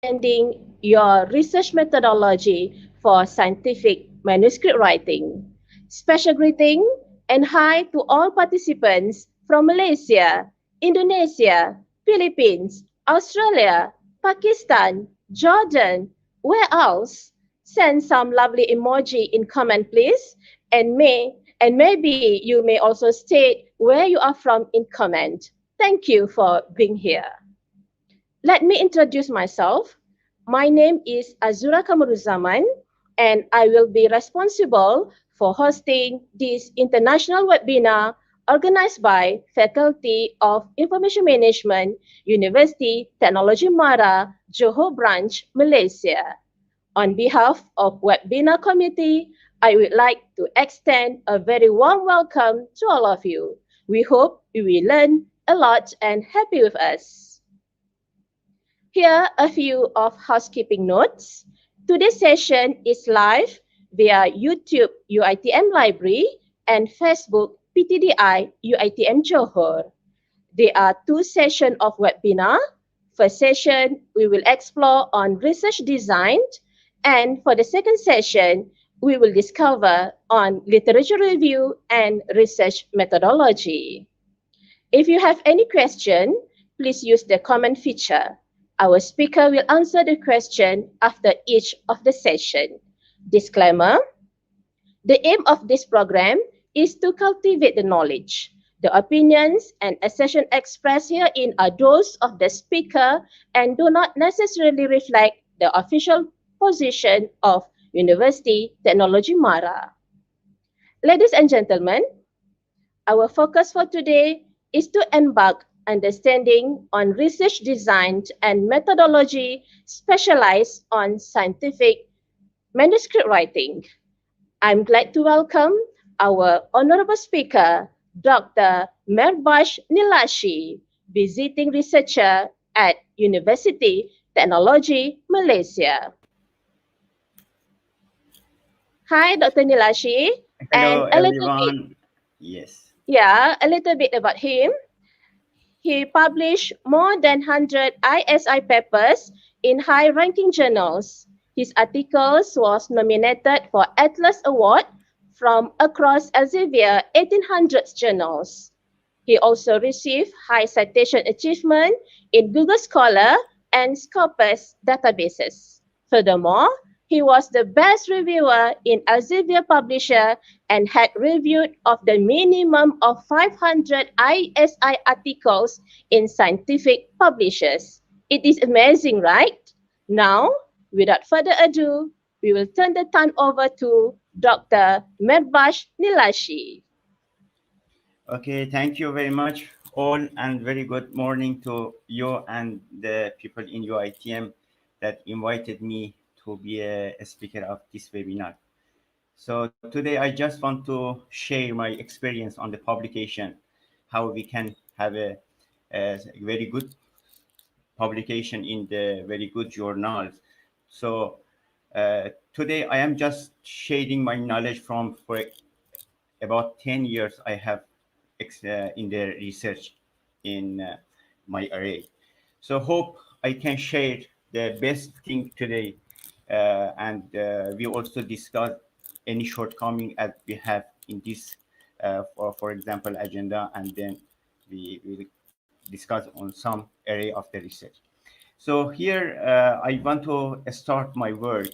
understanding your research methodology for scientific manuscript writing. Special greeting and hi to all participants from Malaysia, Indonesia, Philippines, Australia, Pakistan, Jordan, where else? Send some lovely emoji in comment please and maybe you may also state where you are from in comment. Thank you for being here. Let me introduce myself. My name is Azura Kamaruzaman, and I will be responsible for hosting this international webinar organized by Faculty of Information Management, University Technology Mara, Johor Branch, Malaysia. On behalf of webinar committee, I would like to extend a very warm welcome to all of you. We hope you will learn a lot and happy with us. Here are a few of housekeeping notes. Today's session is live via YouTube UITM Library and Facebook PTDI UITM Johor. There are two sessions of webinar. First session, we will explore on research design, and for the second session, we will discover on literature review and research methodology. If you have any question, please use the comment feature. Our speaker will answer the question after each of the session. Disclaimer: the aim of this program is to cultivate the knowledge. The opinions and assertions expressed herein are those of the speaker and do not necessarily reflect the official position of University Technology Mara. Ladies and gentlemen, our focus for today is to embark understanding on research design and methodology specialized on scientific manuscript writing. I'm glad to welcome our honorable speaker, Dr. Merbash Nilashi, visiting researcher at University Technology Malaysia. Hi, Dr. Nilashi, and Hello, everyone. Yes. a little bit about him. He published more than 100 ISI papers in high-ranking journals. His articles was nominated for Atlas Award from across Elsevier 1800s journals. He also received high citation achievement in Google Scholar and Scopus databases. Furthermore, he was the best reviewer in Elsevier Publisher and had reviewed of the minimum of 500 ISI articles in scientific publishers. It is amazing, right? Now, without further ado, we will turn the time over to Dr. Merbash Nilashi. Okay, thank you very much, all, and very good morning to you and the people in UITM that invited me to be a speaker of this webinar. So today I just want to share my experience on the publication, how we can have a very good publication in the very good journals. So today I am just sharing my knowledge from for about 10 years I have in the research in my area. So hope I can share the best thing today, and we also discuss any shortcoming as we have in this, for example, agenda, and then we will discuss on some area of the research. So here I want to start my work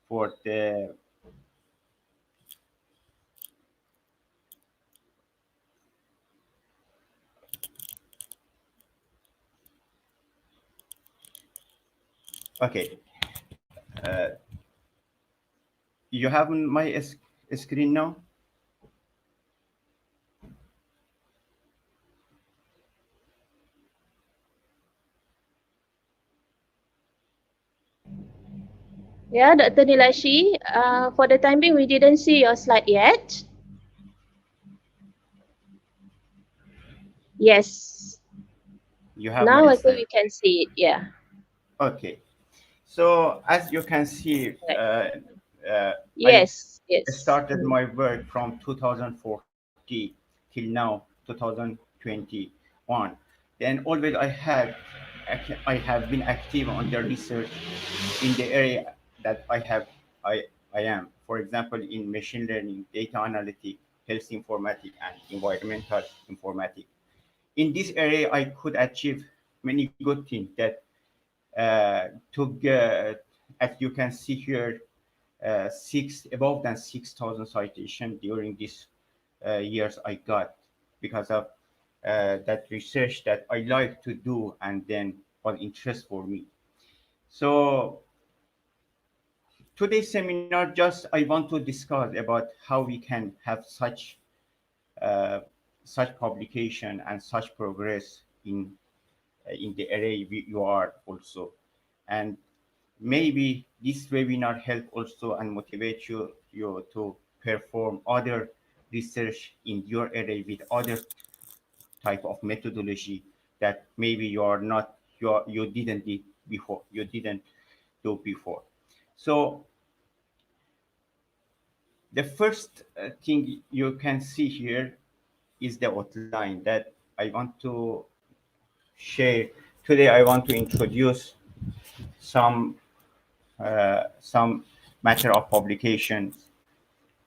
for the okay. You have my screen now? Yeah, Dr. Nilashi, for the time being, we didn't see your slide yet. Yes. You have Now my I think slide. we can see it. Yeah. Okay. So as you can see, Right. I Yes. Yes. started my work from 2014 till now, 2021. Then always I had I have been active on the research in the area that I am. For example, in machine learning, data analytics, health informatics, and environmental informatics. In this area, I could achieve many good things that took, as you can see here, above than 6,000 citation during these years I got because of that research that I like to do and then was interest for me. So today's seminar, just I want to discuss about how we can have uh, such publication and such progress in the area you are also, and maybe this webinar help also and motivate you to perform other research in your area with other type of methodology that maybe you didn't do before. So the first thing you can see here is the outline that I want to share today. I want to introduce some some matter of publications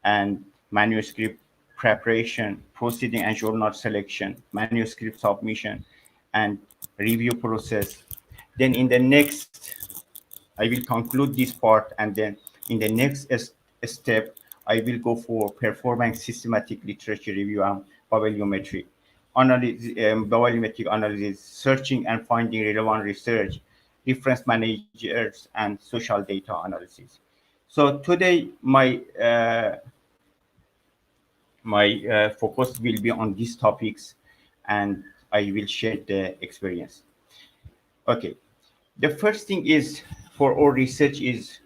and manuscript preparation, proceeding and journal selection, manuscript submission, and review process. Then in the next, I will conclude this part, and then in the next step, I will go for performing systematic literature review and bibliometry analysis, bibliometric analysis, searching and finding relevant research, reference managers, and social data analysis. So today, my focus will be on these topics, and I will share the experience. Okay, the first thing is for our research is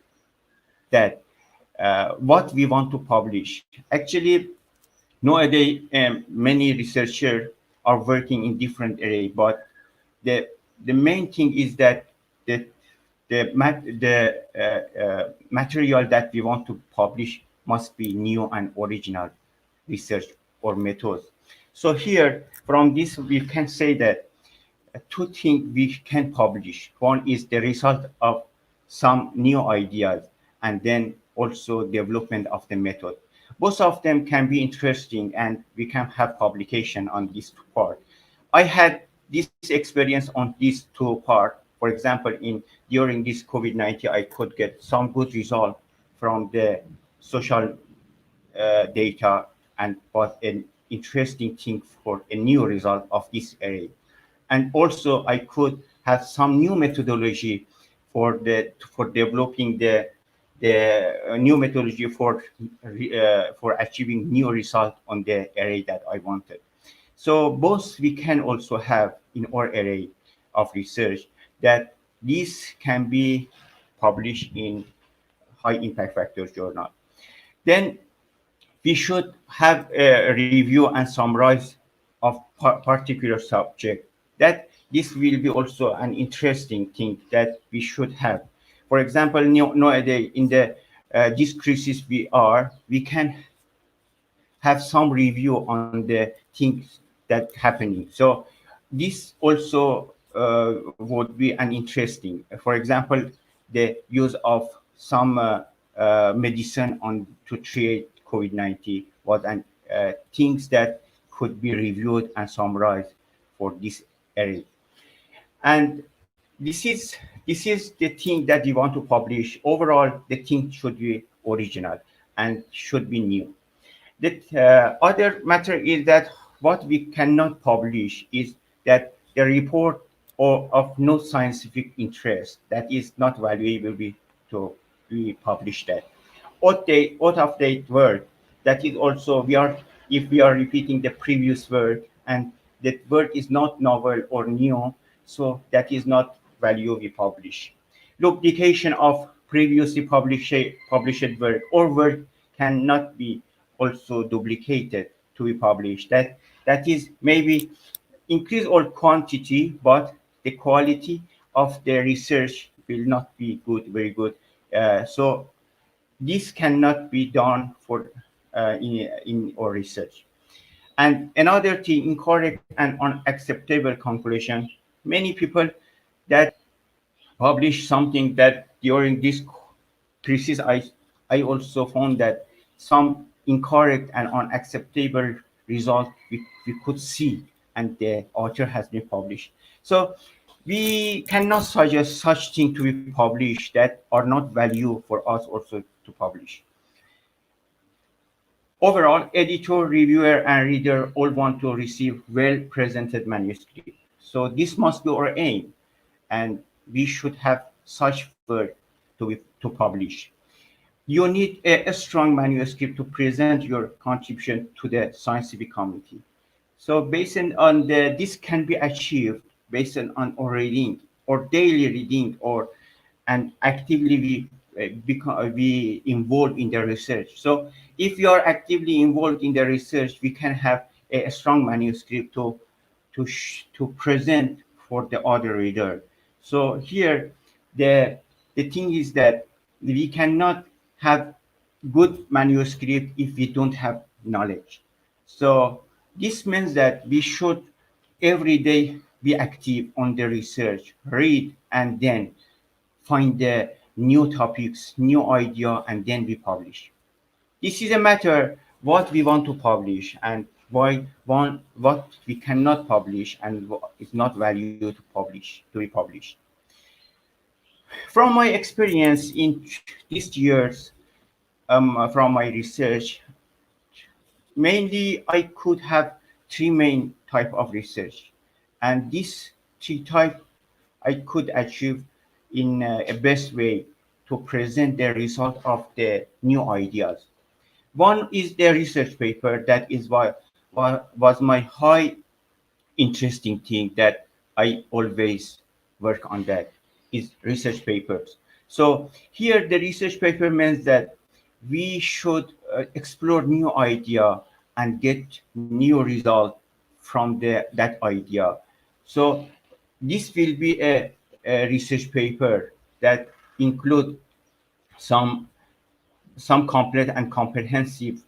that what we want to publish. Actually, nowadays many researchers are working in different areas, but the the main thing is that the the material that we want to publish must be new and original research or methods. So here, from this, we can say that two things we can publish. One is the result of some new ideas, and then also development of the method. Both of them can be interesting, and we can have publication on this part. I had this experience on these two part. For example, in during this COVID-19, I could get some good result from the social data, and was an interesting thing for a new result of this area. And also I could have some new methodology for developing the new methodology for achieving new result on the array that I wanted. So both we can also have in our array of research that these can be published in high impact factor journal. Then we should have a review and summarize of particular subject. That this will be also an interesting thing that we should have. For example, nowadays in the this crisis we can have some review on the things that happening. So this also would be an interesting. For example, the use of some medicine on to treat COVID-19 was an things that could be reviewed and summarized for this area. And this is the thing that we want to publish. Overall, the thing should be original and should be new. The other matter is that what we cannot publish is that the report of no scientific interest that is not valuable to be published. That out of date work that is also we are if we are repeating the previous work and that work is not novel or new, so that is not value we publish. Duplication of previously published work or work cannot be also duplicated to be published. That is maybe increase all quantity, but the quality of the research will not be good, very good. So this cannot be done for in our research. And another thing, incorrect and unacceptable conclusion. Many people that published something that during this thesis I also found that some incorrect and unacceptable result we could see, and the author has been published. So we cannot suggest such thing to be published that are not value for us also to publish. Overall, editor, reviewer, and reader all want to receive well-presented manuscript. So this must be our aim, and we should have such work to publish. You need a strong manuscript to present your contribution to the scientific community. So based on this can be achieved based on our reading or daily reading, or and actively we involved in the research. So if you are actively involved in the research, we can have a strong manuscript to present for the other reader. So here the thing is that we cannot have good manuscript if we don't have knowledge. So this means that we should every day be active on the research, read, and then find the new topics, new idea, and then we publish. This is a matter what we want to publish and what we cannot publish and what is not value to be published. From my experience in these years, from my research, mainly I could have three main type of research, and this three type I could achieve in a best way to present the result of the new ideas. One is the research paper. That is what was my high interesting thing that I always work on. That is research papers. So here the research paper means that we should explore new idea and get new result from that idea. So this will be a research paper that include some complete and comprehensive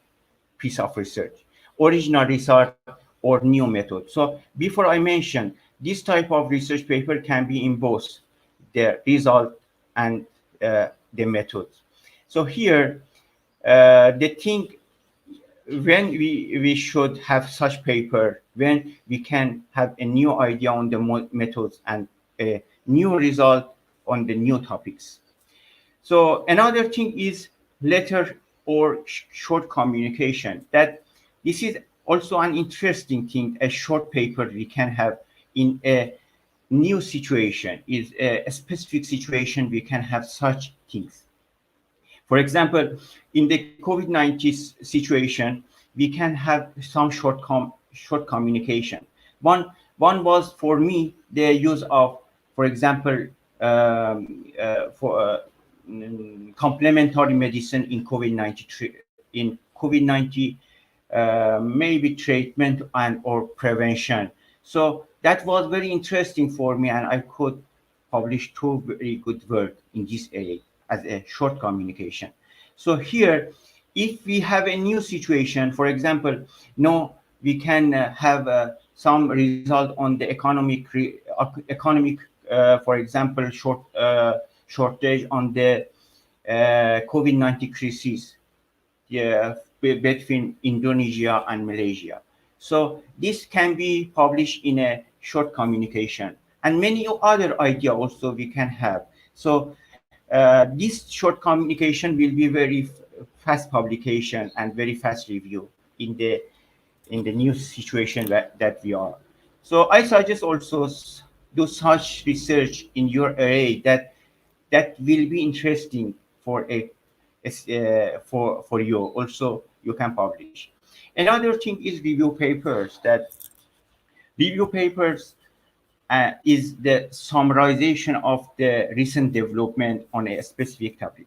piece of research, original research or new method. So before I mention, this type of research paper can be in both the result and the method. So here, the thing when we should have such paper when we can have a new idea on the methods and a new result on the new topics. So another thing is letter or short communication. That this is also an interesting thing. A short paper we can have in a new situation is a specific situation. We can have such things. For example, in the COVID-19 situation, we can have some short communication. One was for me the use of, for example, for complementary medicine in COVID-19 maybe treatment and or prevention. So that was very interesting for me, and I could publish two very good work in this area as a short communication. So here, if we have a new situation, for example, no, we can have some result on the economic, for example, shortage on the COVID-19 crisis, yeah, between Indonesia and Malaysia. So this can be published in a short communication, and many other idea also we can have. So this short communication will be very fast publication and very fast review in the new situation that we are. So I suggest also do such research in your array that will be interesting for for you. Also, you can publish. Another thing is review papers. That review papers is the summarization of the recent development on a specific topic.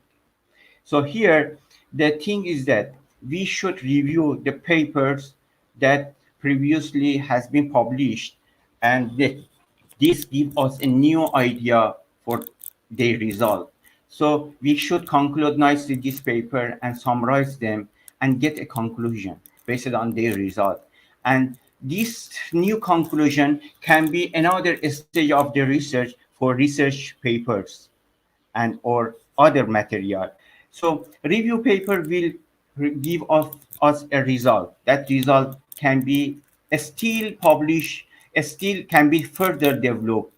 So here, the thing is that we should review the papers that previously has been published, and this give us a new idea for their result. So we should conclude nicely this paper and summarize them and get a conclusion based on their result. And this new conclusion can be another stage of the research for research papers and or other material. So review paper will give us a result. That result can be still published, still can be further developed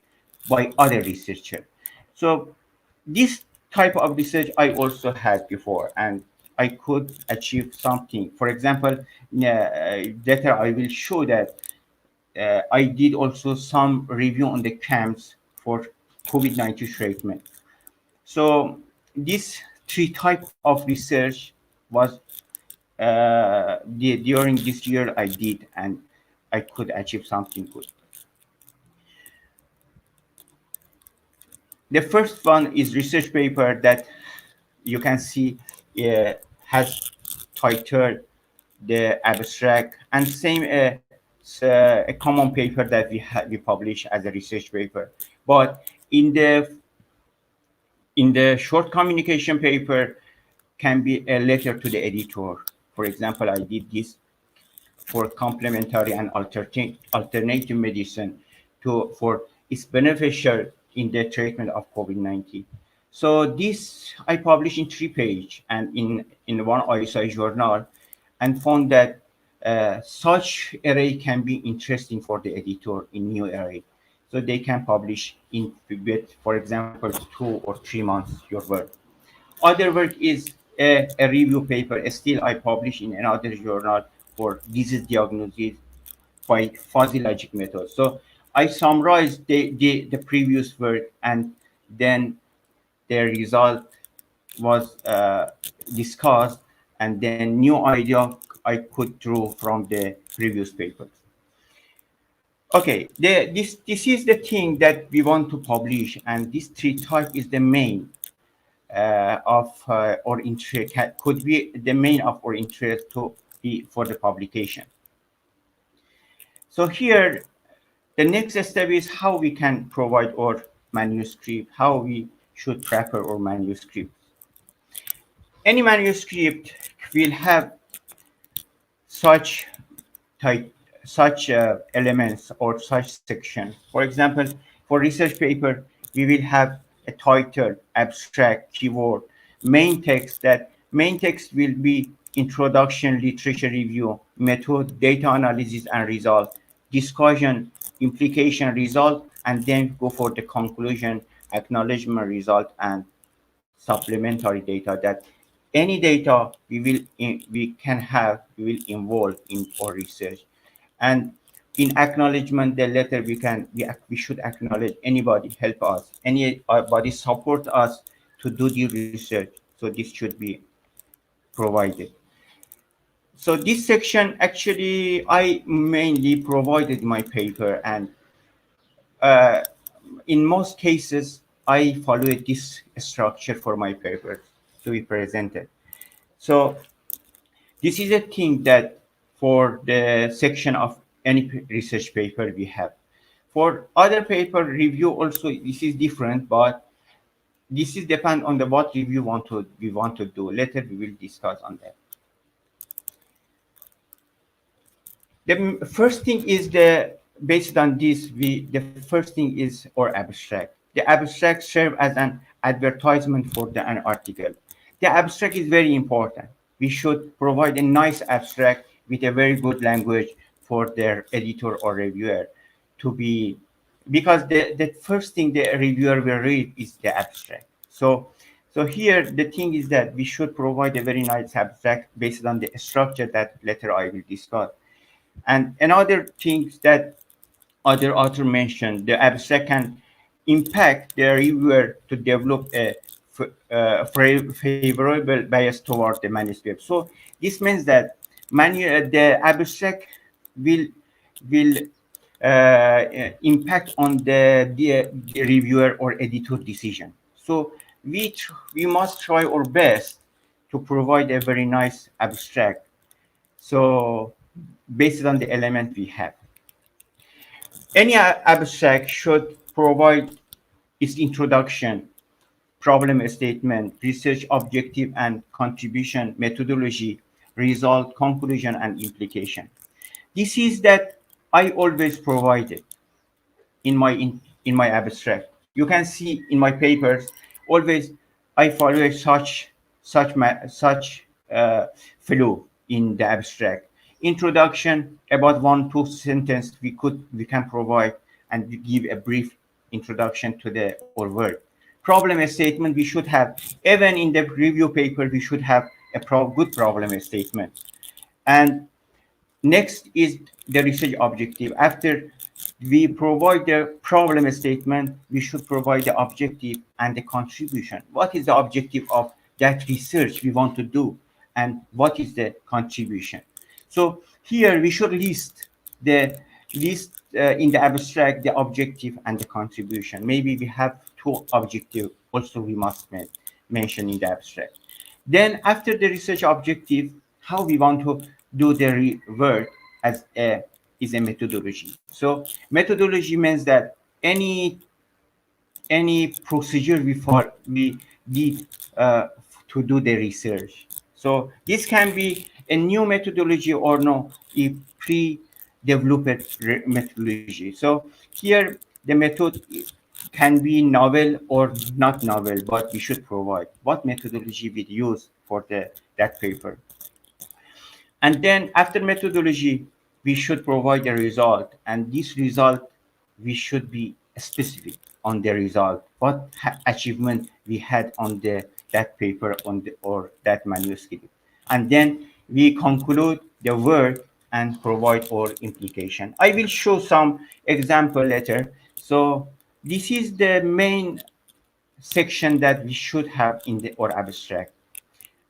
by other researchers. So this type of research I also had before, and I could achieve something. For example, later I will show that I did also some review on the camps for COVID-19 treatment. So this three type of research was during this year I did, and I could achieve something good. The first one is research paper that you can see has title, the abstract, and same a common paper that we publish as a research paper. But in the short communication paper can be a letter to the editor. For example, I did this for complementary and alternative medicine for its beneficial in the treatment of COVID-19. So this I published in 3 page and in one ISI journal, and found that such array can be interesting for the editor in new array. So they can publish in with, for example, 2 or 3 months your work. Other work is a review paper. Still, I publish in another journal for disease diagnosis by fuzzy logic method. So I summarize the previous work, and then the result was discussed, and then new idea I could draw from the previous papers. Okay, this is the thing that we want to publish, and this three type is the main of or interest, could be the main of our interest to be for the publication. So here the next step is how we can provide our manuscript, how we should prepare our manuscript. Any manuscript will have such type, such elements or such section. For example, for research paper, we will have a title, abstract, keyword, main text. That main text will be introduction, literature review, method, data analysis and result, discussion, implication, result, and then go for the conclusion, acknowledgement, result, and supplementary data. That any data we can have, we will involve in our research. And in acknowledgement, the letter we should acknowledge anybody help us, anybody support us to do the research. So this should be provided. So this section actually I mainly provided my paper, and uh, in most cases I followed this structure for my paper to be presented. So this is a thing that for the section of any research paper we have. For other paper review also this is different, but this is depend on the what review we want to do. Later we will discuss on that. The first thing is based on this, the first thing is our abstract. The abstract serve as an advertisement for an article. The abstract is very important. We should provide a nice abstract with a very good language for their editor or reviewer to be, because the first thing the reviewer will read is the abstract. So here the thing is that we should provide a very nice abstract based on the structure that later I will discuss. And another thing that other author mentioned, the abstract can impact the reviewer to develop a favorable bias toward the manuscript. So this means that the abstract will will impact on the reviewer or editor decision. So we must try our best to provide a very nice abstract. So based on the element we have. Any abstract should provide its introduction, problem statement, research objective and contribution, methodology, result, conclusion, and implication. This is that I always provided in my abstract. You can see in my papers, always I follow such flow in the abstract. Introduction, about 1-2 sentences we can provide and we give a brief introduction to the our work. Problem statement we should have, even in the review paper we should have a good problem statement. And next is the research objective. After we provide the problem statement, we should provide the objective and the contribution. What is the objective of that research we want to do, and what is the contribution? So here we should list in the abstract the objective and the contribution. Maybe we have two objectives also we must mention in the abstract. Then after the research objective, how we want to do the work as a is a methodology. So methodology means that any procedure we did to do the research. So this can be a new methodology or no, a pre-developed methodology. So here the method can be novel or not novel, but we should provide what methodology we use for that paper. And then after methodology, we should provide a result. And this result, we should be specific on the result, what achievement we had on that paper or that manuscript. And then we conclude the work and provide our implication. I will show some example later. So this is the main section that we should have in our abstract.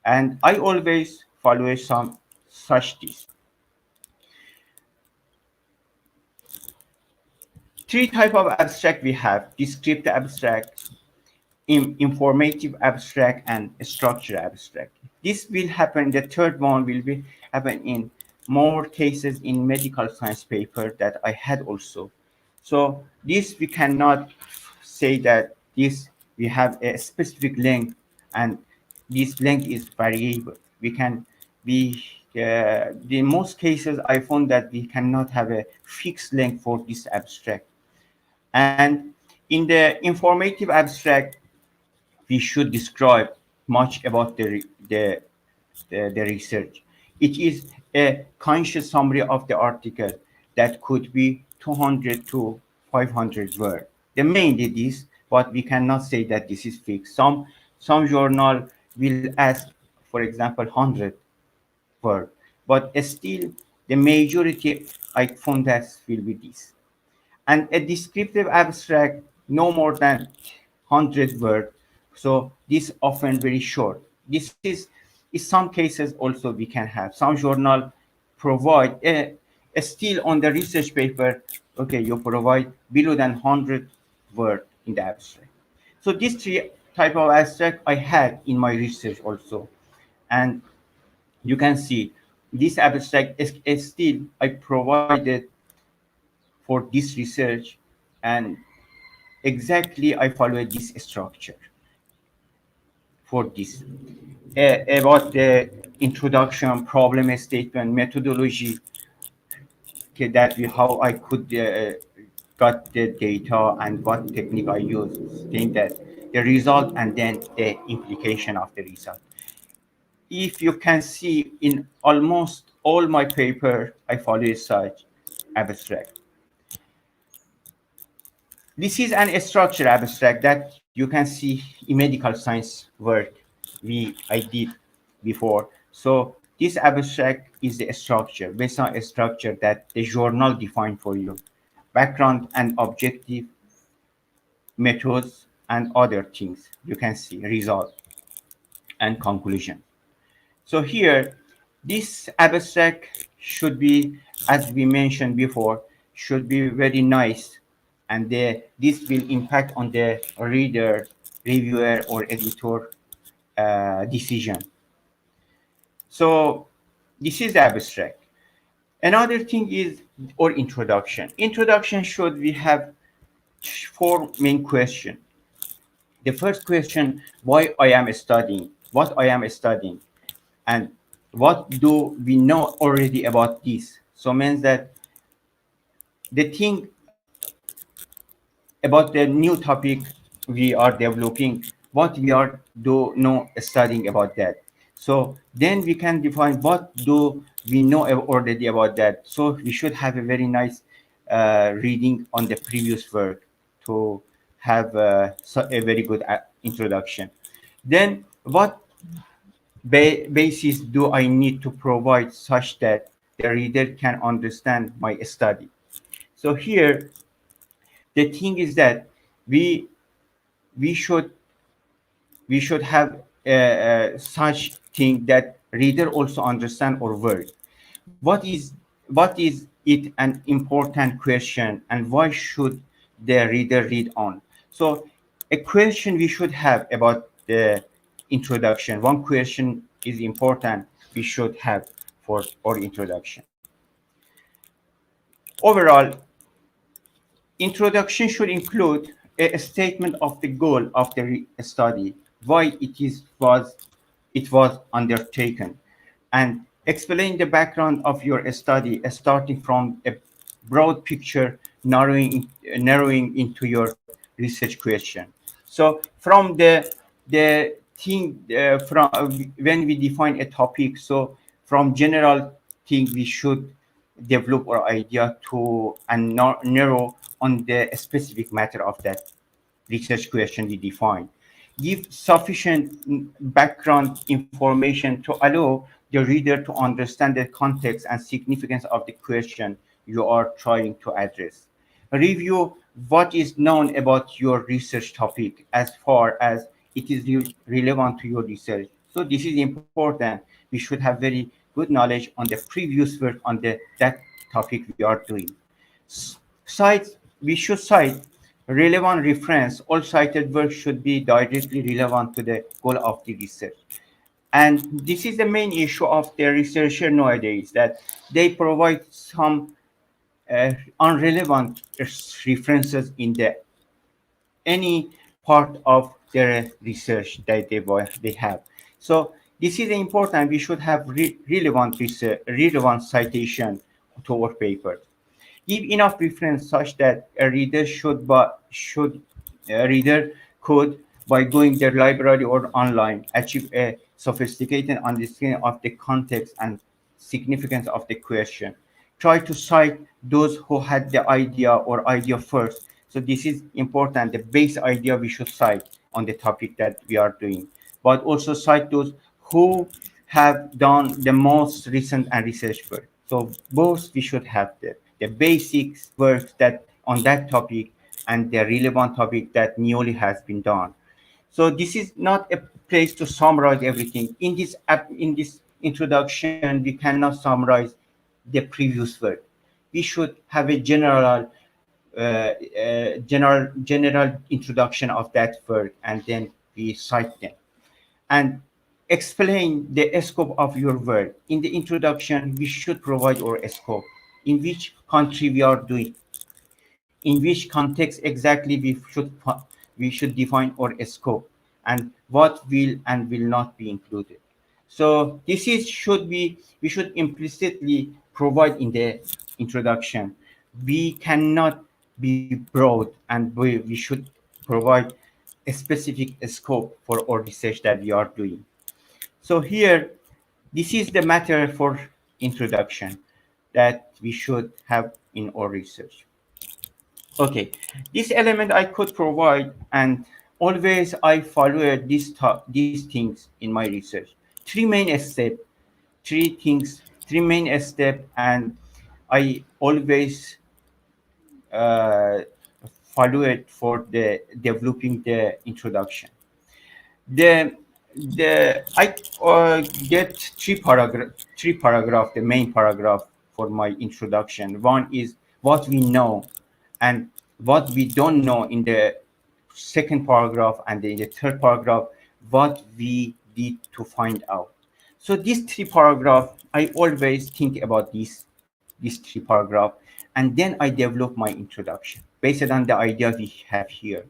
And I always follow some such this. Three type of abstract we have: descriptive abstract, informative abstract, and structure abstract. This will happen, the third one will be happen in more cases in medical science paper that I had also. So this we cannot say that this we have a specific length and this length is variable. We can be in most cases I found that we cannot have a fixed length for this abstract. And in the informative abstract, we should describe much about the research. It is a conscious summary of the article that could be 200 to 500 words. The main did this, but we cannot say that this is fixed. Some journal will ask, for example, 100 words, but still the majority I found that will be this. And a descriptive abstract no more than 100 words. So this often very short. This is in some cases also we can have some journal provide still on the research paper. Okay, you provide below than 100 word in the abstract. So these three type of abstract I had in my research also, and you can see this abstract is still I provided for this research, and exactly I follow this structure for this. About the introduction, problem statement, methodology, okay, that we how I could got the data and what technique I use, think that the result and then the implication of the result. If you can see in almost all my paper, I follow such abstract. This is an structure abstract that you can see in medical science work I did before. So this abstract is the structure, based on a structure that the journal defined for you. Background and objective, methods, and other things. You can see result and conclusion. So here, this abstract should be, as we mentioned before, should be very nice, and this will impact on the reader, reviewer, or editor decision. So this is the abstract. Another thing is our introduction. Introduction should we have four main questions. The first question: why I am studying, what I am studying, and what do we know already about this. So means that the thing about the new topic we are developing, what we are do know studying about that. So then we can define what do we know already about that. So we should have a very nice reading on the previous work to have a very good introduction. Then what basis do I need to provide such that the reader can understand my study? So here the thing is that we we should we should have such thing that reader also understand our work. What is it an important question, and why should the reader read on? So a question we should have about the introduction, one question is important we should have for our introduction. Overall, introduction should include a statement of the goal of the study, why it was undertaken, and explain the background of your study, starting from a broad picture, narrowing into your research question. So from the thing from when we define a topic, so from general thing we should develop our idea to and narrow on the specific matter of that research question we define. Give sufficient background information to allow the reader to understand the context and significance of the question you are trying to address. Review what is known about your research topic as far as it is relevant to your research. So this is important. We should have very good knowledge on the previous work on that topic we are doing. Cite, we should cite relevant reference. All cited work should be directly relevant to the goal of the research. And this is the main issue of the researcher nowadays, that they provide some unrelevant references in the any part of their research that they have. So this is important. We should have relevant research, relevant citation to our paper. Give enough reference such that a reader should a reader could, by going their library or online, achieve a sophisticated understanding of the context and significance of the question. Try to cite those who had the idea or idea first. So this is important. The base idea we should cite on the topic that we are doing, but also cite those who have done the most recent and research work. So both we should have the basics work that on that topic and the relevant topic that newly has been done. So this is not a place to summarize everything. In this introduction, we cannot summarize the previous work. We should have a general introduction of that work, and then we cite them and explain the scope of your work. In the introduction, we should provide our scope, in which country we are doing, in which context exactly we should define our scope, and what will and will not be included. So this is should be we should implicitly provide in the introduction. We cannot be broad, and we should provide a specific scope for our research that we are doing. So here, this is the matter for introduction that we should have in our research. Okay, this element I could provide, and always I follow these things in my research. Three main step, and I always uh, follow it for the developing the introduction. The I get three paragraph, the main paragraph for my introduction. One is what we know and what we don't know in the second paragraph, and in the third paragraph what we need to find out. So these three paragraph, I always think about these three paragraph, and then I develop my introduction based on the idea we have here.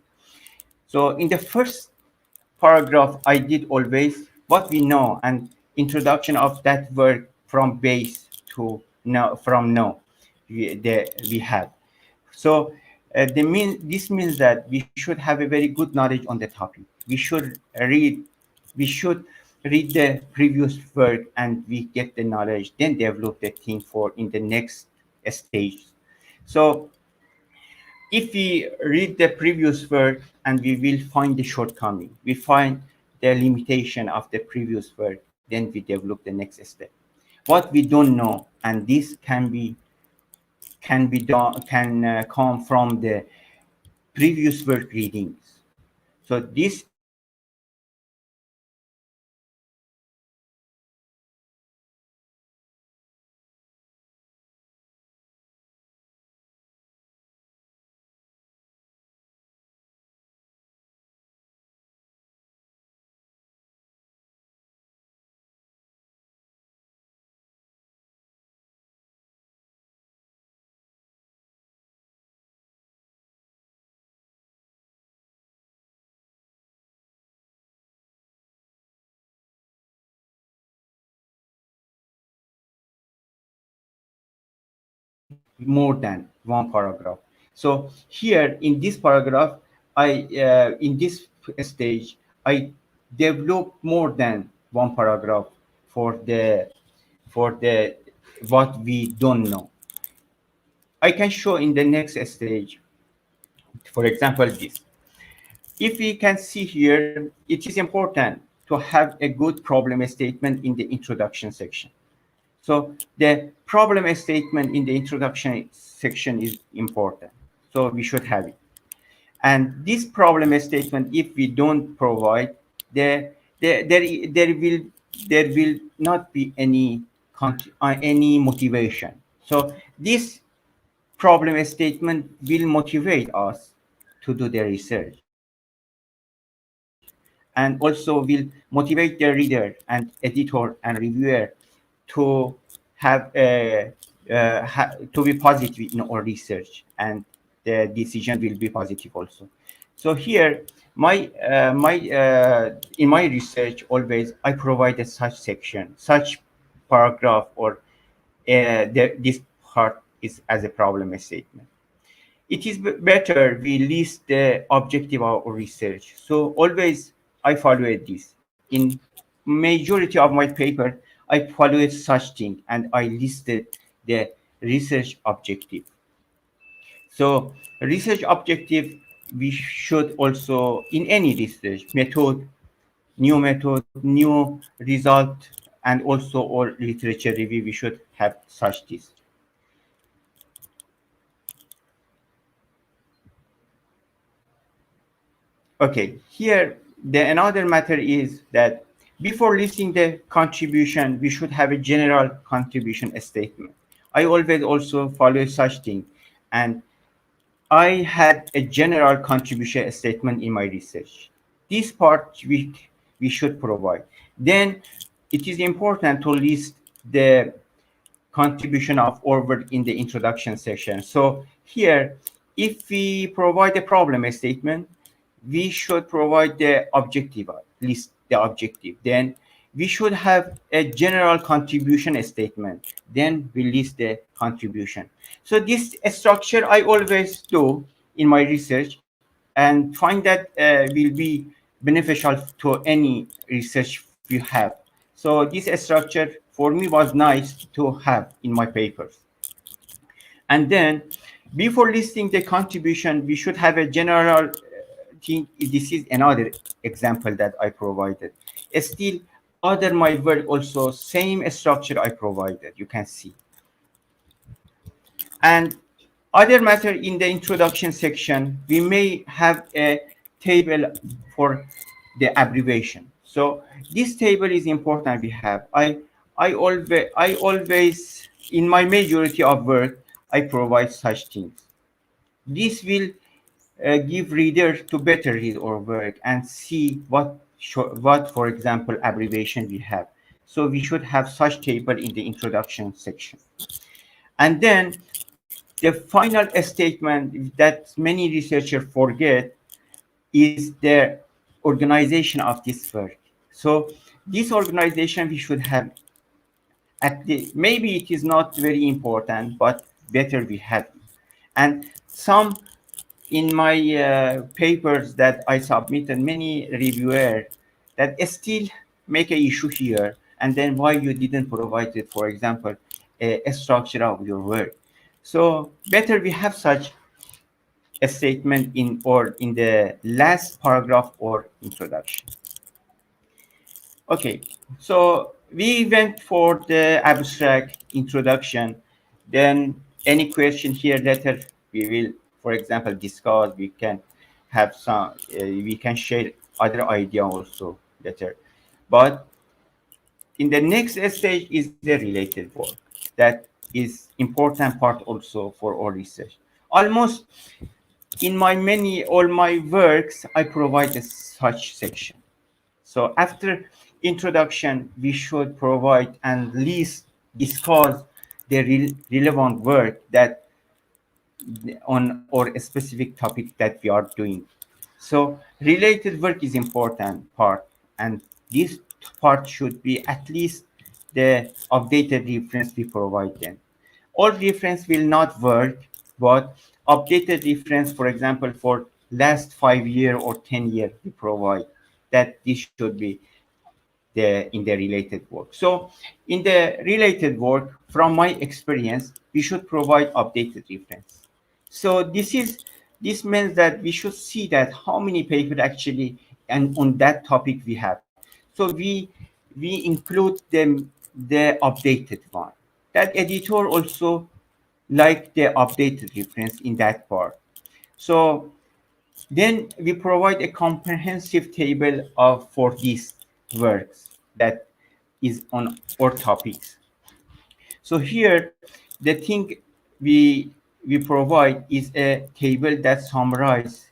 So in the first paragraph, I did always what we know and introduction of that word from base to now, from now we have. So This means that we should have a very good knowledge on the topic. We should read the previous work and we get the knowledge, then develop the thing for in the next stage. So if we read the previous work and we will find the shortcoming, we find the limitation of the previous work, then we develop the next step. What we don't know, and this can be done can come from the previous work readings. So this is important to have a good more than one paragraph. So here in this paragraph, in this stage, I develop more than one paragraph for the what we don't know. I can show in the next stage, for example, this. If we can see here, it is important to have a good problem statement in the introduction section. So the problem statement in the introduction section is important. So we should have it. And this problem statement, if we don't provide, there, there, there, there will not be any motivation. So this problem statement will motivate us to do the research, and also will motivate the reader and editor and reviewer to have to be positive in our research, and the decision will be positive also. So here, in my research, always I provided such section, such paragraph, or this part is as a problem statement. It is better we list the objective of our research. So always I follow this. In majority of my paper, I followed such thing and I listed the research objective. So research objective, we should also, in any research method, new result, and also all literature review, we should have such this. Okay, here the another matter is that before listing the contribution, we should have a general contribution statement. I always also follow such thing, and I had a general contribution statement in my research. This part we should provide. Then it is important to list the contribution of our work in the introduction section. So here, if we provide a problem statement, we should provide the objective, list the objective. Then we should have a general contribution statement. Then we list the contribution. So this structure I always do in my research, and find that will be beneficial to any research we have. So this structure for me was nice to have in my papers. And then before listing the contribution, we should have a general thing. This is another example that I provided. Still, other my work also same structure I provided. You can see. And other matter in the introduction section, we may have a table for the abbreviation. So this table is important. We have. I always in my majority of work I provide such things. This will give reader to better read our work and see what, for example, abbreviation we have. So we should have such table in the introduction section. And then the final statement that many researchers forget is the organization of this work. So this organization we should have at the, maybe it is not very important, but better we have it. And some in my papers that I submitted, many reviewer that still make a issue here, and then why you didn't provide it, for example, a structure of your work. So better we have such a statement in or in the last paragraph or introduction. Okay, so we went for the abstract introduction. Then any question here later we will, for example, discuss. We can have some. We can share other idea also later. But in the next stage is the related work that is important part also for our research. Almost in my many all my works, I provide a such section. So after introduction, we should provide and least discuss the relevant work that on or a specific topic that we are doing. So related work is important part, and this part should be at least the updated reference we provide them. All reference will not work, but updated reference, for example, for last 5 year or 10 year, we provide that this should be in the related work. So in the related work, from my experience, we should provide updated reference. So this means that we should see that how many papers actually and on that topic we have. So we include them the updated one. That editor also like the updated reference in that part. So then we provide a comprehensive table of for these works that is on our topics. So here, the thing we we provide is a table that summarizes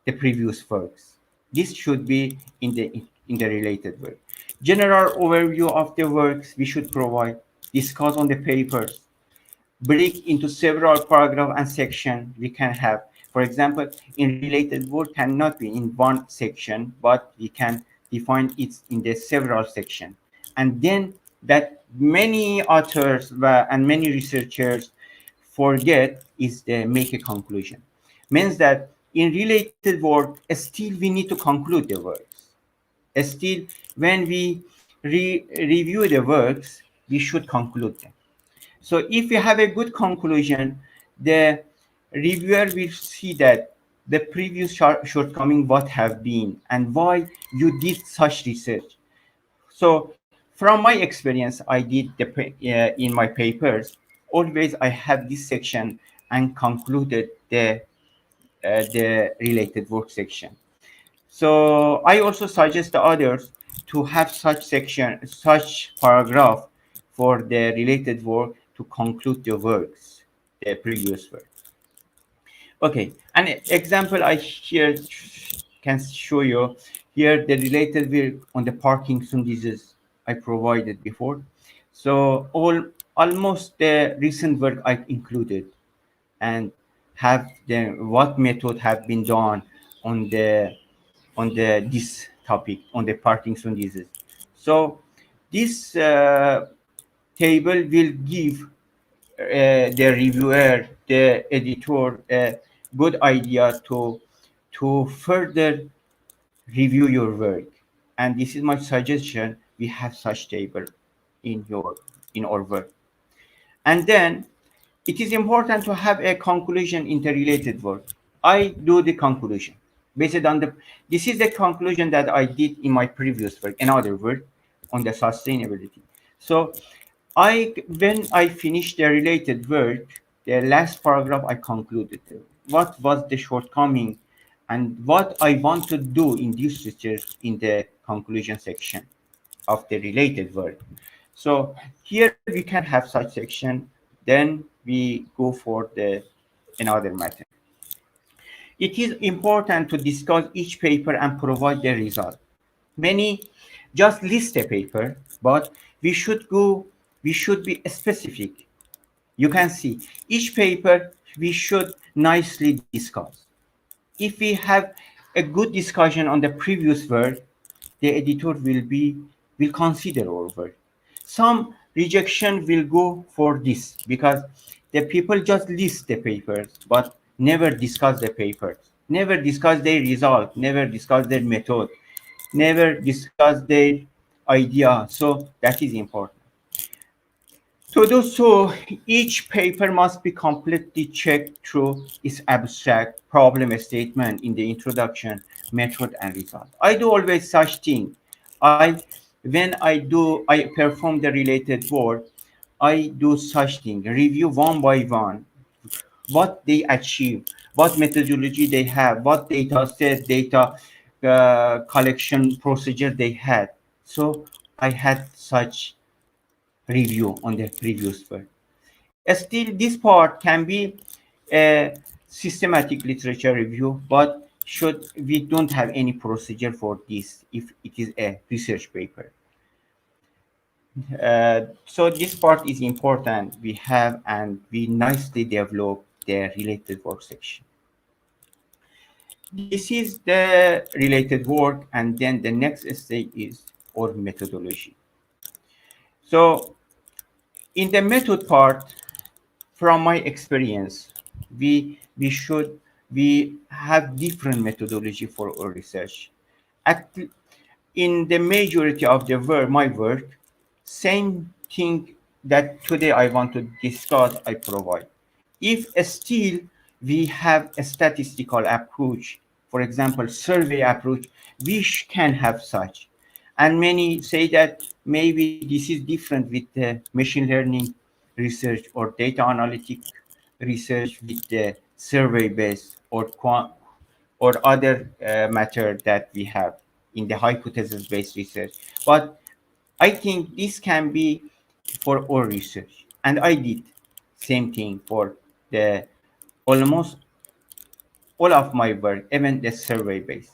the previous works. This should be in the related work. General overview of the works we should provide, discuss on the papers, break into several paragraph and section we can have. For example, in related work cannot be in one section, but we can define it in the several section. And then that many authors and many researchers forget is the make a conclusion. Means that in related work, still we need to conclude the works. Still, when we review the works, we should conclude them. So if you have a good conclusion, the reviewer will see that the previous shortcoming what have been and why you did such research. So from my experience, I did in my papers. Always I have this section and concluded the related work section. So I also suggest the others to have such section, such paragraph for the related work to conclude the works, the previous work. Okay, an example I here can show you here the related work on the Parkinson disease I provided before. So almost the recent work I included and have the what method have been done on the this topic on the Parkinson disease. So this table will give the reviewer, the editor, a good idea to further review your work. And this is my suggestion. We have such table in in our work. And then it is important to have a conclusion interrelated work. I do the conclusion based on the. This is the conclusion that I did in my previous work, another work on the sustainability. So when I finished the related work, the last paragraph I concluded what was the shortcoming and what I want to do in this research in the conclusion section of the related work. So here we can have such section. Then we go for the another matter. It is important to discuss each paper and provide the result. Many just list a paper, but we should go. We should be specific. You can see each paper we should nicely discuss. If we have a good discussion on the previous work, the editor will consider our work. Some rejection will go for this because the people just list the papers, but never discuss the papers, never discuss their result, never discuss their method, never discuss their idea. So that is important. To do so, each paper must be completely checked through its abstract problem statement in the introduction, method, and result. I do always such thing. When I perform the related work, I do such thing, review one by one what they achieve, what methodology they have, what data set, data collection procedure they had. So I had such review on the previous work. Still, this part can be a systematic literature review, but should we don't have any procedure for this if it is a research paper. So this part is important. We have and we nicely develop the related work section. This is the related work, and then the next stage is our methodology. So in the method part, from my experience, we have different methodology for our research. At, in the majority of the work, my work, same thing that today I want to discuss, I provide. If still we have a statistical approach, for example, survey approach, we can have such. And many say that maybe this is different with the machine learning research or data analytic research with the survey based or other matter that we have in the hypothesis based research. But I think this can be for all research, and I did same thing for the almost all of my work, even the survey base.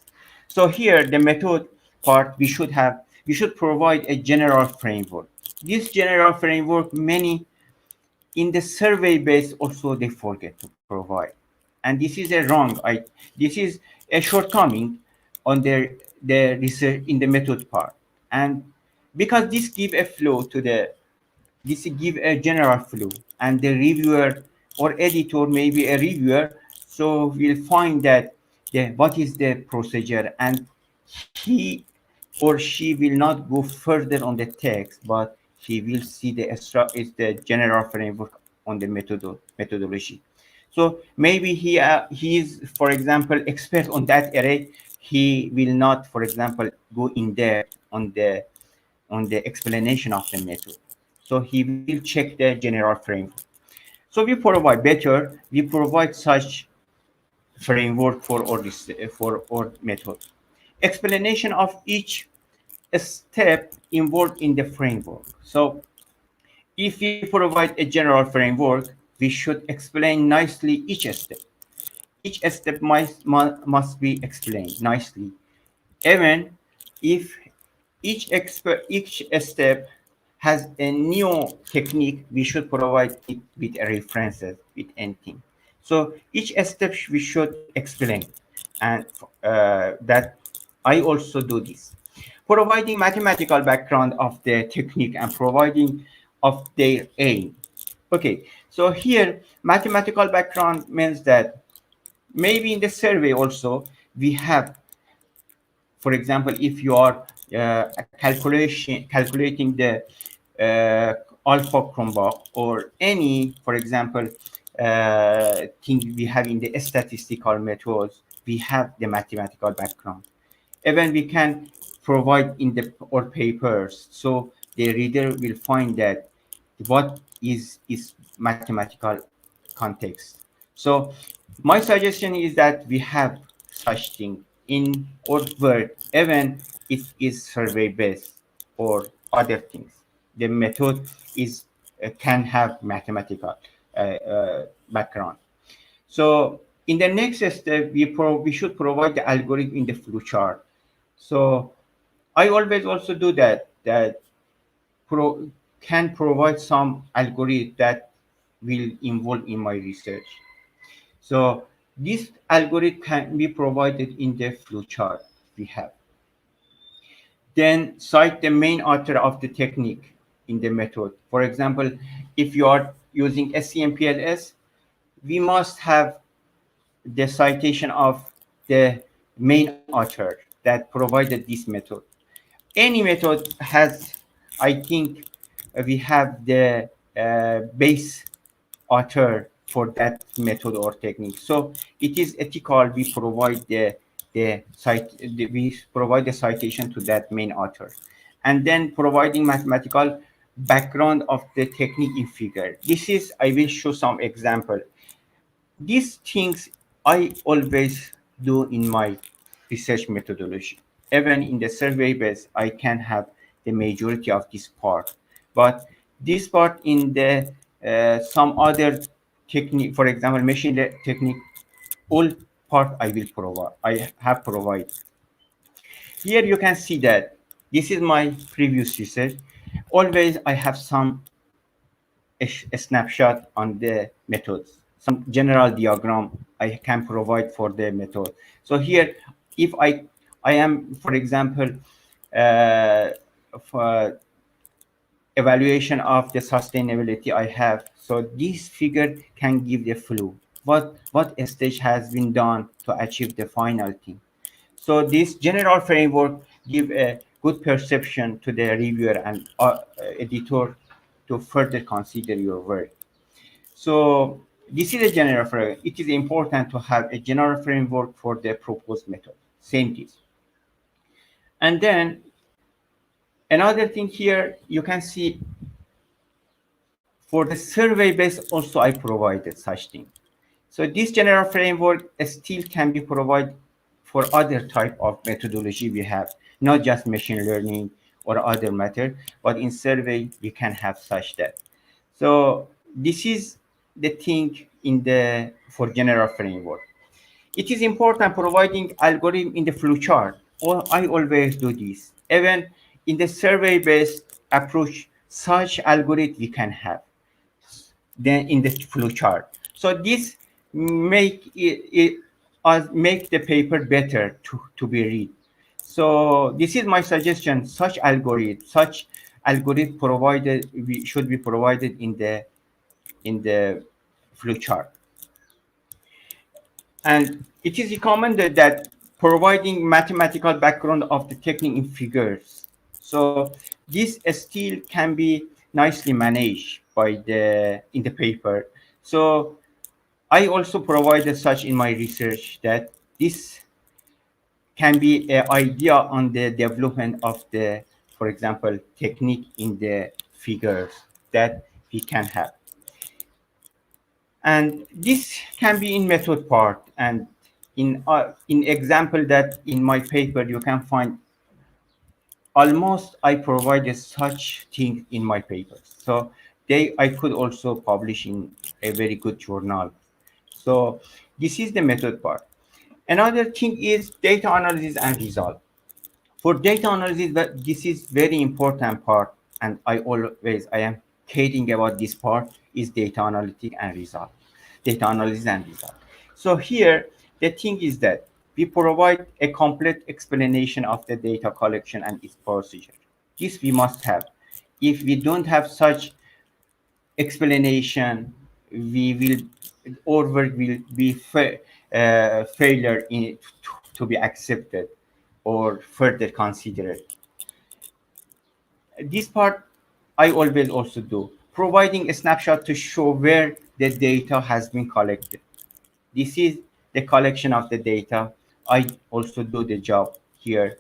So here, the method part, we should provide a general framework. This general framework, many in the survey base also they forget to provide, and this is a wrong. This is a shortcoming on the research in the method part, and because this give a flow to the this give a general flow, and the reviewer or editor, maybe a reviewer, so will find that what is the procedure, and he or she will not go further on the text, but he will see the extra is the general framework on the methodology. So maybe he is, for example, expert on that area. He will not, for example, go in depth on the explanation of the method. So he will check the general framework. So we provide better, we provide such framework for our method. Explanation of each step involved in the framework. So if we provide a general framework, we should explain nicely each step. Each step must be explained nicely. Even if each step has a new technique, we should provide it with references, with anything. So each step we should explain, and that I also do this. Providing mathematical background of the technique and providing of their aim. Okay, so here mathematical background means that maybe in the survey also we have, for example, if you are calculating the alpha Cronbach or any, for example, thing we have in the statistical methods, we have the mathematical background. Even we can provide in the or papers, so the reader will find that what is mathematical context. So my suggestion is that we have such thing in our work, even if it's survey based or other things. The method is can have mathematical background. So in the next step, we should provide the algorithm in the flowchart. So I always also do that can provide some algorithm that will involve in my research. So this algorithm can be provided in the flowchart we have. Then cite the main author of the technique in the method. For example, if you are using SCMPLS, we must have the citation of the main author that provided this method. Any method has, I think, we have the base author for that method or technique. So it is ethical. We provide we provide the citation to that main author, and then providing mathematical background of the technique in figure. This is, I will show some example. These things I always do in my research methodology. Even in the survey base, I can have the majority of this part. But this part in the some other technique, for example, technique, all part I will provide. I have provided. Here you can see that this is my previous research. Always I have some a snapshot on the methods, some general diagram I can provide for the method. So here, if I am, for example, for evaluation of the sustainability I have, so this figure can give the flow. What stage has been done to achieve the final thing. So this general framework give a good perception to the reviewer and editor to further consider your work. So this is a general framework. It is important to have a general framework for the proposed method. Same thing. And then another thing here, you can see for the survey base also I provided such thing. So this general framework still can be provided for other type of methodology we have, not just machine learning or other matter, but in survey we can have such that. So this is the thing in the for general framework. It is important providing algorithm in the flowchart. I always do this. Even in the survey-based approach, such algorithm we can have then in the flowchart. So this make the paper better to be read. So this is my suggestion. Such algorithm provided should be provided in the flowchart. And it is recommended that providing mathematical background of the technique in figures. So this still can be nicely managed by the in the paper. So I also provided such in my research that this can be an idea on the development of the, for example, technique in the figures that we can have. And this can be in method part, and in example that in my paper you can find almost I provided such thing in my papers. So I could also publish in a very good journal. So this is the method part. Another thing is data analysis and result. For data analysis, this is very important part, and I am caring about this part is data analytic and result, data analysis and result. So here the thing is that we provide a complete explanation of the data collection and its procedure. This we must have. If we don't have such explanation, we will our work will be failure in to be accepted or further considered. This part I always also do, providing a snapshot to show where the data has been collected. This is the collection of the data. I also do the job here.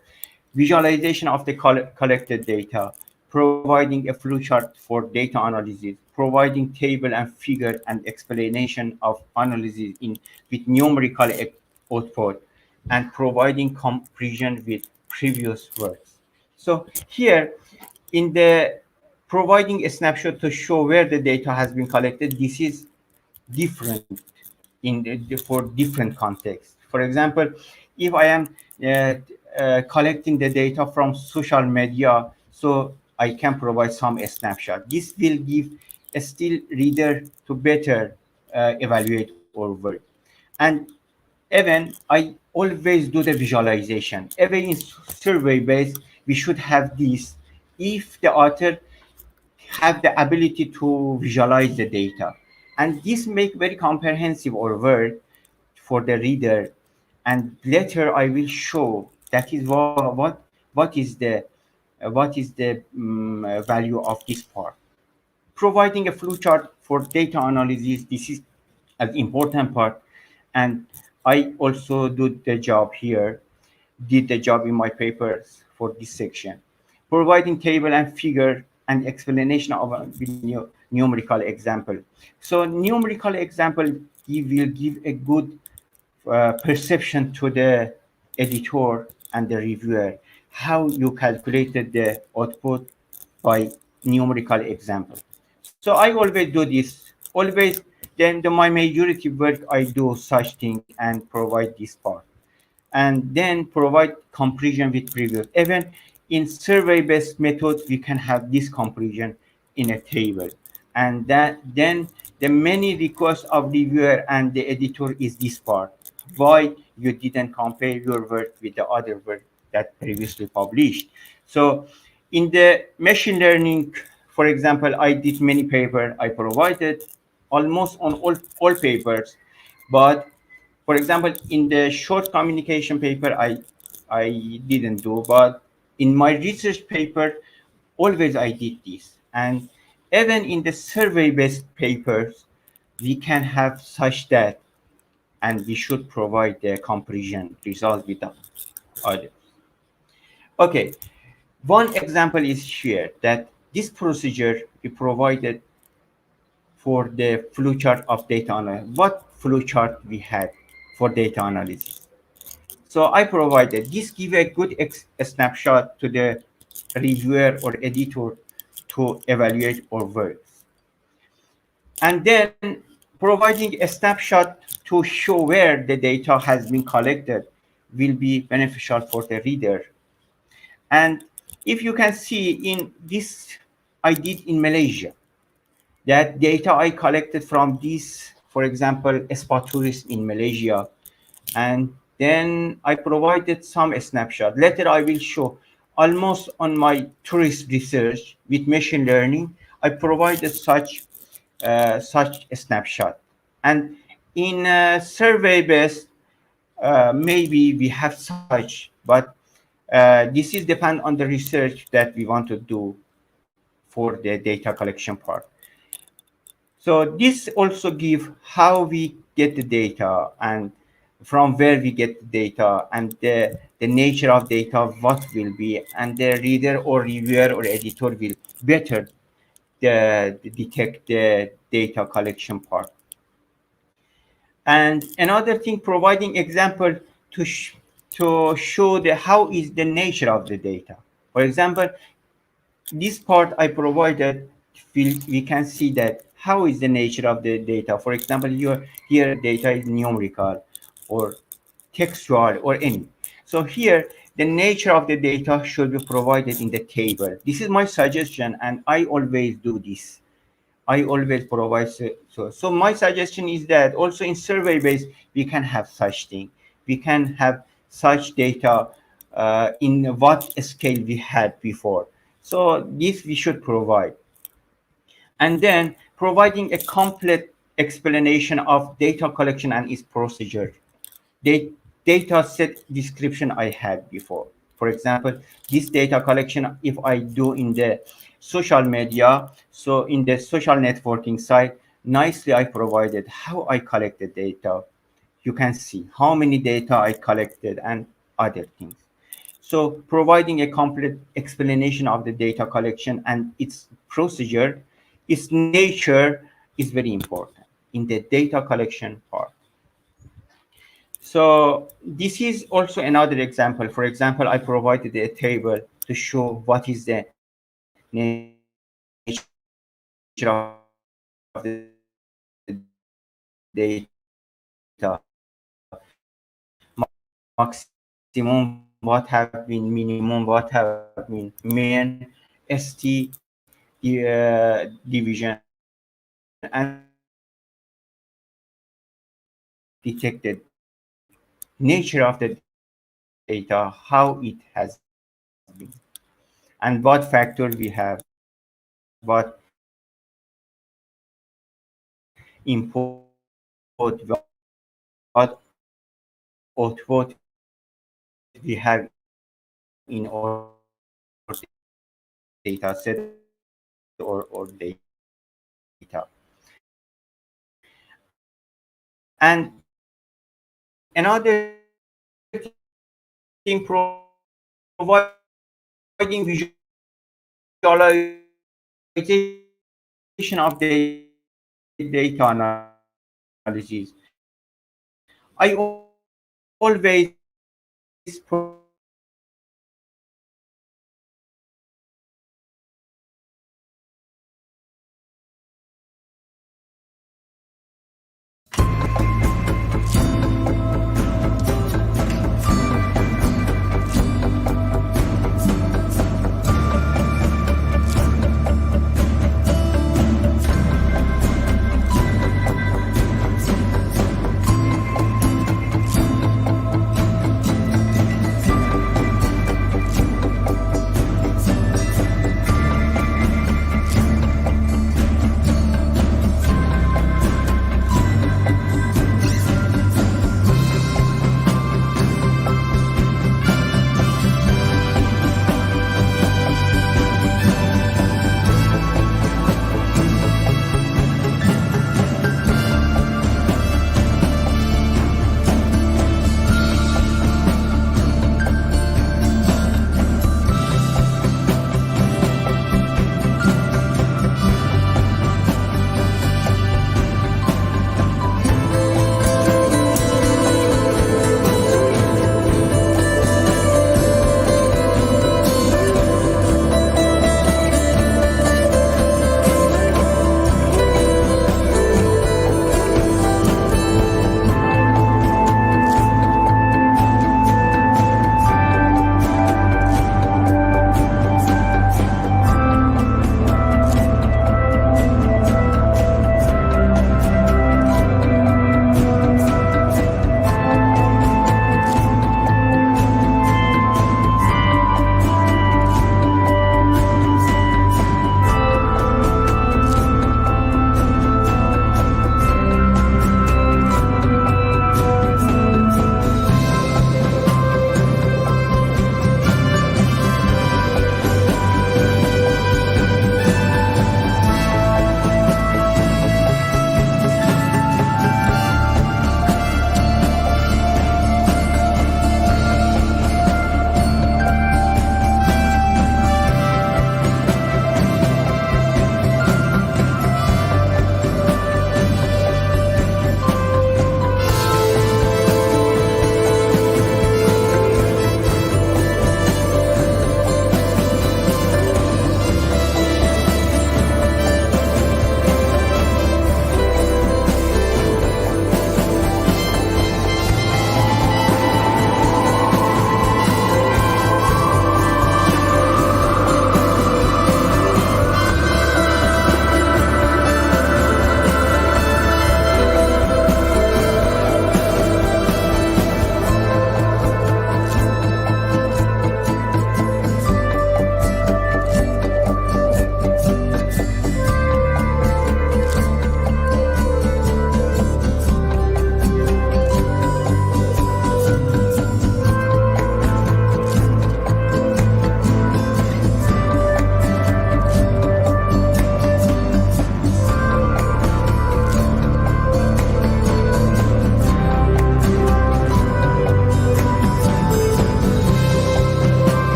Visualization of the collected data, providing a flowchart for data analysis, providing table and figure and explanation of analysis in with numerical output, and providing comparison with previous works. So here in the providing a snapshot to show where the data has been collected, this is different for different contexts. For example, if I am collecting the data from social media, so I can provide some snapshot. This will give a still reader to better evaluate our work. And even I always do the visualization. Even in survey based, we should have this. If the author have the ability to visualize the data, and this make very comprehensive our work for the reader, and later I will show that is what is the value of this part. Providing a flowchart for data analysis, this is an important part, and I also do the job here, did the job in my papers for this section. Providing table and figure and explanation of a numerical example. So numerical example will give a good perception to the editor and the reviewer how you calculated the output by numerical example. So I always do this. Always, then my majority work I do such thing and provide this part, and then provide comparison with previous. Even in survey-based methods, we can have this comparison in a table, and that then the many requests of reviewer and the editor is this part. Why you didn't compare your work with the other work that previously published? So, in the machine learning, for example, I did many paper. I provided almost on all papers, but for example, in the short communication paper, I didn't do, but in my research paper, always I did this. And even in the survey-based papers, we can have such that, and we should provide the comparison result with the others. Okay, one example is here that this procedure we provided for the flowchart of data analysis. What flowchart we had for data analysis? So I provided this give a good a snapshot to the reviewer or editor to evaluate our works. And then providing a snapshot to show where the data has been collected will be beneficial for the reader. And if you can see in this, I did in Malaysia, that data I collected from this, for example, spot tourists in Malaysia, and then I provided some snapshot. Later I will show almost on my tourist research with machine learning, I provided such a snapshot. And in survey based, maybe we have such, but this is depend on the research that we want to do for the data collection part. So this also give how we get the data and from where we get the data and the nature of data, what will be, and the reader or reviewer or editor will better detect the data collection part. And another thing, providing example to show the how is the nature of the data. For example, this part I provided, we can see that how is the nature of the data. For example, here data is numerical or textual or any. So here, the nature of the data should be provided in the table. This is my suggestion, and I always do this. I always provide so my suggestion is that also in survey based we can have such thing. We can have such data in what scale we had before. So this we should provide, and then providing a complete explanation of data collection and its procedure. The data set description I had before. For example, this data collection, if I do in the social media, so in the social networking site, nicely I provided how I collected data. You can see how many data I collected and other things. So providing a complete explanation of the data collection and its procedure, its nature is very important in the data collection part. So this is also another example. For example, I provided a table to show what is the nature of the data. Maximum what have been, minimum what have been, mean ST division, and detected nature of the data, how it has been, and what factor we have, what input, what output, what output, output we have in our data set or data. And another thing, providing visualization of the data analysis. I always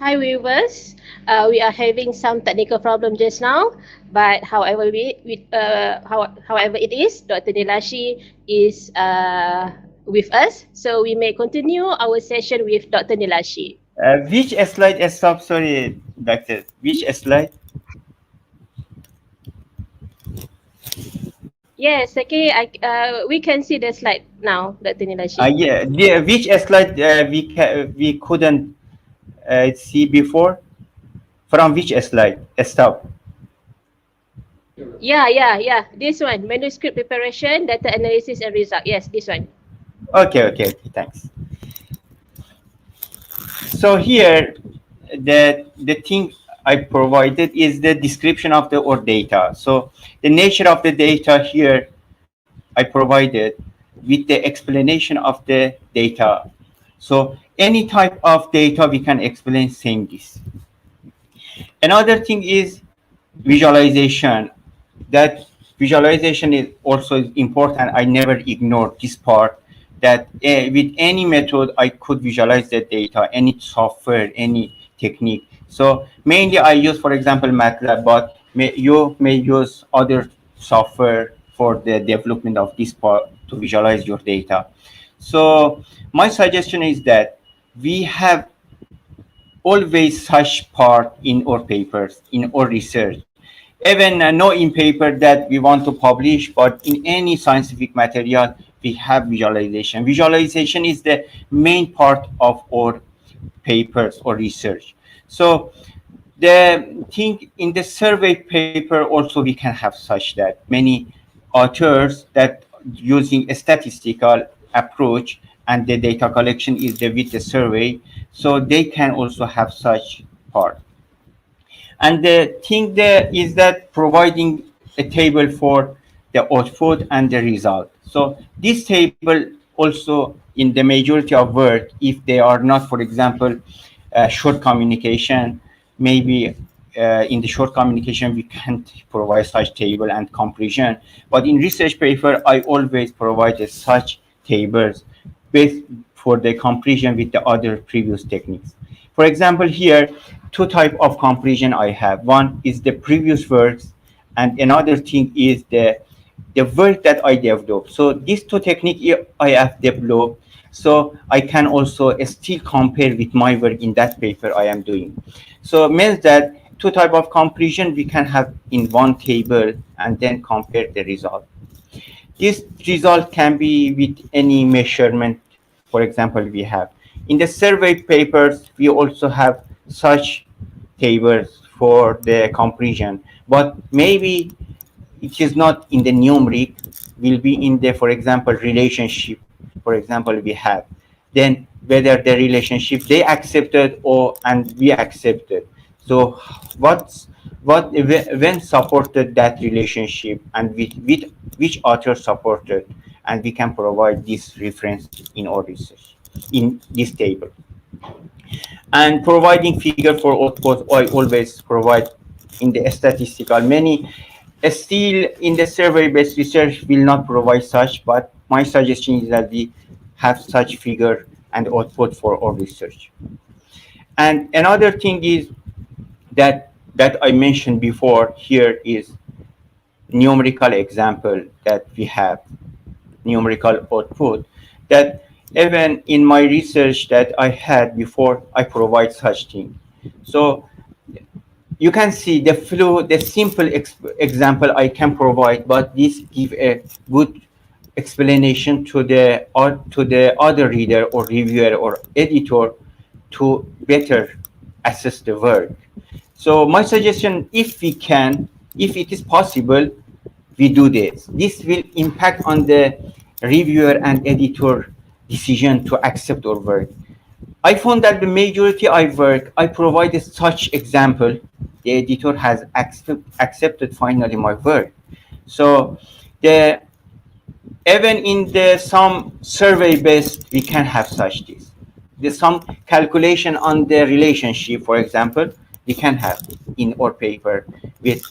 Hi viewers, we are having some technical problem just now, but however it is, Dr. Nilashi is with us, so we may continue our session with Dr. Nilashi. Which slide? Stop. Sorry, doctor. Which slide? Yes, okay, we can see the slide now, Dr. Nilashi. Yeah. Which slide we couldn't see before? From which slide? Stop. Yeah. This one, manuscript preparation, data analysis and result. Yes, this one. Okay. Thanks. So here, the thing I provided is the description of the or data. So the nature of the data here I provided with the explanation of the data. So any type of data we can explain saying this. Another thing is visualization. That visualization is also important. I never ignored this part, that with any method I could visualize the data, any software, any technique. So mainly I use, for example, MATLAB, but you may use other software for the development of this part to visualize your data. So my suggestion is that we have always such part in our papers, in our research. Even no in paper that we want to publish, but in any scientific material, we have visualization. Visualization is the main part of our papers or research. So the thing in the survey paper also we can have such that many authors that using a statistical approach and the data collection is the with the survey, so they can also have such part. And the thing there is that providing a table for the output and the result. So this table also in the majority of work, if they are not, for example, short communication, maybe in the short communication we can't provide such table and comparison. But in research paper, I always provide such tables with for the comparison with the other previous techniques. For example, here, two type of comparison I have. One is the previous works, and another thing is the work that I developed. So these two techniques I have developed, so I can also still compare with my work in that paper I am doing. So it means that two type of comparison we can have in one table and then compare the result. This result can be with any measurement. For example, we have in the survey papers, we also have such tables for the comparison, but maybe it is not in the numeric, will be in the, for example, relationship. For example, we have then whether the relationship they accepted or and we accepted. So what's what when supported that relationship and with which author supported, and we can provide this reference in our research in this table. And providing figure for output, I always provide in the statistical. Many still in the survey-based research will not provide such, but my suggestion is that we have such figure and output for our research. And another thing is that I mentioned before here is numerical example that we have, numerical output, that even in my research that I had before, I provide such thing. So you can see the flow, the simple example I can provide, but this give a good explanation to the other reader or reviewer or editor to better assess the work. So my suggestion, if we can, if it is possible, we do this. This will impact on the reviewer and editor decision to accept our work. I found that the majority I work, I provided such example. The editor has accepted finally my work. So the even in the some survey based, we can have such this. There's some calculation on the relationship, for example, we can have in our paper with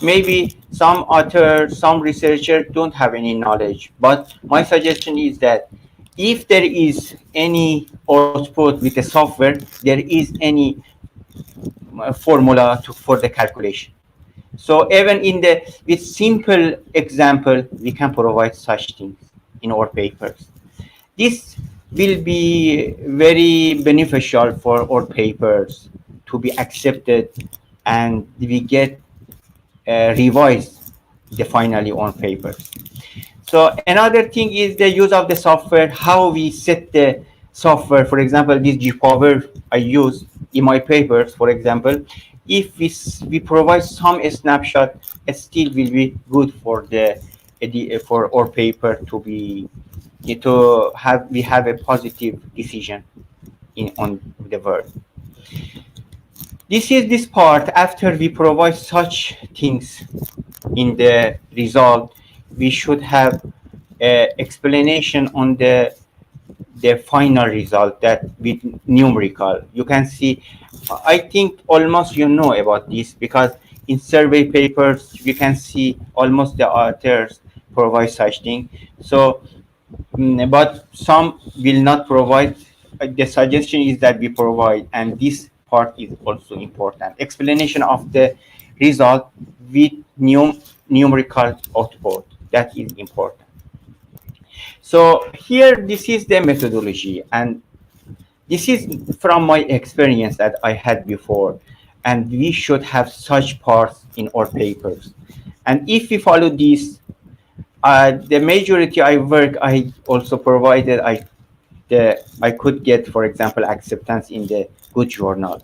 maybe some author, some researcher don't have any knowledge. But my suggestion is that if there is any output with the software, there is any formula for the calculation. So even in the with simple example, we can provide such things in our papers. This will be very beneficial for our papers to be accepted, and we get revised the finally on papers. So another thing is the use of the software, how we set the software. For example, this G-Power I use in my papers, for example, if we provide some snapshot, it still will be good for for our paper to be to have we have a positive decision in on the word. This is this part. After we provide such things in the result, we should have explanation on the final result that with numerical. You can see, I think almost you know about this, because in survey papers you can see almost the authors provide such thing. So but some will not provide. The suggestion is that we provide, and this part is also important, explanation of the result with numerical output. That is important. So here, this is the methodology, and this is from my experience that I had before, and we should have such parts in our papers. And if we follow this, the majority I work, I also provided I could get, for example, acceptance in the good journal.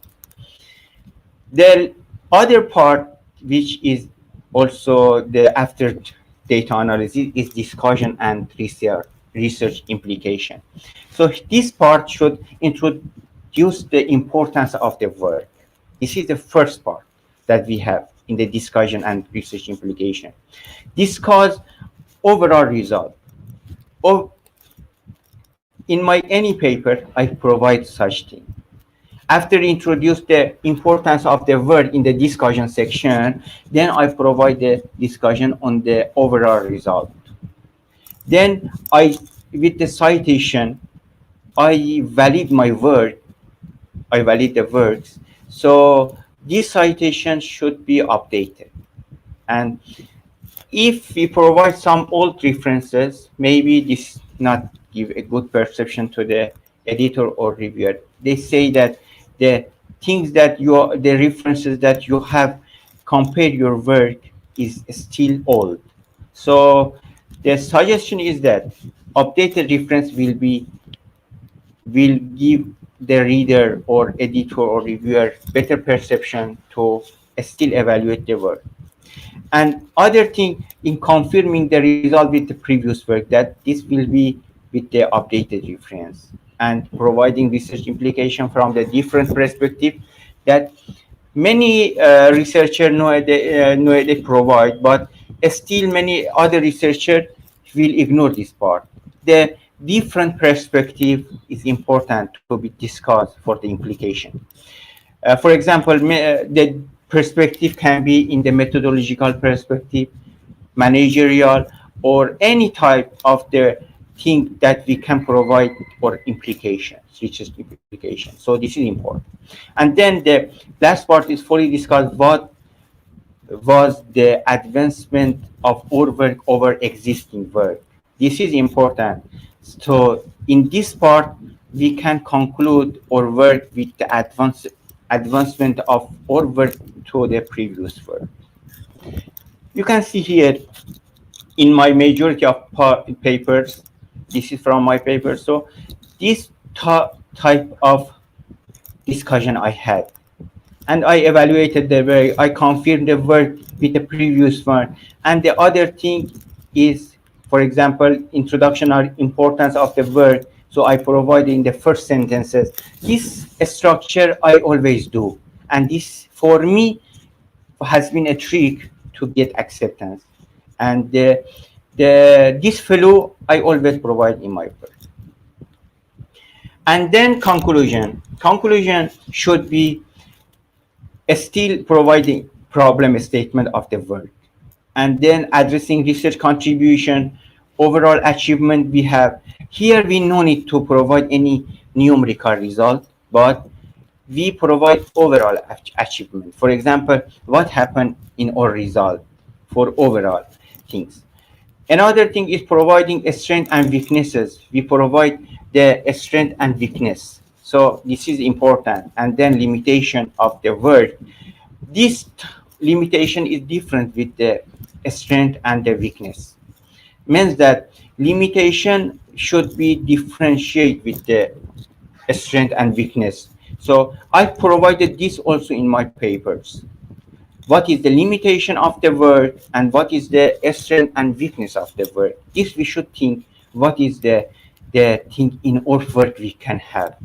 The other part, which is also the after data analysis, is discussion and research implication. So this part should introduce the importance of the work. This is the first part that we have in the discussion and research implication. Discuss overall result. Or in my any paper, I provide such thing. After introduce the importance of the word in the discussion section, then I provide the discussion on the overall result. Then with the citation, I valid my word. I valid the words. So this citation should be updated. And if we provide some old references, maybe this not give a good perception to the editor or reviewer. They say that the things that the references that you have compared your work is still old. So the suggestion is that updated reference will give the reader or editor or reviewer better perception to still evaluate the work. And other thing, in confirming the result with the previous work, that this will be with the updated reference, and providing research implication from the different perspective that many researchers know they provide, but still many other researchers will ignore this part. The different perspective is important to be discussed for the implication. For example, the perspective can be in the methodological perspective, managerial, or any type of the thing that we can provide for implications, research implications. So this is important. And then the last part is fully discussed what was the advancement of our work over existing work. This is important. So in this part, we can conclude our work with the advancement of our work to the previous work. You can see here in my majority of papers, this is from my paper. So this type of discussion I had, and I evaluated the work, I confirmed the work with the previous one. And the other thing is, for example, introduction or importance of the work. So I provide in the first sentences. This structure I always do. And this, for me, has been a trick to get acceptance. And this flow I always provide in my work. And then conclusion. Conclusion should be still providing problem statement of the work, and then addressing research contribution, overall achievement we have. Here we no need to provide any numerical result, but we provide overall achievement. For example, what happened in our result for overall things. Another thing is providing a strength and weaknesses. We provide the strength and weakness. So this is important. And then limitation of the word. This limitation is different with the strength and the weakness. Means that limitation should be differentiated with the strength and weakness. So I provided this also in my papers. What is the limitation of the word and what is the strength and weakness of the word? This we should think what is the thing in our work we can have.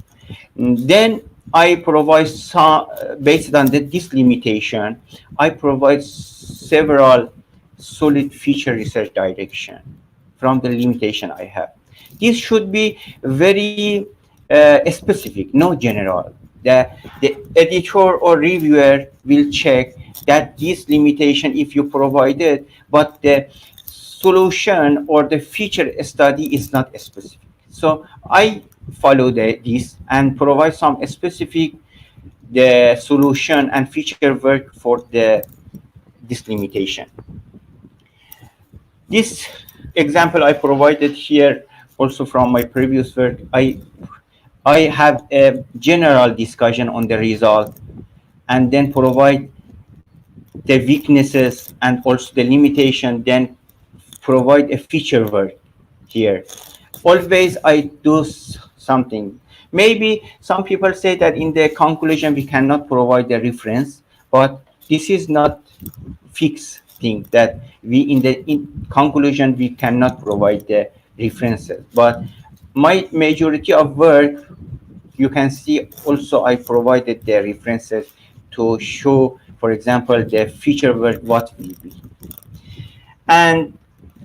Then I provide some, based on this limitation, I provide several solid feature research direction from the limitation I have. This should be very specific, no general. The editor or reviewer will check that this limitation if you provide it, but the solution or the feature study is not specific. So I follow this and provide some specific the solution and feature work for this limitation. This example I provided here also from my previous work, I have a general discussion on the result and then provide the weaknesses and also the limitation, then provide a feature work here. Always I do something. Maybe some people say that in the conclusion we cannot provide the reference, but this is not fixed thing that we in the conclusion we cannot provide the references. But my majority of work, you can see also I provided the references to show, for example, the feature work what will be. And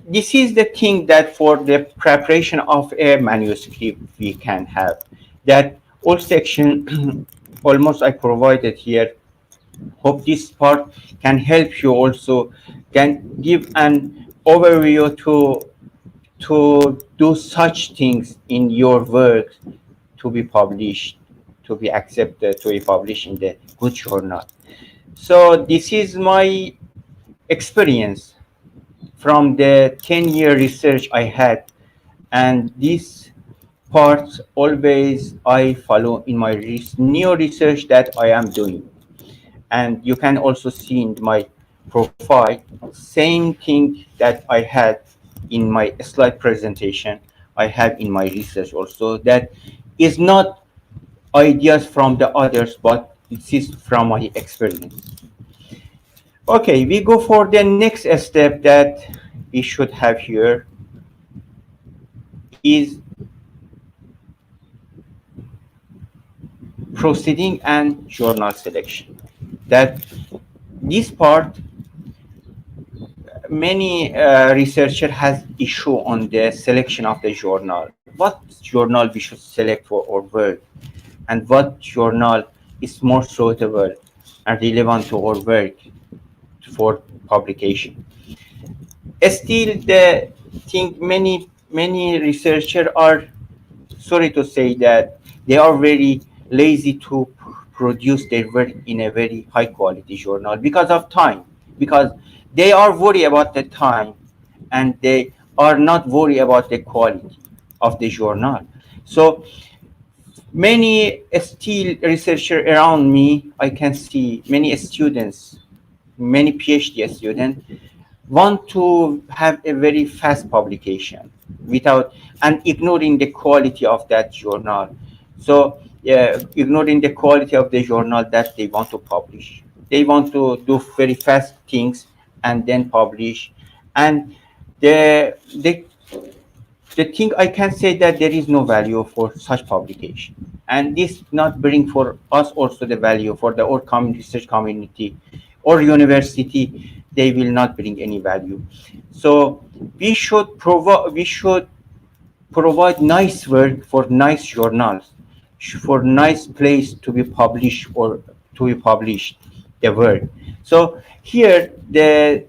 this is the thing that for the preparation of a manuscript we can have. That all section almost I provided here. Hope this part can help you also, can give an overview to do such things in your work to be published, to be accepted, to be published in the good journal. So this is my experience from the 10-year research I had, and this part always I follow in my new research that I am doing. And you can also see in my profile, same thing that I had in my slide presentation, I have in my research also, that is not ideas from the others, but it is from my experience. Okay, we go for the next step that we should have here is proceeding and journal selection. That this part, many researcher has issue on the selection of the journal. What journal we should select for our work, and what journal is more suitable and relevant to our work for publication. Still, the thing many researchers are, sorry to say that they are very lazy to produce their work in a very high quality journal because of time, because they are worried about the time and they are not worried about the quality of the journal. So many still researchers around me, I can see many students, many PhD students want to have a very fast publication without and ignoring the quality of that journal. So ignoring the quality of the journal that they want to publish, they want to do very fast things and then publish. And the thing I can say that there is no value for such publication, and this not bring for us also the value for the our research community or university. They will not bring any value. So we should provide nice work for nice journals, for nice place to be published or to be published the work. So here the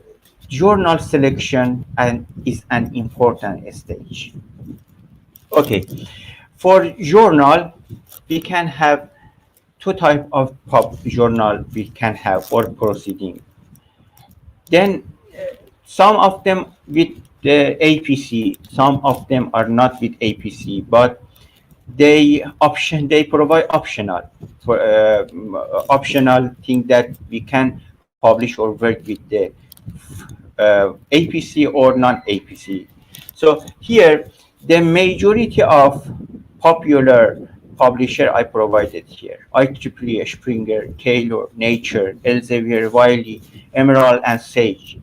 journal selection and is an important stage. Okay, for journal we can have two type of pub journal we can have or proceeding. Then some of them with the APC, some of them are not with APC, but they provide optional for optional thing that we can publish or work with the APC or non-APC. So here the majority of popular publisher I provided here: IEEE, Springer, Taylor, Nature, Elsevier, Wiley, Emerald, and Sage.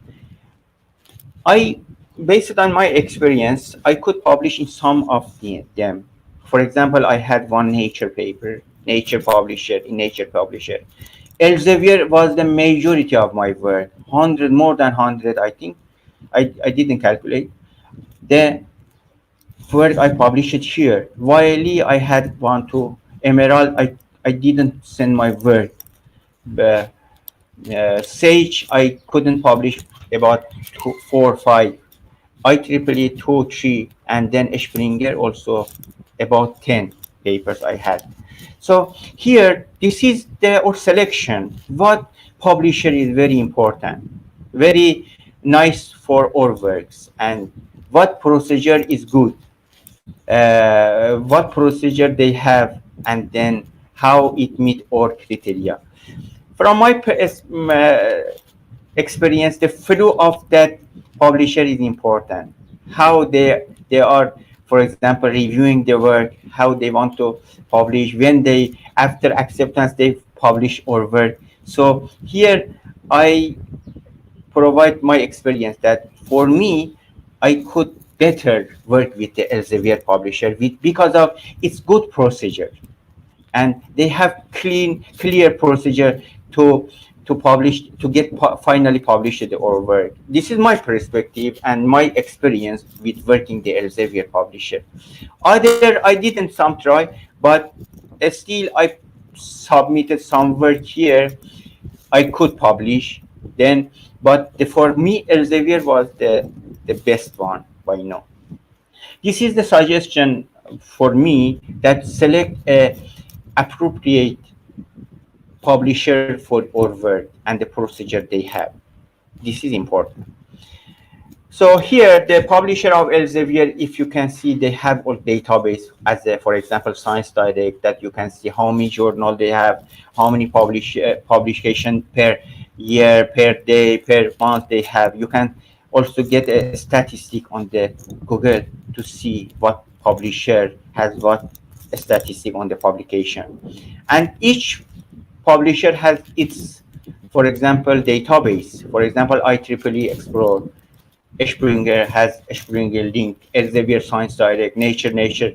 I, based on my experience, I could publish in some of them. For example, I had one Nature paper, Nature publisher, in Nature publisher. Elsevier was the majority of my work, 100, more than 100, I think. I didn't calculate. The work I published it here. Wiley, I had one too. Emerald, I didn't send my work. Uh, Sage, I couldn't publish about two, 4 or 5. IEEE 2, 3, and then Springer also about 10 papers I had. So here, this is the our selection. What publisher is very important, very nice for our works, and what procedure is good, what procedure they have, and then how it meet our criteria. From my experience, the flow of that publisher is important. How they are, for example, reviewing the work, how they want to publish, when they, after acceptance, they publish our work. So here I provide my experience that for me, I could better work with the Elsevier publisher because of its good procedure, and they have clear procedure to publish, to get finally published our work. This is my perspective and my experience with working the Elsevier publisher. Other, I didn't some try, but still I submitted some work here. I could publish then, but for me Elsevier was the best one by now. This is the suggestion for me, that select a appropriate publisher for our work and the procedure they have. This is important. So here, the publisher of Elsevier, if you can see, they have a database as, for example, Science Direct, that you can see how many journal they have, how many publication per year, per day, per month they have. You can also get a statistic on the Google to see what publisher has what statistic on the publication. And each publisher has its, for example, database. For example, IEEE Explore, Springer has Springer Link, Elsevier Science Direct, Nature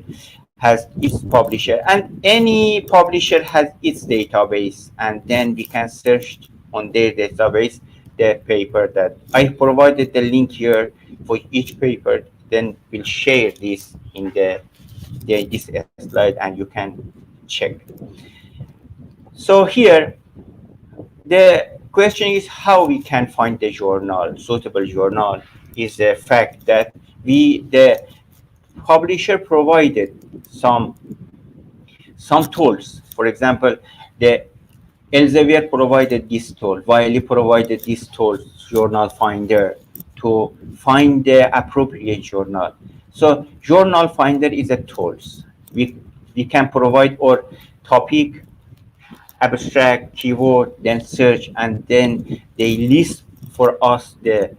has its publisher, and any publisher has its database, and then we can search on their database the paper that I provided the link here for each paper. Then we'll share this in this slide, and you can check. So here, the question is how we can find the journal, suitable journal. Is the fact that the publisher provided some tools. For example, the Elsevier provided this tool, Wiley provided this tool, Journal Finder, to find the appropriate journal. So Journal Finder is a tools. We can provide our topic, abstract, keyword, then search, and then they list for us the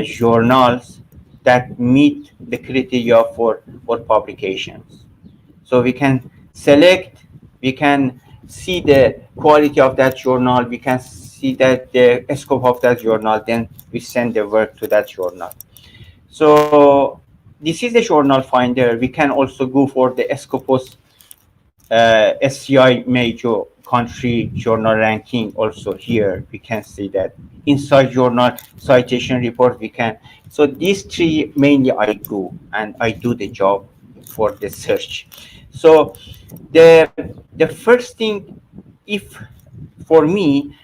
journals that meet the criteria for publications. So we can select, we can see the quality of that journal, we can see that the scope of that journal, then we send the work to that journal. So this is the Journal Finder. We can also go for the Scopus SCI major country journal ranking. Also here we can see that inside journal citation report we can. So these three mainly I do, and I do the job for the search. So the first thing, if for me,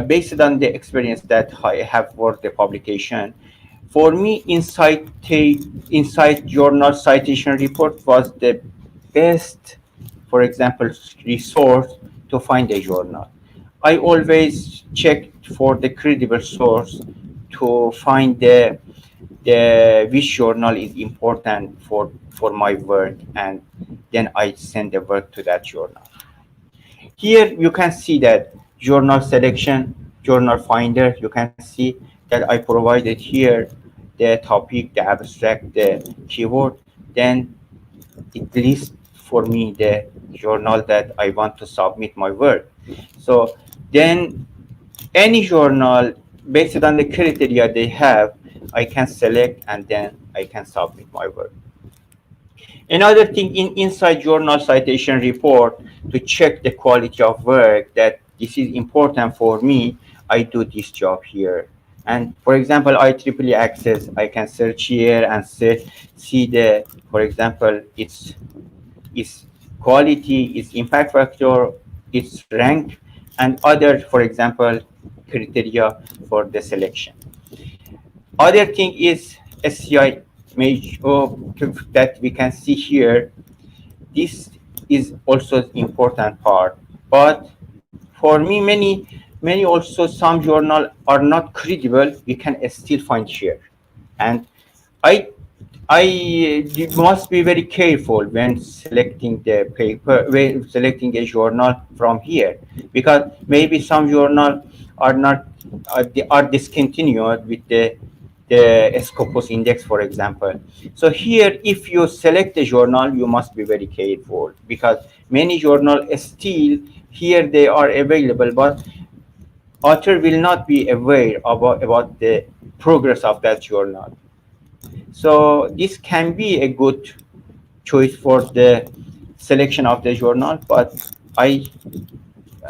based on the experience that I have worked the publication, for me inside journal citation report was the best, for example, resource to find a journal. I always check for the credible source to find the which journal is important for my work, and then I send the work to that journal. Here you can see that journal selection, journal finder. You can see that I provided here the topic, the abstract, the keyword. Then it lists for me the journal that I want to submit my work. So then any journal based on the criteria they have, I can select and then I can submit my work. Another thing in inside journal citation report to check the quality of work, that this is important for me. I do this job here. And for example, IEEE access, I can search here and see the, for example, its quality, its impact factor, its rank, and other, for example, criteria for the selection. Other thing is SCI major that we can see here. This is also important part, but for me, many also some journal are not credible. We can still find here, and I you must be very careful when selecting the paper, when selecting a journal from here, because maybe some journal are not they are discontinued with the Scopus index, for example. So here, if you select a journal, you must be very careful, because many journals still here they are available, but author will not be aware about the progress of that journal. So this can be a good choice for the selection of the journal, but when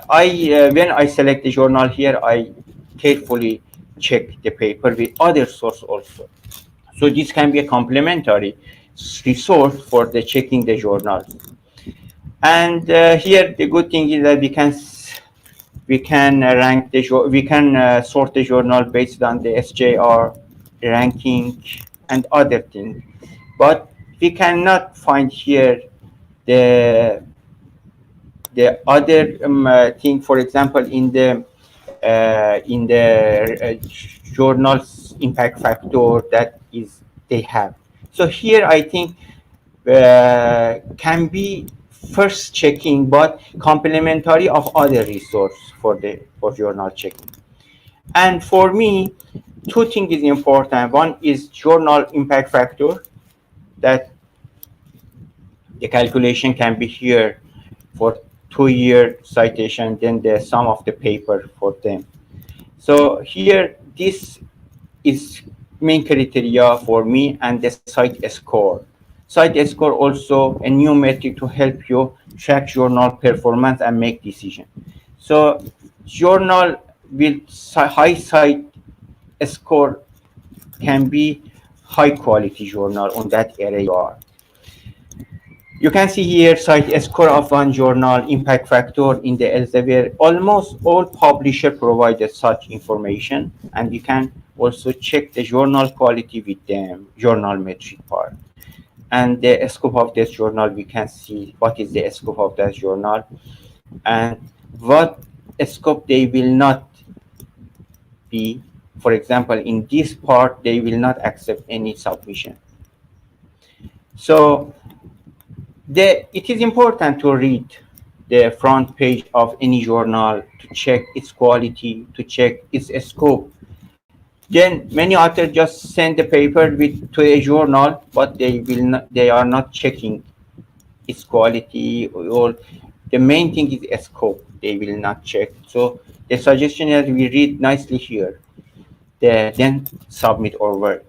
I select the journal here, I carefully check the paper with other source also. So this can be a complementary resource for the checking the journal. And here the good thing is that we can rank we can sort the journal based on the SJR ranking and other things, but we cannot find here the other thing. For example, in the journals impact factor that is they have. So here I think can be first checking, but complementary of other resource for journal checking. And for me, two things is important. One is journal impact factor, that the calculation can be here for 2-year citation, then the sum of the paper for them. So here, this is main criteria for me, and the site score. Site score also a new metric to help you track journal performance and make decision. So journal with high site score can be high quality journal on that area you are. You can see here site score of one journal impact factor in the Elsevier. Almost all publishers provided such information, and you can also check the journal quality with them, journal metric part. And the scope of this journal, we can see what is the scope of that journal and what scope they will not be. For example, in this part, they will not accept any submission. So it is important to read the front page of any journal to check its quality, to check its scope. Then many authors just send the paper to a journal, but they are not checking its quality, or the main thing is a scope. They will not check. So the suggestion is we read nicely here, then submit our work.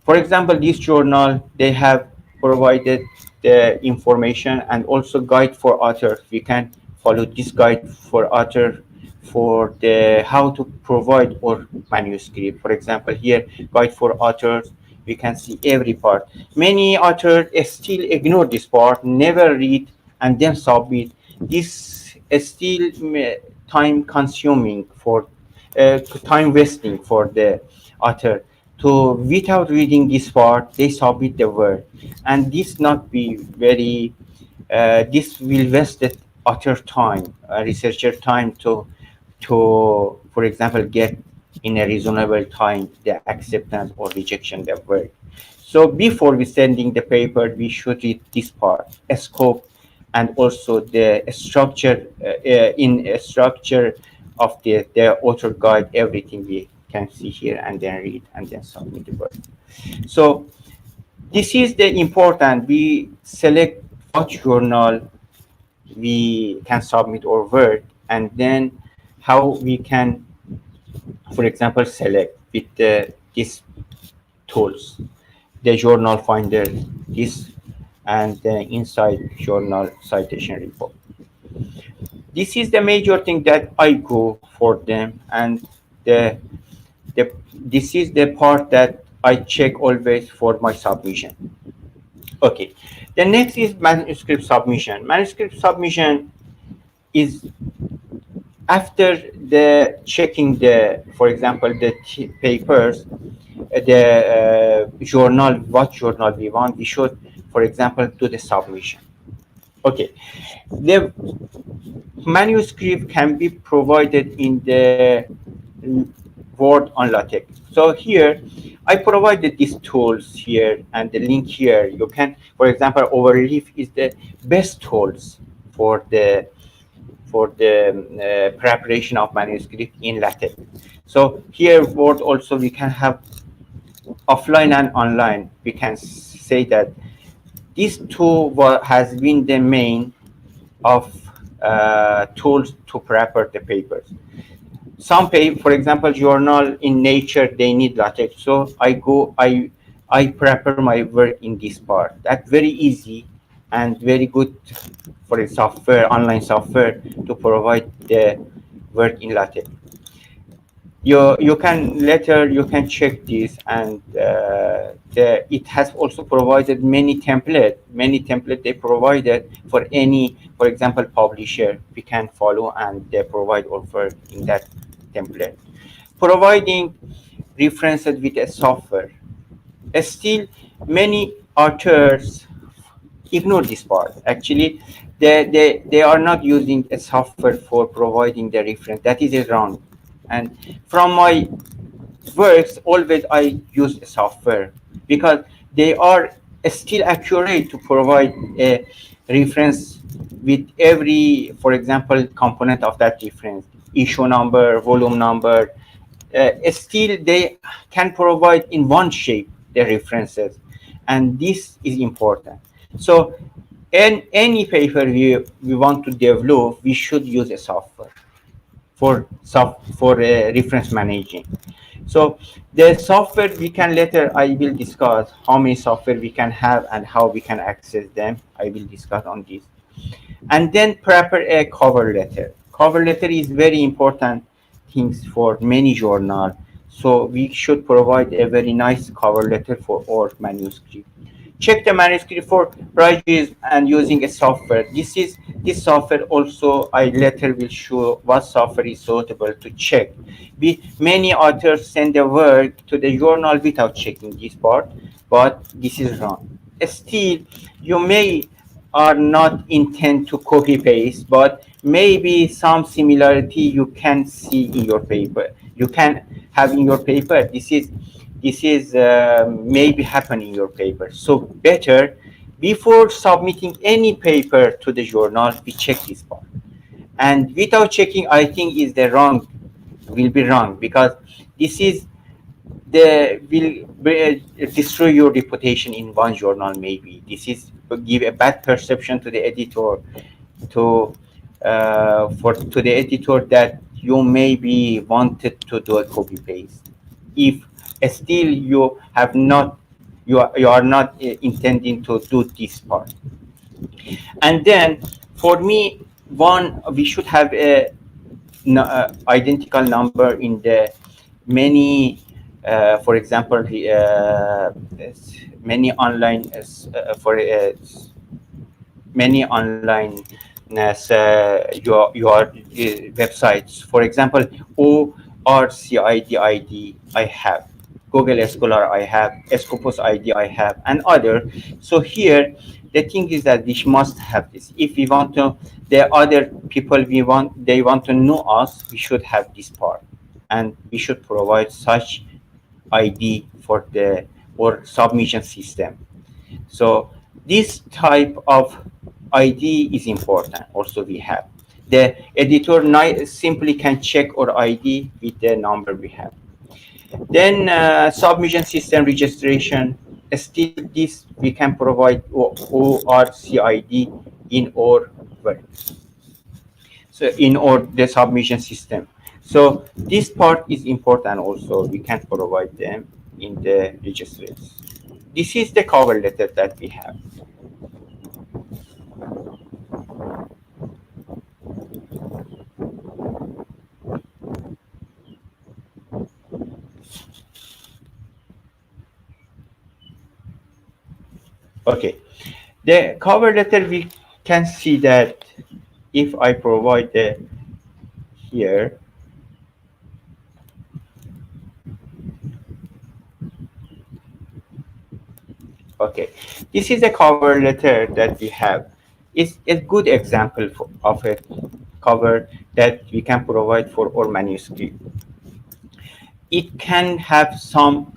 For example, this journal, they have provided the information and also guide for authors. We can follow this guide for author for the how to provide our manuscript. For example, here, guide for authors, we can see every part. Many authors still ignore this part, never read, and then submit. This is still time consuming for time wasting for the author. To without reading this part, they submit the work, and this not be very. This will waste author time, researcher time to, for example, get in a reasonable time the acceptance or rejection of work. So before we sending the paper, we should read this part, a scope, and also the structure, in a structure of the author guide, everything we can see here, and then read and then submit the work. So this is the important. We select what journal we can submit our work, and then how we can, for example, select with these tools, the journal finder, this, and the inside journal citation report. This is the major thing that I go for them, and this is the part that I check always for my submission. Okay, the next is manuscript submission. Manuscript submission is after the checking the, for example, the papers, the journal, what journal we want, we should, for example, do the submission. Okay, the manuscript can be provided in the Word on LaTeX. So here, I provided these tools here and the link here. You can, for example, Overleaf is the best tools for the preparation of manuscript in LaTeX. So here, Word also we can have offline and online. We can say that this tool has been the main of tools to prepare the papers. Some paper, for example, journal in Nature, they need LaTeX. So I prepare my work in this part. That's very easy and very good for a software, online software, to provide the work in LaTeX. You can later you can check this, and it has also provided many template they provided for any, for example, publisher we can follow, and they provide offer in that template, providing references with a software. Still many authors ignore this part. Actually, they are not using a software for providing the reference. That is wrong. And from my works, always I use a software, because they are still accurate to provide a reference with every, for example, component of that reference, issue number, volume number. Still they can provide in one shape the references, and this is important. So in any paper we want to develop, we should use a software for reference managing. So the software we can later, I will discuss how many software we can have and how we can access them. I will discuss on this. And then prepare a cover letter. Cover letter is very important things for many journal. So we should provide a very nice cover letter for our manuscript. Check the manuscript for plagiarism and using a software. This software also I later will show what software is suitable to check. Many authors send their work to the journal without checking this part, but this is wrong. Still, you may are not intend to copy paste, but maybe some similarity you can see in your paper. You can have in your paper. This is maybe happen in your paper. So better, before submitting any paper to the journal, we check this part. And without checking, I think is the wrong, will be wrong, because this is the will destroy your reputation in one journal. Maybe this is give a bad perception to the editor, to to the editor, that you maybe wanted to do a copy paste. If still you have not, you are not intending to do this part. And then for me, one, we should have a identical number in the many, for example, many online for many online your websites. For example, ORCID ID I have. Google Scholar I have, Scopus ID I have, and other. So here, the thing is that we must have this. If we want to, the other people they want to know us, we should have this part, and we should provide such ID for the or submission system. So this type of ID is important. Also, we have the editor simply can check our ID with the number we have. Then submission system registration. Still, this we can provide ORCID in our work. So in our the submission system. So this part is important also. We can provide them in the registries. This is the cover letter that we have. Okay, the cover letter we can see that if I provide the here, okay, this is a cover letter that we have. It's a good example of a cover that we can provide for our manuscript. It can have some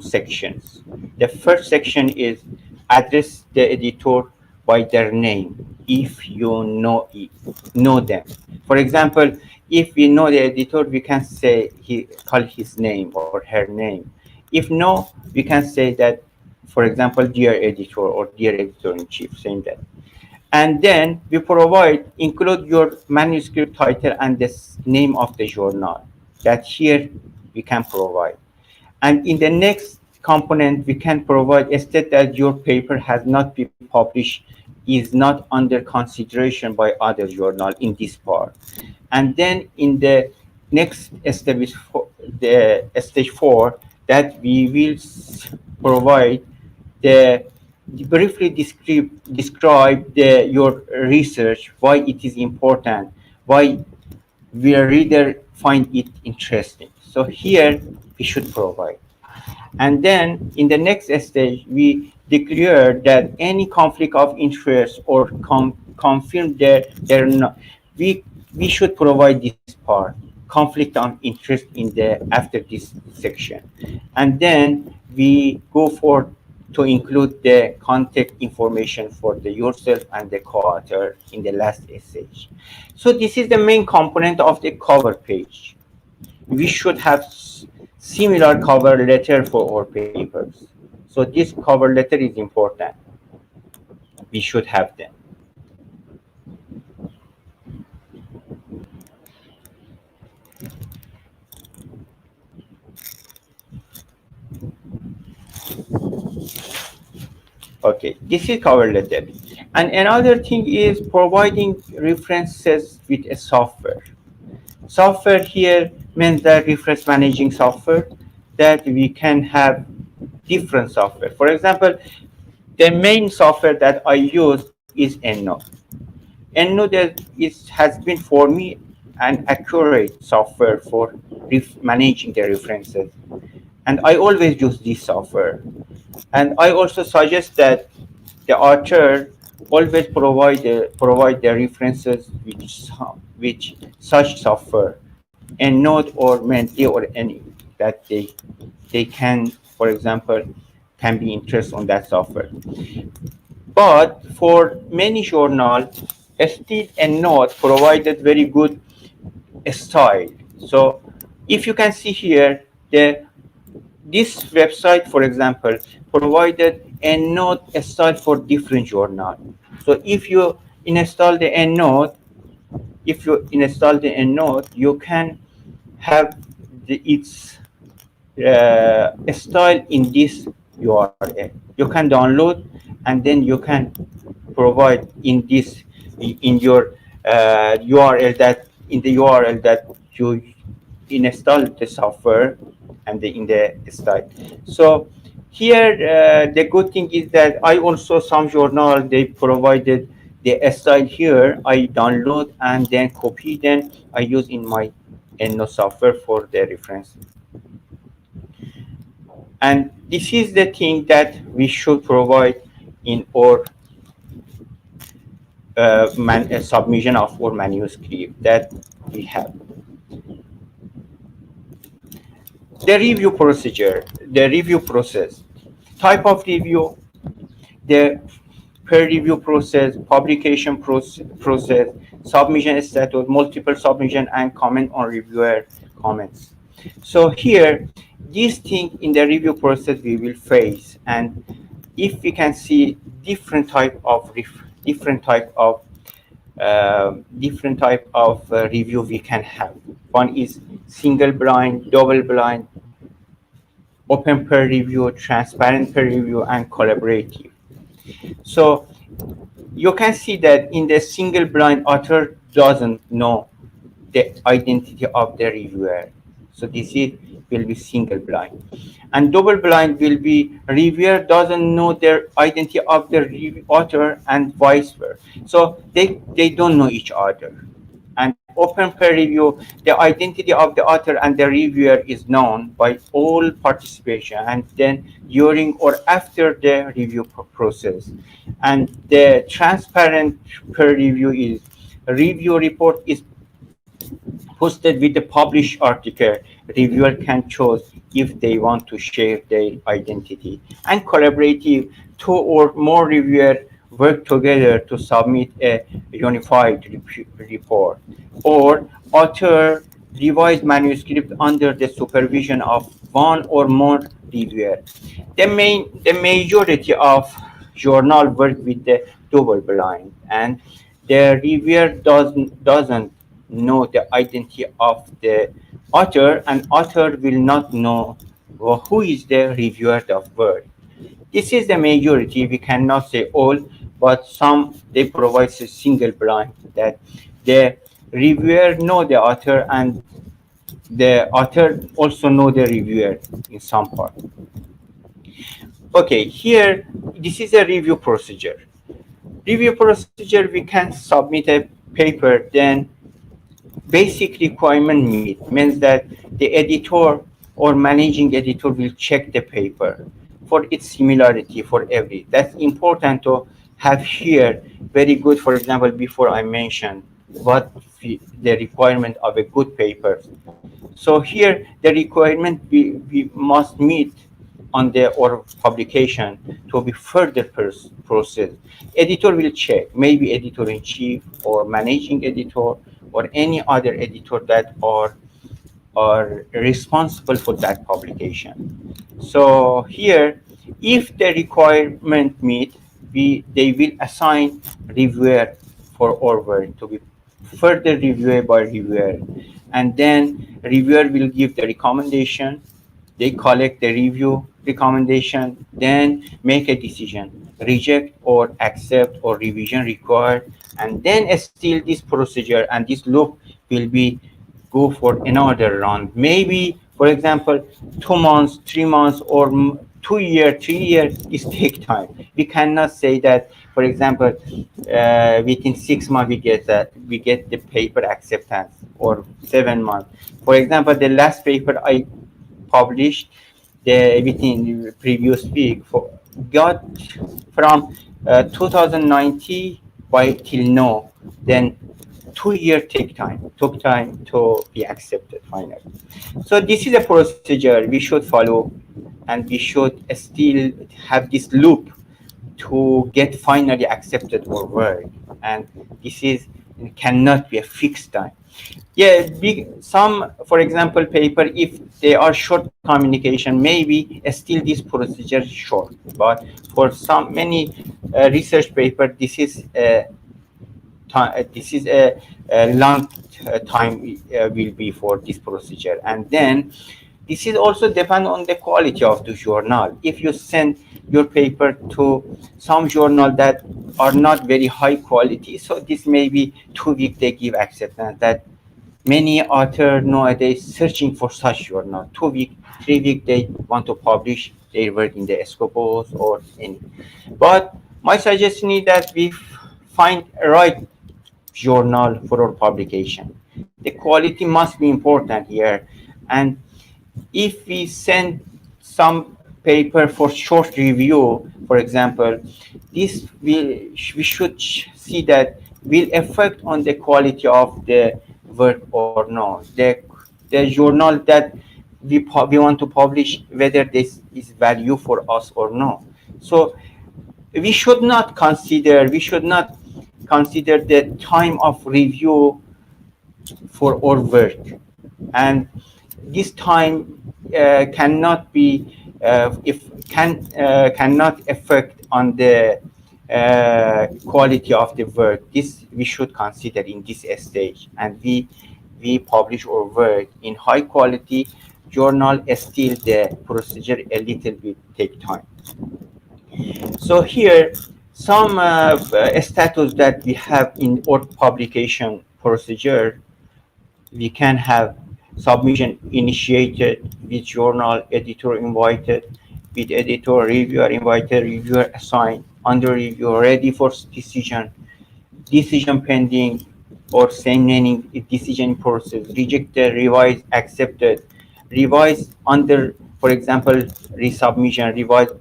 sections. The first section is address the editor by their name if you know them. For example, if we know the editor, we can say call his name or her name. If no, we can say that, for example, dear editor or dear editor in chief, saying that. And then we provide include your manuscript title and the name of the journal that here we can provide. And in the next component, we can provide a state that your paper has not been published, is not under consideration by other journal in this part. And then in the next step is the stage 4, that we will provide the briefly describe your research, why it is important, why the reader find it interesting. So here we should provide. And then in the next stage, we declare that any conflict of interest or confirm that they're not, we should provide this part, conflict of interest in the after this section. And then we go for to include the contact information for the yourself and the co-author in the last stage. So this is the main component of the cover page. We should have similar cover letter for our papers. So this cover letter is important. We should have them. Okay, this is cover letter. And another thing is providing references with a software. Software here means that reference managing software, that we can have different software. For example, the main software that I use is EndNote. EndNote has been for me an accurate software for managing the references. And I always use this software. And I also suggest that the author always provide the references which such software, EndNote or Mendeley or any that they can, for example, can be interested on that software. But for many journals, still EndNote provided very good style. So if you can see here, this website, for example, provided EndNote style for different journal. So if you install the EndNote, you can have its style in this URL. You can download, and then you can provide in this in your URL that in the URL that you install the software and in the style. So here the good thing is that I also some journal they provided the style here. I download and then copy, then I use in my EndNote software for the reference. And this is the thing that we should provide in our submission of our manuscript that we have. The review procedure, the review process, type of review, the peer review process, publication process, submission status, multiple submission, and comment on reviewer comments. So here, these things in the review process we will face, and if we can see different type of review we can have. One is single blind, double blind, open peer review, transparent peer review, and collaborative. So you can see that in the single blind, author doesn't know the identity of the reviewer. So this is will be single blind. And double blind will be reviewer doesn't know their identity of the author and vice versa. So they don't know each other. And open peer review, the identity of the author and the reviewer is known by all participation, and then during or after the review process. And the transparent peer review is review report is posted with the published article. Reviewer can choose if they want to share their identity. And collaborative, two or more reviewers work together to submit a unified report. Or author revise manuscript under the supervision of one or more reviewer. The majority of journal work with the double blind, and the reviewer doesn't know the identity of the author, and author will not know who is the reviewer of work. This is the majority. We cannot say all, but some they provide a single blind that the reviewer know the author and the author also know the reviewer in some part. Okay, here this is a review procedure. Review procedure, we can submit a paper, then basic requirement meet means that the editor or managing editor will check the paper for its similarity for every. That's important to have here. Very good. For example, before I mentioned what the requirement of a good paper. So here the requirement we must meet on the or publication to be further process. Editor will check, maybe editor in chief or managing editor or any other editor that are responsible for that publication. So here, if the requirement meet, they will assign reviewer for our work to be further reviewed by reviewer, and then reviewer will give the recommendation. They collect the review recommendation, then make a decision, reject or accept or revision required, and then still this procedure and this loop will be go for another round. Maybe, for example, 2 months, 3 months, or 2 year, 3 years. It take time. We cannot say that, for example, within 6 months we get the paper acceptance, or 7 months. For example, the last paper I published the within the previous week got from 2019 by till now, then 2 year took time to be accepted finally. So this is a procedure we should follow, and we should still have this loop to get finally accepted or work, and this is cannot be a fixed time. Yeah, some, for example, paper, if they are short communication, maybe still this procedure is short. But for some many research paper, this is a long time will be for this procedure. And then this is also depend on the quality of the journal. If you send your paper to some journal that are not very high quality, so this may be 2 weeks they give acceptance. That many authors nowadays searching for such journal. 2 weeks, 3 weeks they want to publish their work in the Scopus or any. But my suggestion is that we find a right journal for our publication. The quality must be important here, and if we send some paper for short review, for example, this we should see that will affect on the quality of the work or not. The journal that we want to publish, whether this is value for us or not. So we should not consider the time of review for our work, and this time cannot be if cannot affect on the quality of the work. This we should consider in this stage, and we publish our work in high quality journal. Still the procedure a little bit take time. So here some status that we have in our publication procedure. We can have submission initiated, with journal editor invited, with editor reviewer invited, reviewer assigned, under review ready for decision, decision pending, or sending decision process, rejected, revised, accepted, revised under, for example, resubmission, revised,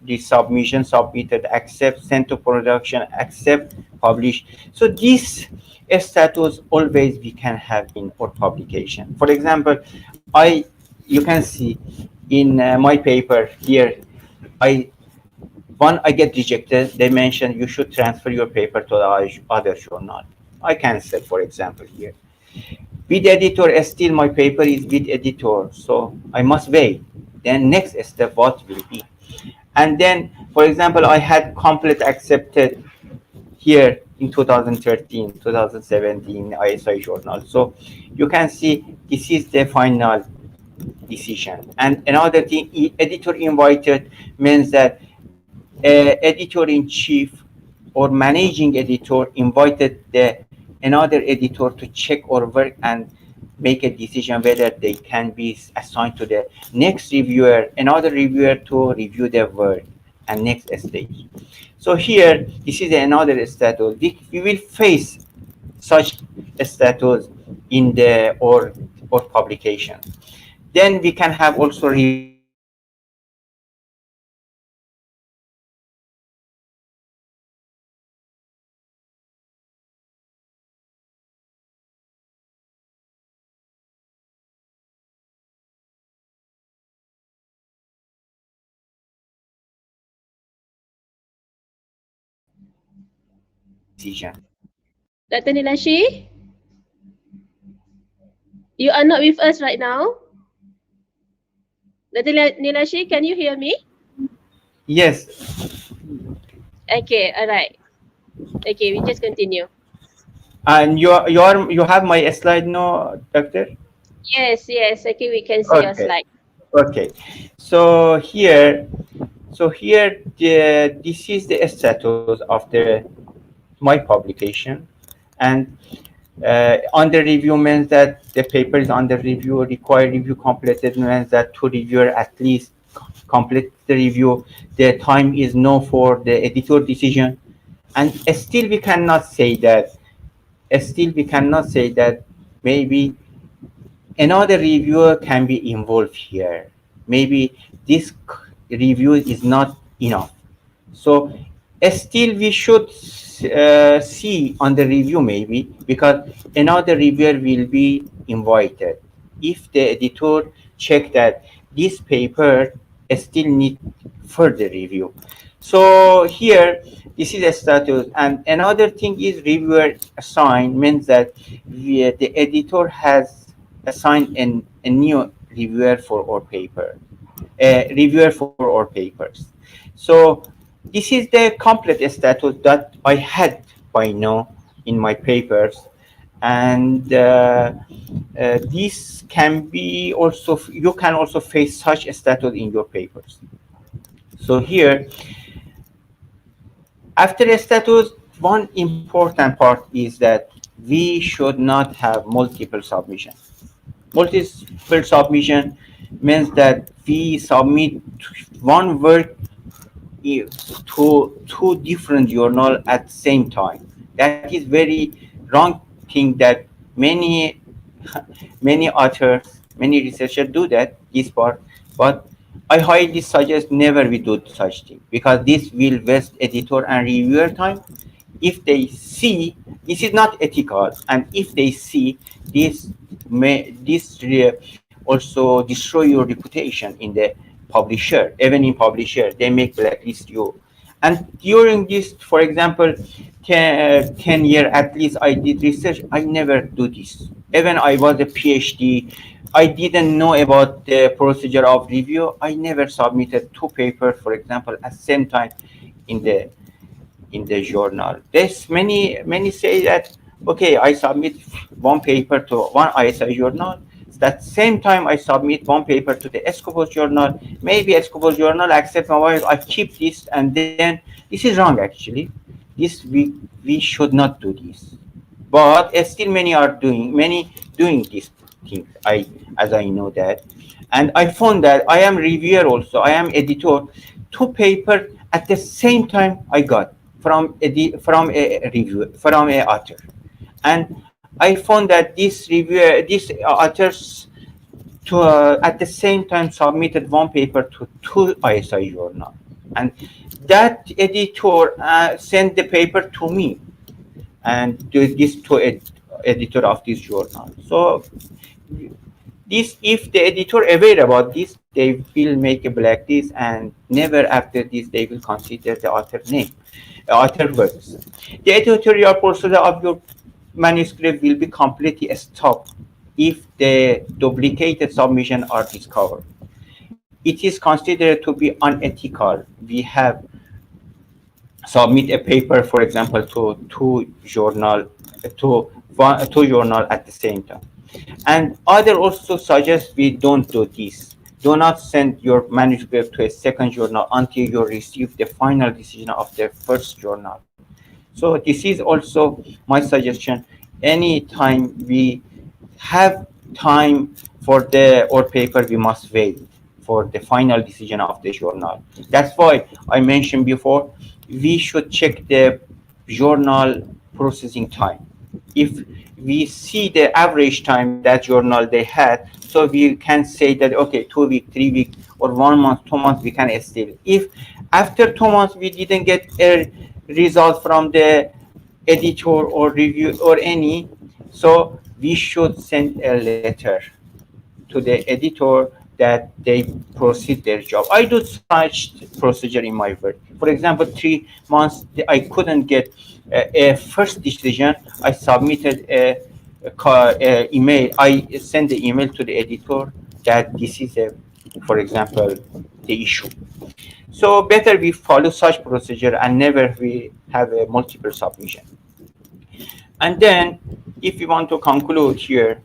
resubmission, submitted, accept, sent to production, accept, publish. So this status always we can have in our publication. For example, you can see in my paper here, I I get rejected, they mention you should transfer your paper to the other journal. I cancel, for example, here. With editor, still my paper is with editor, so I must wait. Then next step, what will be? And then, for example, I had complete accepted here in 2013, 2017 ISI journal. So you can see this is the final decision. And another thing, editor invited means that editor-in-chief or managing editor invited the another editor to check our work and make a decision whether they can be assigned to the next reviewer, another reviewer to review their work and next stage. So here, this is another status. We will face such status in the or publication. Then we can have also revised status. Decision. Dr. Nilashi, you are not with us right now. Dr. Nilashi, can you hear me? Yes, Okay, all right. Okay, we just continue. and you have my slide, no, doctor? Yes, yes. Okay, we can see your Okay, slide. okay. So here, this is the status of the my publication, and under review means that the paper is under review. Required review completed means that two reviewer at least complete the review. The time is no for the editor decision, and still we cannot say that. Still we cannot say that maybe another reviewer can be involved here. Maybe this review is not enough. So still we should see on the review maybe, because another reviewer will be invited. If the editor check that this paper still need further review. So here, this is a status. And another thing is reviewer assigned means that the editor has assigned a new reviewer for our paper, a reviewer for our papers. So this is the complete status that I had by now in my papers, and this can be also, you can also face such a status in your papers. So here, after a status, one important part is that we should not have multiple submissions. Multiple submission means that we submit one work to two different journal at the same time. That is very wrong thing that many many authors, many researchers do that this part, but I highly suggest never we do such thing, because this will waste editor and reviewer time. If they see this is not ethical, and if they see this, also destroy your reputation in the publisher. Even in publisher, they make blacklist you. And during this, for example, 10 year at least I did research, I never do this. Even I was a PhD, I didn't know about the procedure of review. I never submitted two papers, for example, at the same time in the journal. There's many say that, okay, I submit one paper to one ISI journal. That same time I submit one paper to the Escobos journal. Maybe Escobos journal accept my work. I keep this, and then this is wrong actually. This we should not do this. But still many doing these things. As I know that, and I found that I am reviewer also. I am editor. Two paper at the same time I got from a review from a author, and I found that these authors to at the same time submitted one paper to two ISI journal, and that editor sent the paper to me, and to this to editor of this journal. So this, if the editor aware about this, they will make a blacklist, and never after this they will consider the author name, author works. The editorial procedure of your manuscript will be completely stopped if the duplicated submission are discovered. It is considered to be unethical. We have submit a paper, for example, to two journal at the same time. And other also suggest we don't do this. Do not send your manuscript to a second journal until you receive the final decision of the first journal. So this is also my suggestion. Anytime we have time for the or paper, we must wait for the final decision of the journal. That's why I mentioned before, we should check the journal processing time. If we see the average time that journal they had, so we can say that, okay, 2 weeks, 3 weeks, or 1 month, 2 months, we can still. If after 2 months we didn't get a result from the editor or review or any, so we should send a letter to the editor that they proceed their job. I do such procedure in my work. For example, 3 months I couldn't get a first decision. I submitted a email. I send the email to the editor that this is for example, the issue. So better we follow such procedure and never we have a multiple submission. And then, if you want to conclude here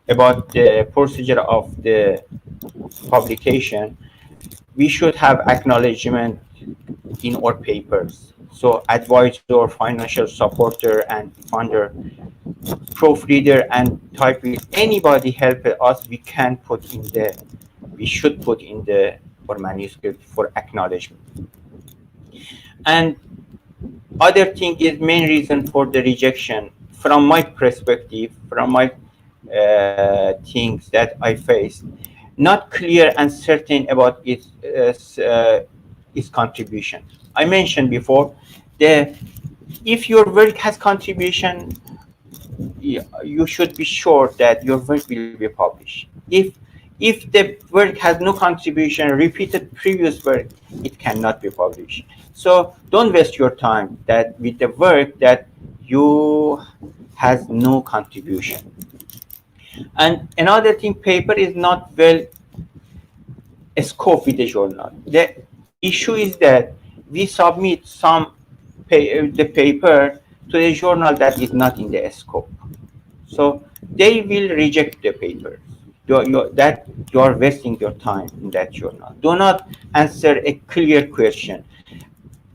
about the procedure of the publication, we should have acknowledgement in our papers. So advisor, financial supporter, and funder, proofreader, and typist, anybody help us, we should put in the our manuscript for acknowledgement. And other thing is main reason for the rejection from my perspective, from my things that I faced, not clear and certain about its contribution. I mentioned before that if your work has contribution, you should be sure that your work will be published. If the work has no contribution, repeated previous work, it cannot be published. So don't waste your time that with the work that you has no contribution. And another thing, paper is not well scoped with the journal. The issue is that we submit the paper to the journal that is not in the scope. So they will reject the paper. You are wasting your time in that journal. Do not answer a clear question.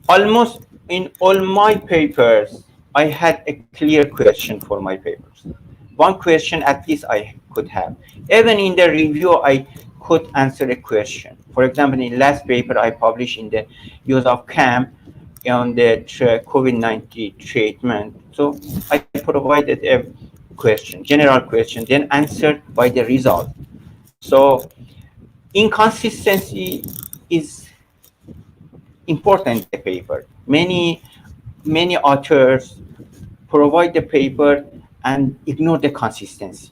Almost in all my papers, I had a clear question for my papers. One question at least I could have. Even in the review, I could answer a question. For example, in last paper I published in the use of CAM on the COVID-19 treatment. So I provided a question, general question, then answered by the result. So Inconsistency is important in the paper. Many authors provide the paper and ignore the consistency.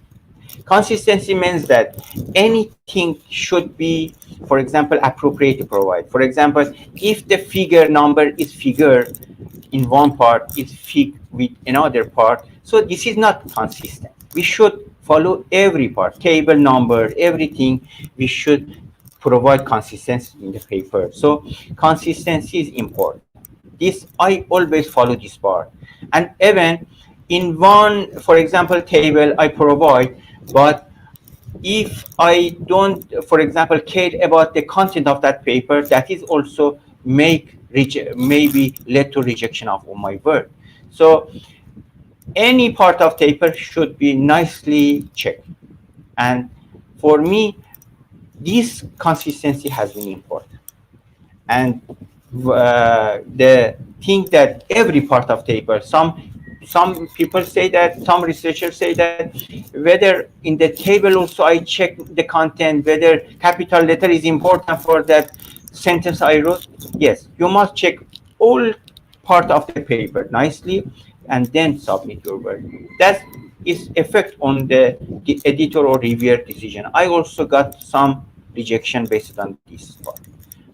Consistency means that anything should be, for example, appropriate to provide. For example, if the figure number is figure in one part, is fig with another part, so this is not consistent. We should follow every part, table number, everything. We should provide consistency in the paper. So consistency is important. This I always follow this part, and even in one, for example, table I provide, but if I don't, for example, care about the content of that paper, that is also maybe led to rejection of my work. So any part of paper should be nicely checked, and for me, this consistency has been important. And the thing that every part of paper, some people say that, some researchers say that, whether in the table also I check the content, whether capital letter is important for that sentence I wrote. Yes, you must check all part of the paper nicely and then submit your work. That is effect on the editor or reviewer decision. I also got some rejection based on this part.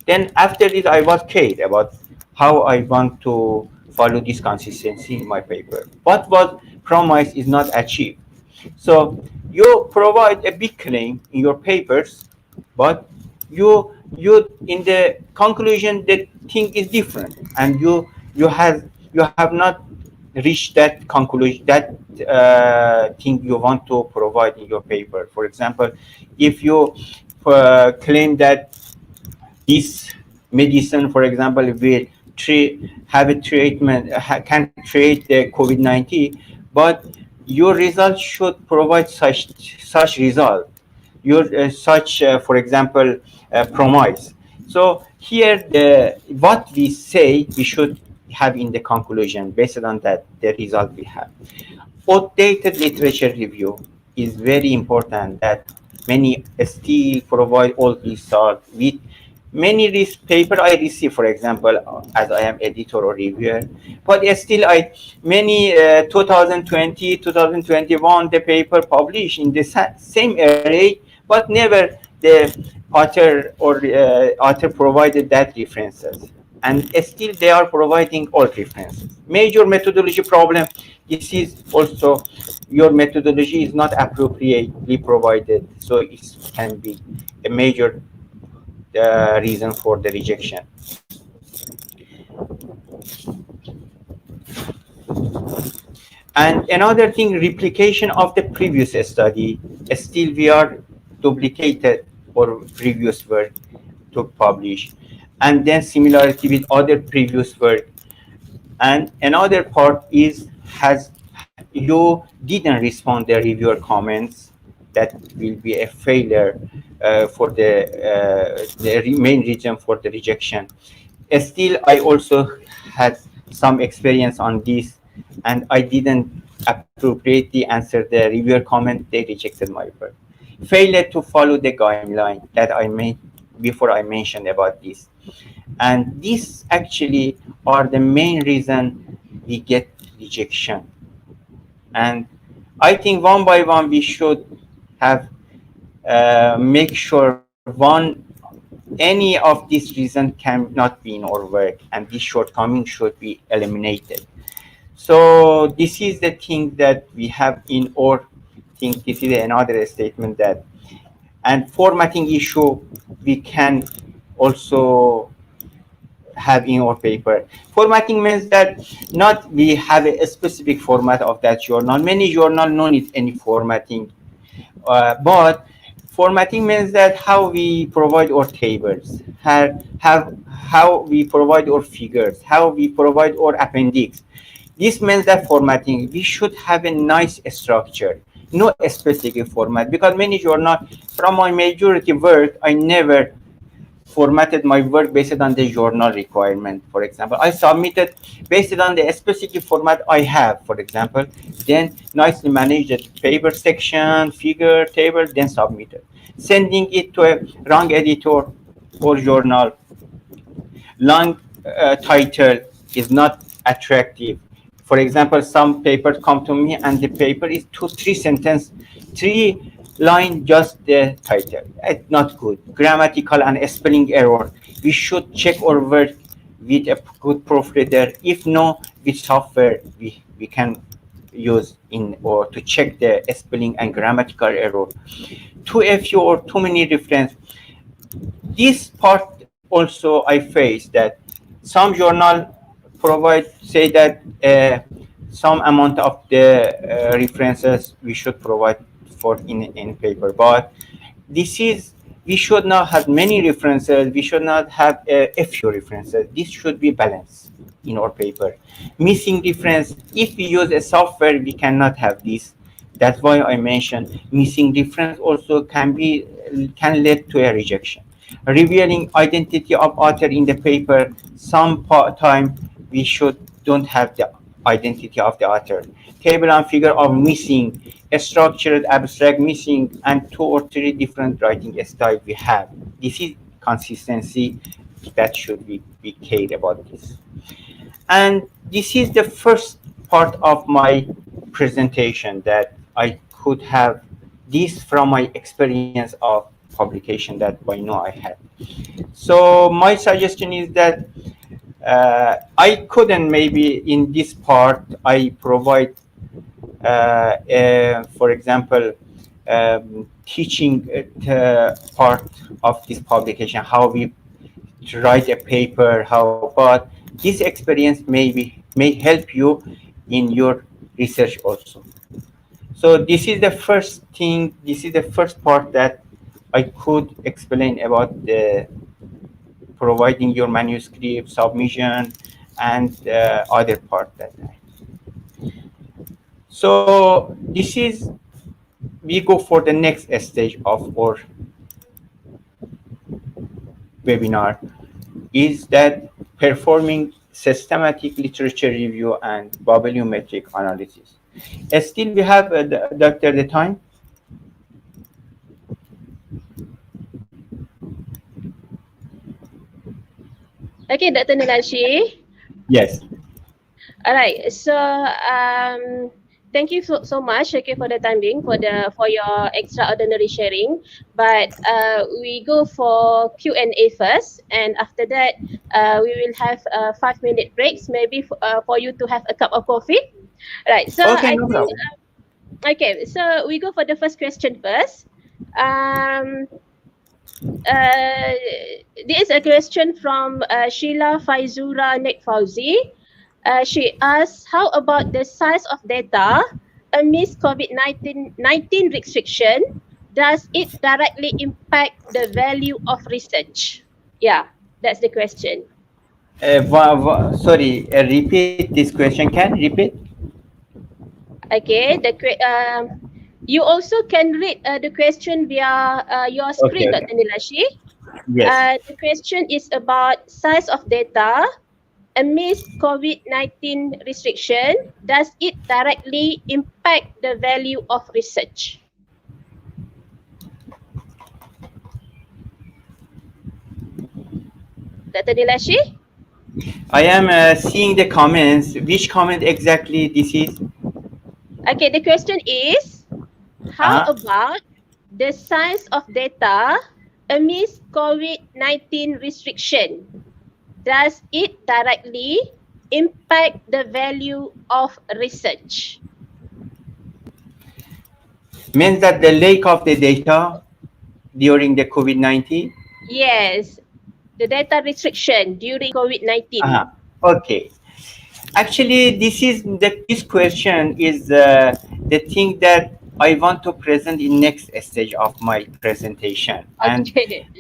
Then after this, I was cared about how I want to follow this consistency in my paper. What was promised is not achieved. So you provide a big claim in your papers, but you in the conclusion the thing is different, and you have not reached that conclusion, that thing you want to provide in your paper. For example, if you claim that this medicine, for example, will have a treatment, can treat the COVID-19, but your results should provide such result. Your such, for example, promise. So here, what we say we should have in the conclusion based on that the result we have. Outdated literature review is very important. That many still provide old results with many this paper I receive, for example, as I am editor or reviewer, but still I many 2020 2021 the paper published in the same area, but never the author provided that references, and still they are providing old references. Major methodology problem. This is also your methodology is not appropriately provided, so it can be a major reason for the rejection. And another thing, replication of the previous study. Still we are duplicated or previous work to publish, and then similarity with other previous work. And another part is, has you didn't respond the reviewer comments, that will be a failure for the main reason for the rejection. Still, I also had some experience on this, and I didn't appropriately answer the reviewer comment. They rejected my work. Failure to follow the guideline that I made before I mentioned about this. And these actually are the main reason we get rejection. And I think one by one we should have make sure any of these reasons cannot be in our work, and this shortcoming should be eliminated. So this is the thing that we have in our thing. This is another statement that, and formatting issue we can also have in our paper. Formatting means that not we have a specific format of that journal. Many journal no need any formatting, but formatting means that how we provide our tables, how we provide our figures, how we provide our appendix. This means that formatting, we should have a nice structure, no specific format, because many journal, from my majority work, I never formatted my work based on the journal requirement. For example, I submitted based on the specific format I have, for example, then nicely manage the paper section, figure, table, then submitted. sending it to a wrong editor or journal. Long title is not attractive. For example, some papers come to me and the paper is 2-3 sentence, 3 line, just the title. It's not good. Grammatical and spelling error. We should check our work with a good proofreader. If no, with software we can use in or to check the spelling and grammatical error. Too few or too many reference. This part also I face that some journal provide say that some amount of the references we should provide for in paper, but this is we should not have many references, we should not have a few references. This should be balanced in our paper. Missing reference, if we use a software we cannot have this. That's why I mentioned missing reference also can lead to a rejection. Revealing identity of author in the paper, some time we should don't have the identity of the author. Table and figure are missing, a structured abstract missing, and 2 or 3 different writing style we have. This is consistency that should be cared about this. And this is the first part of my presentation that I could have this from my experience of publication that by now I had. So my suggestion is that I couldn't maybe in this part I provide for example teaching part of this publication, how we write a paper, how, but this experience may help you in your research also. So this is the first thing, this is the first part that I could explain about the providing your manuscript, submission, and other part that. So this is, we go for the next stage of our webinar, is that performing systematic literature review and bibliometric analysis. Still we have Dr. Datin. Okay, Dr. Nilashi. Yes. All right. So thank you so much, okay, for the time being, for your extraordinary sharing. But we go for Q&A first, and after that we will have 5-minute breaks, maybe for you to have a cup of coffee. Right. So okay, no problem. Okay, so we go for the first question first. This is a question from Sheila Faizura Nekfauzi. She asks, how about the size of data amidst COVID-19 restriction? Does it directly impact the value of research? Yeah, that's the question. Sorry, repeat this question. Can you repeat? Okay, you also can read the question via your screen, Okay. Dr. Nilashi. Yes. The question is about size of data amidst COVID-19 restriction. Does it directly impact the value of research? Dr. Nilashi? I am seeing the comments. Which comment exactly this is? Okay, the question is, how about the size of data amidst COVID-19 restriction? Does it directly impact the value of research? Means that the lack of the data during the COVID-19? Yes, the data restriction during COVID-19. Okay. Actually, this question is the thing that I want to present in next stage of my presentation. And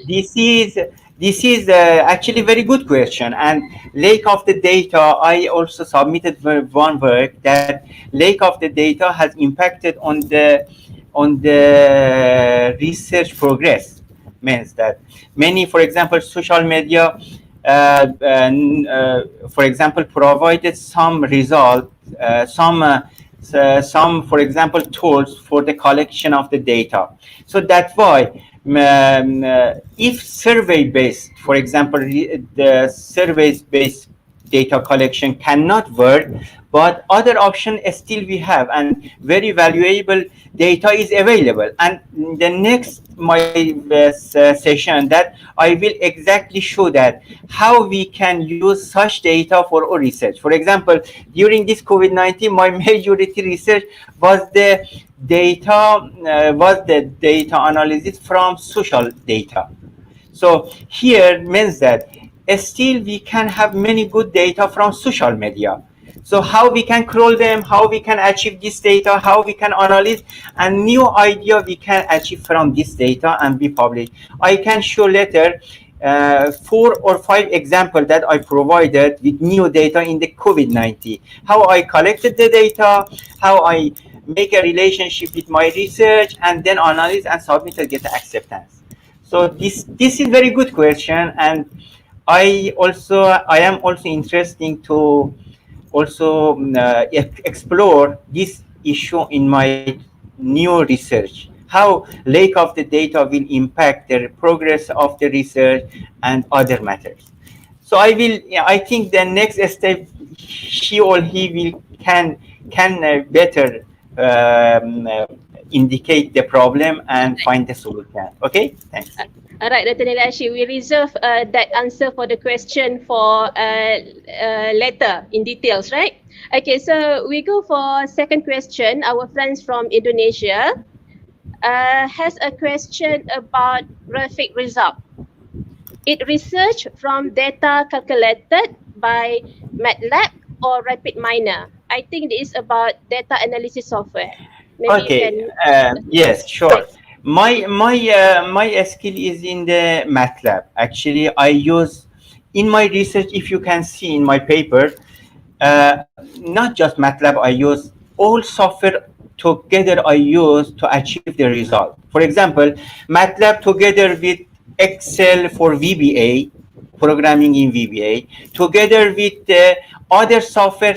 this is actually very good question. And lack of the data, I also submitted one work that lack of the data has impacted on the research progress. Means that many, for example, social media, for example, provided some result, some, for example, tools for the collection of the data. So that's why if survey based, for example, the surveys based data collection cannot work, but other option still we have, and very valuable data is available. And the next my session that I will exactly show that how we can use such data for our research. For example, during this COVID-19, my majority research was the data analysis from social data. So here means that still we can have many good data from social media. So how we can crawl them, how we can achieve this data, how we can analyze, and new idea we can achieve from this data and be published. I can show later 4 or 5 examples that I provided with new data in the COVID-19. How I collected the data, how I make a relationship with my research, and then analyze and submit and get acceptance. So this is very good question, and I am also interested to also explore this issue in my new research. How lack of the data will impact the progress of the research and other matters. So I think the next step, she or he will can better indicate the problem and find the solution. Okay, thanks. All right, Dr. Nilashi, we reserve that answer for the question for later in details, right? Okay, so we go for second question. Our friends from Indonesia has a question about graphic result. It research from data calculated by MATLAB or RapidMiner. I think it is about data analysis software. Maybe Okay. you can. Yes, sure. My skill is in the MATLAB. Actually, I use in my research. If you can see in my paper, not just MATLAB. I use all software together. I use to achieve the result. For example, MATLAB together with Excel for VBA, programming in VBA, together with the other software,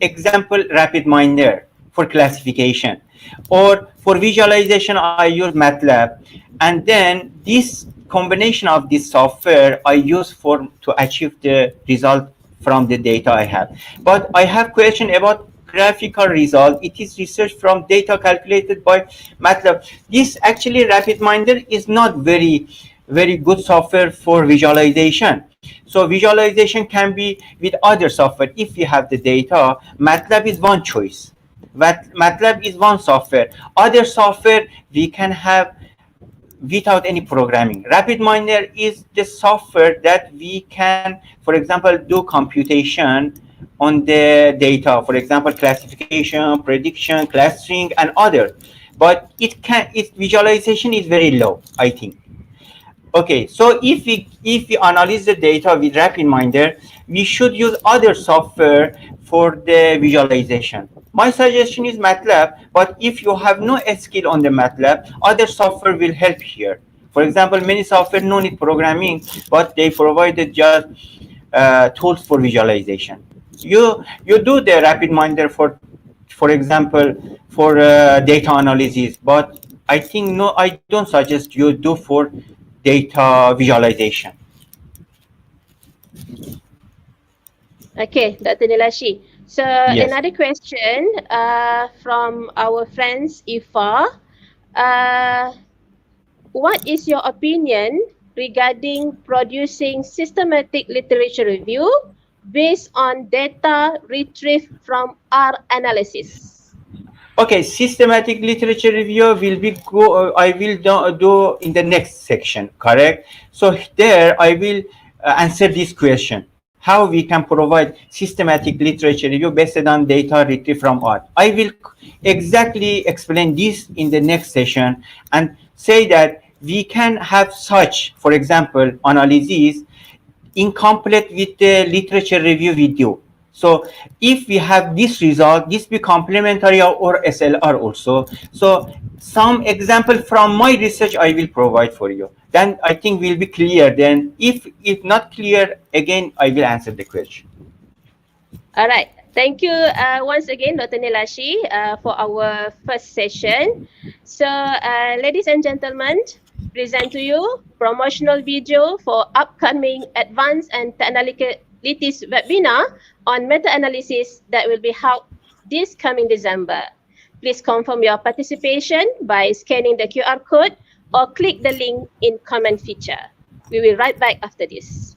example RapidMiner for classification, or for visualization I use MATLAB, and then this combination of this software I use for to achieve the result from the data I have. But I have question about graphical result. It is research from data calculated by MATLAB. This actually RapidMiner is not very good software for visualization. So visualization can be with other software. If you have the data, MATLAB is one choice. MATLAB is one software. Other software we can have without any programming. RapidMiner is the software that we can, for example, do computation on the data. For example, classification, prediction, clustering, and other. But its visualization is very low, I think. Okay, so if we analyze the data with RapidMiner, we should use other software for the visualization. My suggestion is MATLAB, but if you have no skill on the MATLAB, other software will help here. For example, many software no need programming, but they provided just tools for visualization. You do the RapidMiner for example, for data analysis, but I think no, I don't suggest you do for data visualization. Okay, Dr. Nilashi. So Yes. another question from our friends Ifa. What is your opinion regarding producing systematic literature review based on data retrieved from R analysis? Okay, systematic literature review will be I will do in the next section, correct? So there I will answer this question: how we can provide systematic literature review based on data retrieved from R. I will exactly explain this in the next session and say that we can have such, for example, analysis incomplete with the literature review video. So if we have this result, this be complementary or SLR also. So some example from my research I will provide for you. Then I think will be clear. Then if not clear, again I will answer the question. All right. Thank you once again, Dr. Nilashi, for our first session. So, ladies and gentlemen, present to you promotional video for upcoming Advanced and Technicalities webinar on meta-analysis that will be held this coming December. Please confirm your participation by scanning the QR code or click the link in comment feature. We will write back after this.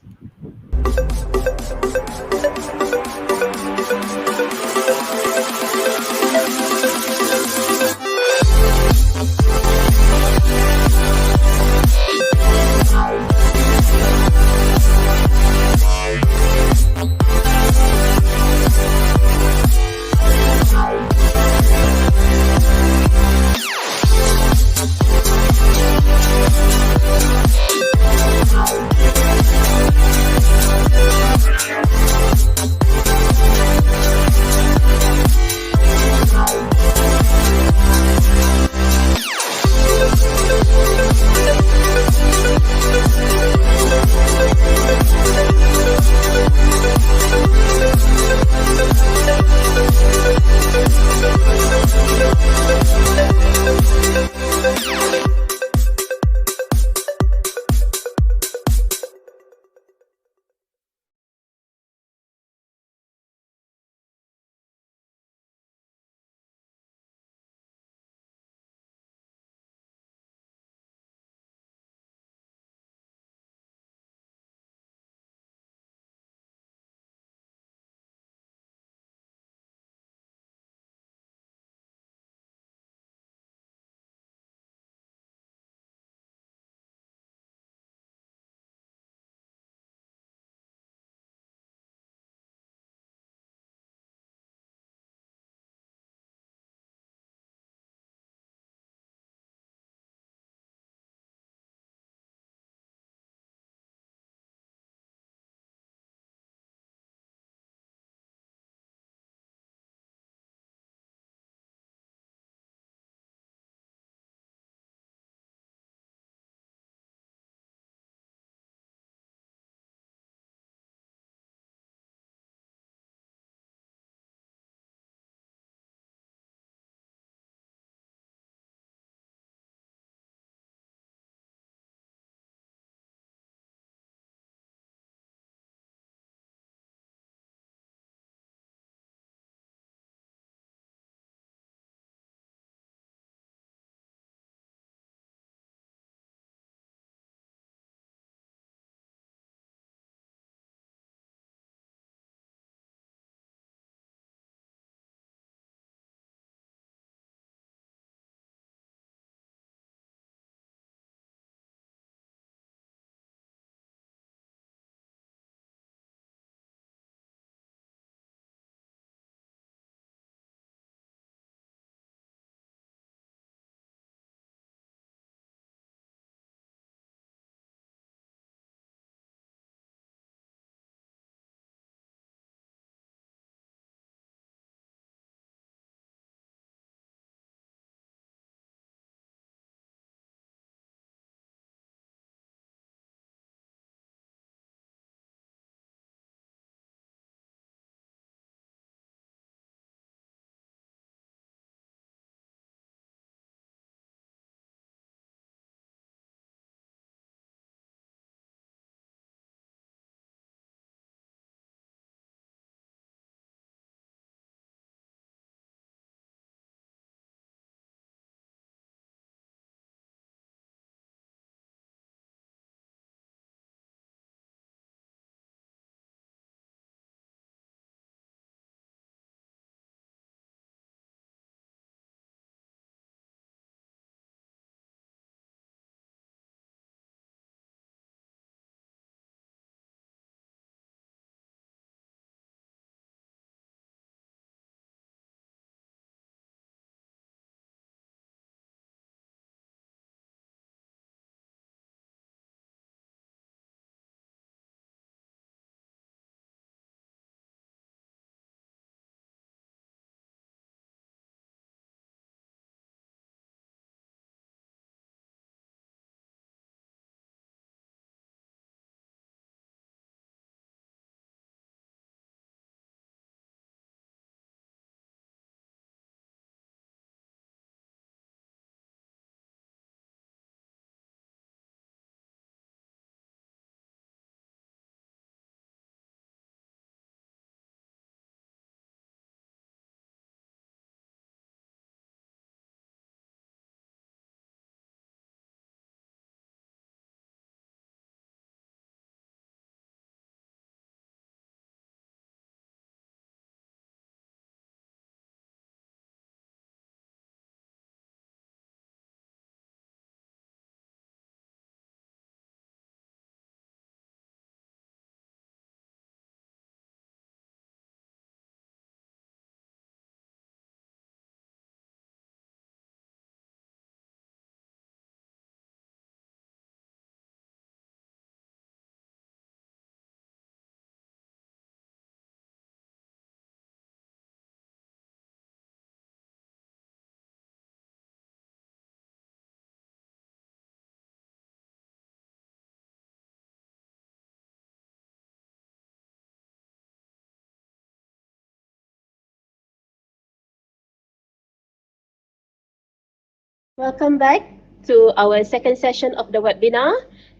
Welcome back to our second session of the webinar,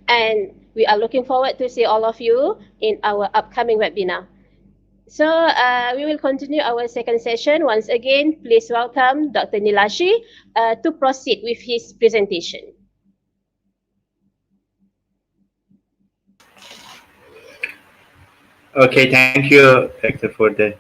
and we are looking forward to see all of you in our upcoming webinar. So we will continue our second session. Once again, please welcome Dr. Nilashi to proceed with his presentation. Okay, thank you, Hector, for the.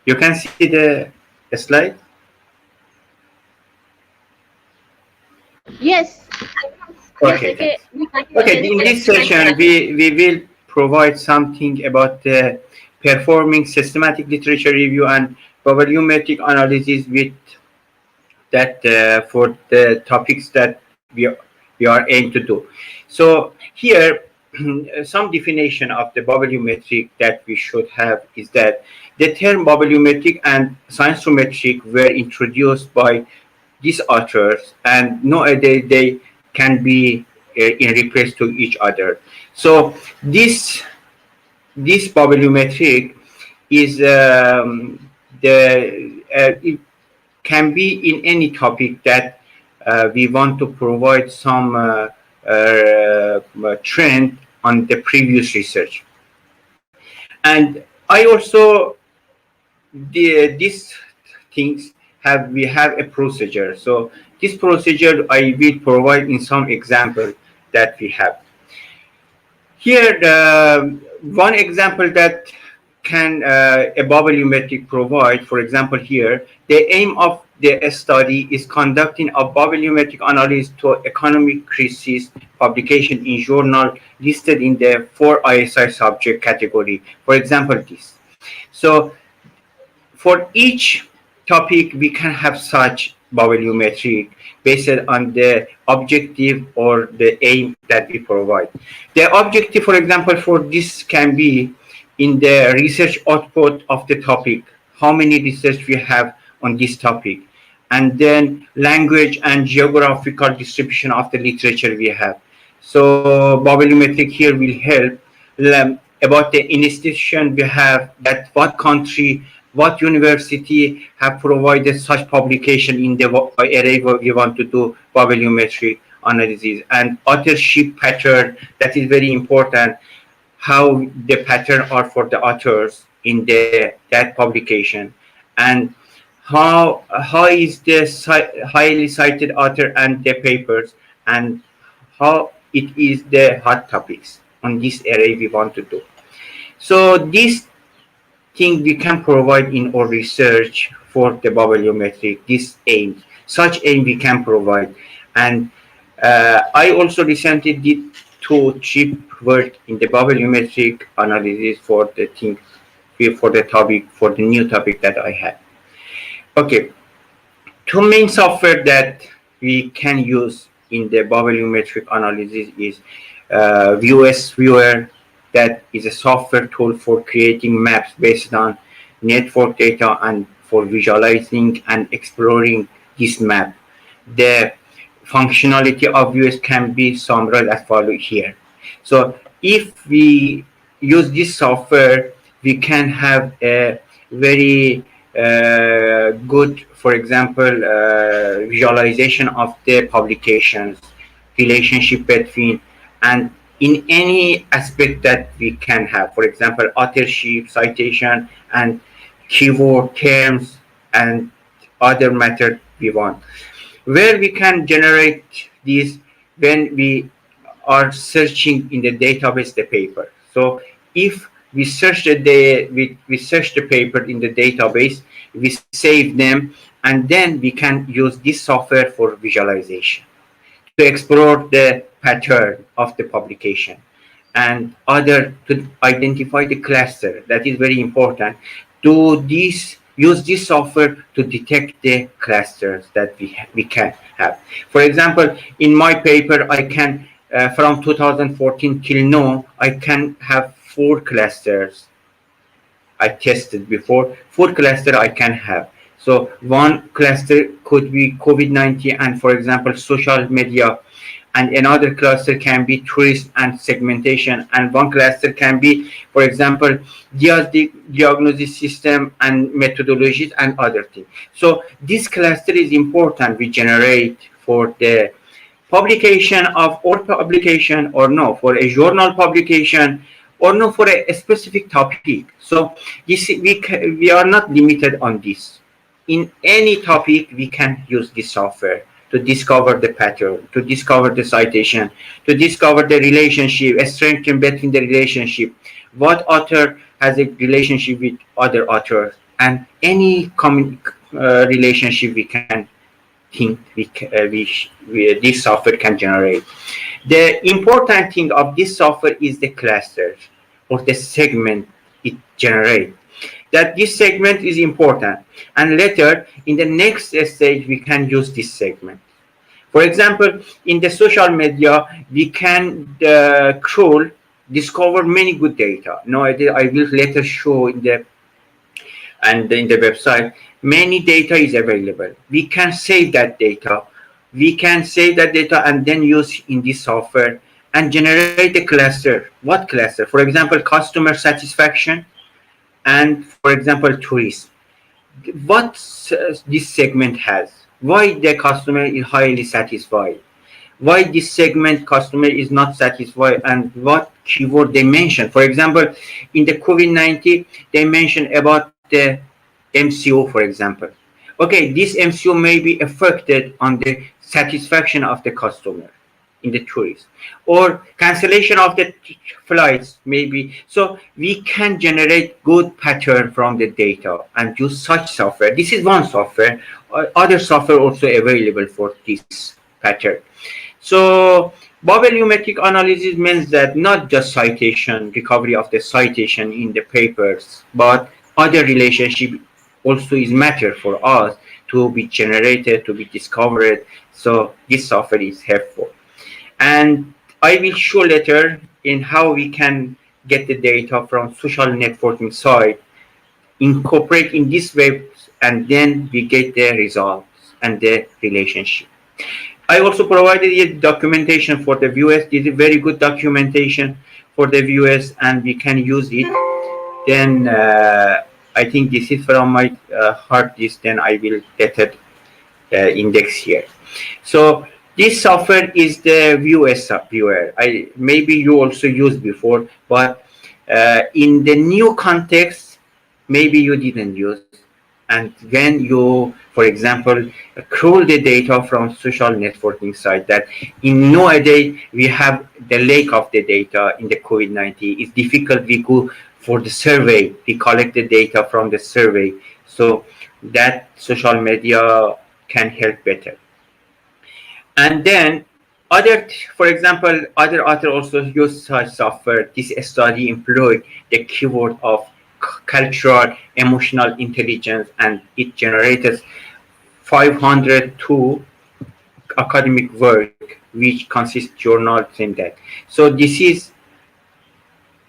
You can see the slide? Yes. Okay, thanks. Okay, in this session, we will provide something about the performing systematic literature review and volumetric analysis with that for the topics that we are aimed to do. So here, some definition of the volumetric that we should have is that the term volumetric and scientometric were introduced by these authors, and nowadays they can be in replace to each other. So this volumetric is it can be in any topic that we want to provide some trend on the previous research. And I also these things we have a procedure. So this procedure I will provide in some example that we have. Here, one example that can a volumetric provide, for example, here, the aim of the study is conducting a volumetric analysis to economic crisis publication in journal listed in the 4 ISI subject category. For example, this. So for each topic, we can have such volumetric based on the objective or the aim that we provide. The objective, for example, for this can be in the research output of the topic, how many research we have on this topic, and then language and geographical distribution of the literature we have. So volumetric here will help about the institution we have, that what country, what university have provided such publication in the array we want to do volumetric analysis, and authorship pattern, that is very important, how the pattern are for the authors in that publication, and how is the highly cited author and the papers, and how it is the hot topics on this array we want to do. So this thing we can provide in our research for the volumetric, this aim, such aim we can provide. And I also recently did 2 cheap work in the volumetric analysis for the thing, for the topic, for the new topic that I had. Okay, 2 main software that we can use in the volumetric analysis is VOS Viewer, that is a software tool for creating maps based on network data and for visualizing and exploring this map. The functionality of VOS can be summarized as follows here. So if we use this software, we can have a very good, for example, visualization of the publications, relationship between, and in any aspect that we can have, for example, authorship, citation, and keyword terms, and other method we want, where we can generate these when we are searching in the database the paper. So if we search we search the paper in the database, we save them, and then we can use this software for visualization to explore the pattern of the publication, and other to identify the cluster. That is very important. Use this software to detect the clusters that we can have. For example, in my paper, I can from 2014 till now, I can have 4 clusters. I tested before 4 cluster I can have. So one cluster could be COVID-19 and, for example, social media and another cluster can be tourist and segmentation, and one cluster can be, for example, diagnosis system and methodologies and other things. So this cluster is important. We generate for the publication of all publication, or no for a journal publication, or no for a specific topic. So this we are not limited on this. In any topic we can use this software to discover the pattern, to discover the citation, to discover the relationship, a strength between the relationship, what author has a relationship with other authors, and any common relationship we can think this software can generate. The important thing of this software is the clusters or the segment it generates. That this segment is important, and later in the next stage we can use this segment. For example, in the social media we can crawl, discover many good data. No, I will later show in the website. Many data is available. We can save that data. We can save that data and then use in this software and generate a cluster. What cluster? For example, customer satisfaction, and for example, tourism. What this segment has? Why the customer is highly satisfied? Why this segment customer is not satisfied, and what keyword they mention? For example, in the COVID-19, they mention about the MCO, for example. Okay, this MCO may be affected on the satisfaction of the customer in the tourist, or cancellation of the flights maybe. So we can generate good pattern from the data and use such software. This is one software. Other software also available for this pattern. So bibliometric analysis means that not just citation, recovery of the citation in the papers, but other relationship also is matter for us to be generated, to be discovered. So this software is helpful. And I will show later in how we can get the data from social networking side, incorporate in this web, and then we get the results and the relationship. I also provided a documentation for the viewers. This is very good documentation for the viewers, and we can use it. Then I think this is from my hard disk. Then I will get it index here. So this software is the viewer. Maybe you also used before, but in the new context, maybe you didn't use. And when you, for example, crawl the data from social networking site, that in nowadays we have the lack of the data in the COVID-19. It's difficult. We go for the survey. We collect the data from the survey. So that social media can help better. And then for example, other author also use such software. This study employed the keyword of cultural emotional intelligence, and it generated 502 academic work which consists journals in that. So this is,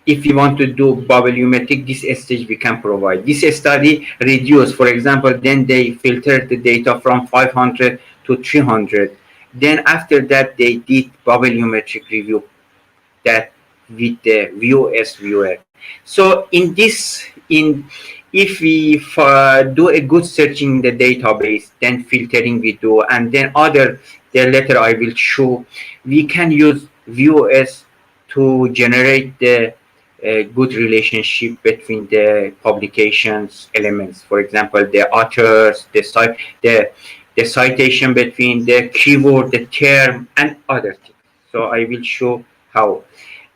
if you want to do bibliometric, this stage we can provide. This study reduced, for example, then they filtered the data from 500 to 300. Then after that they did bibliometric review that with the viewer. So if we do a good searching in the database, then filtering we do, and then the later I will show, we can use VOS to generate the good relationship between the publications elements. For example, the authors, the citation between the keyword, the term, and other things. So I will show how.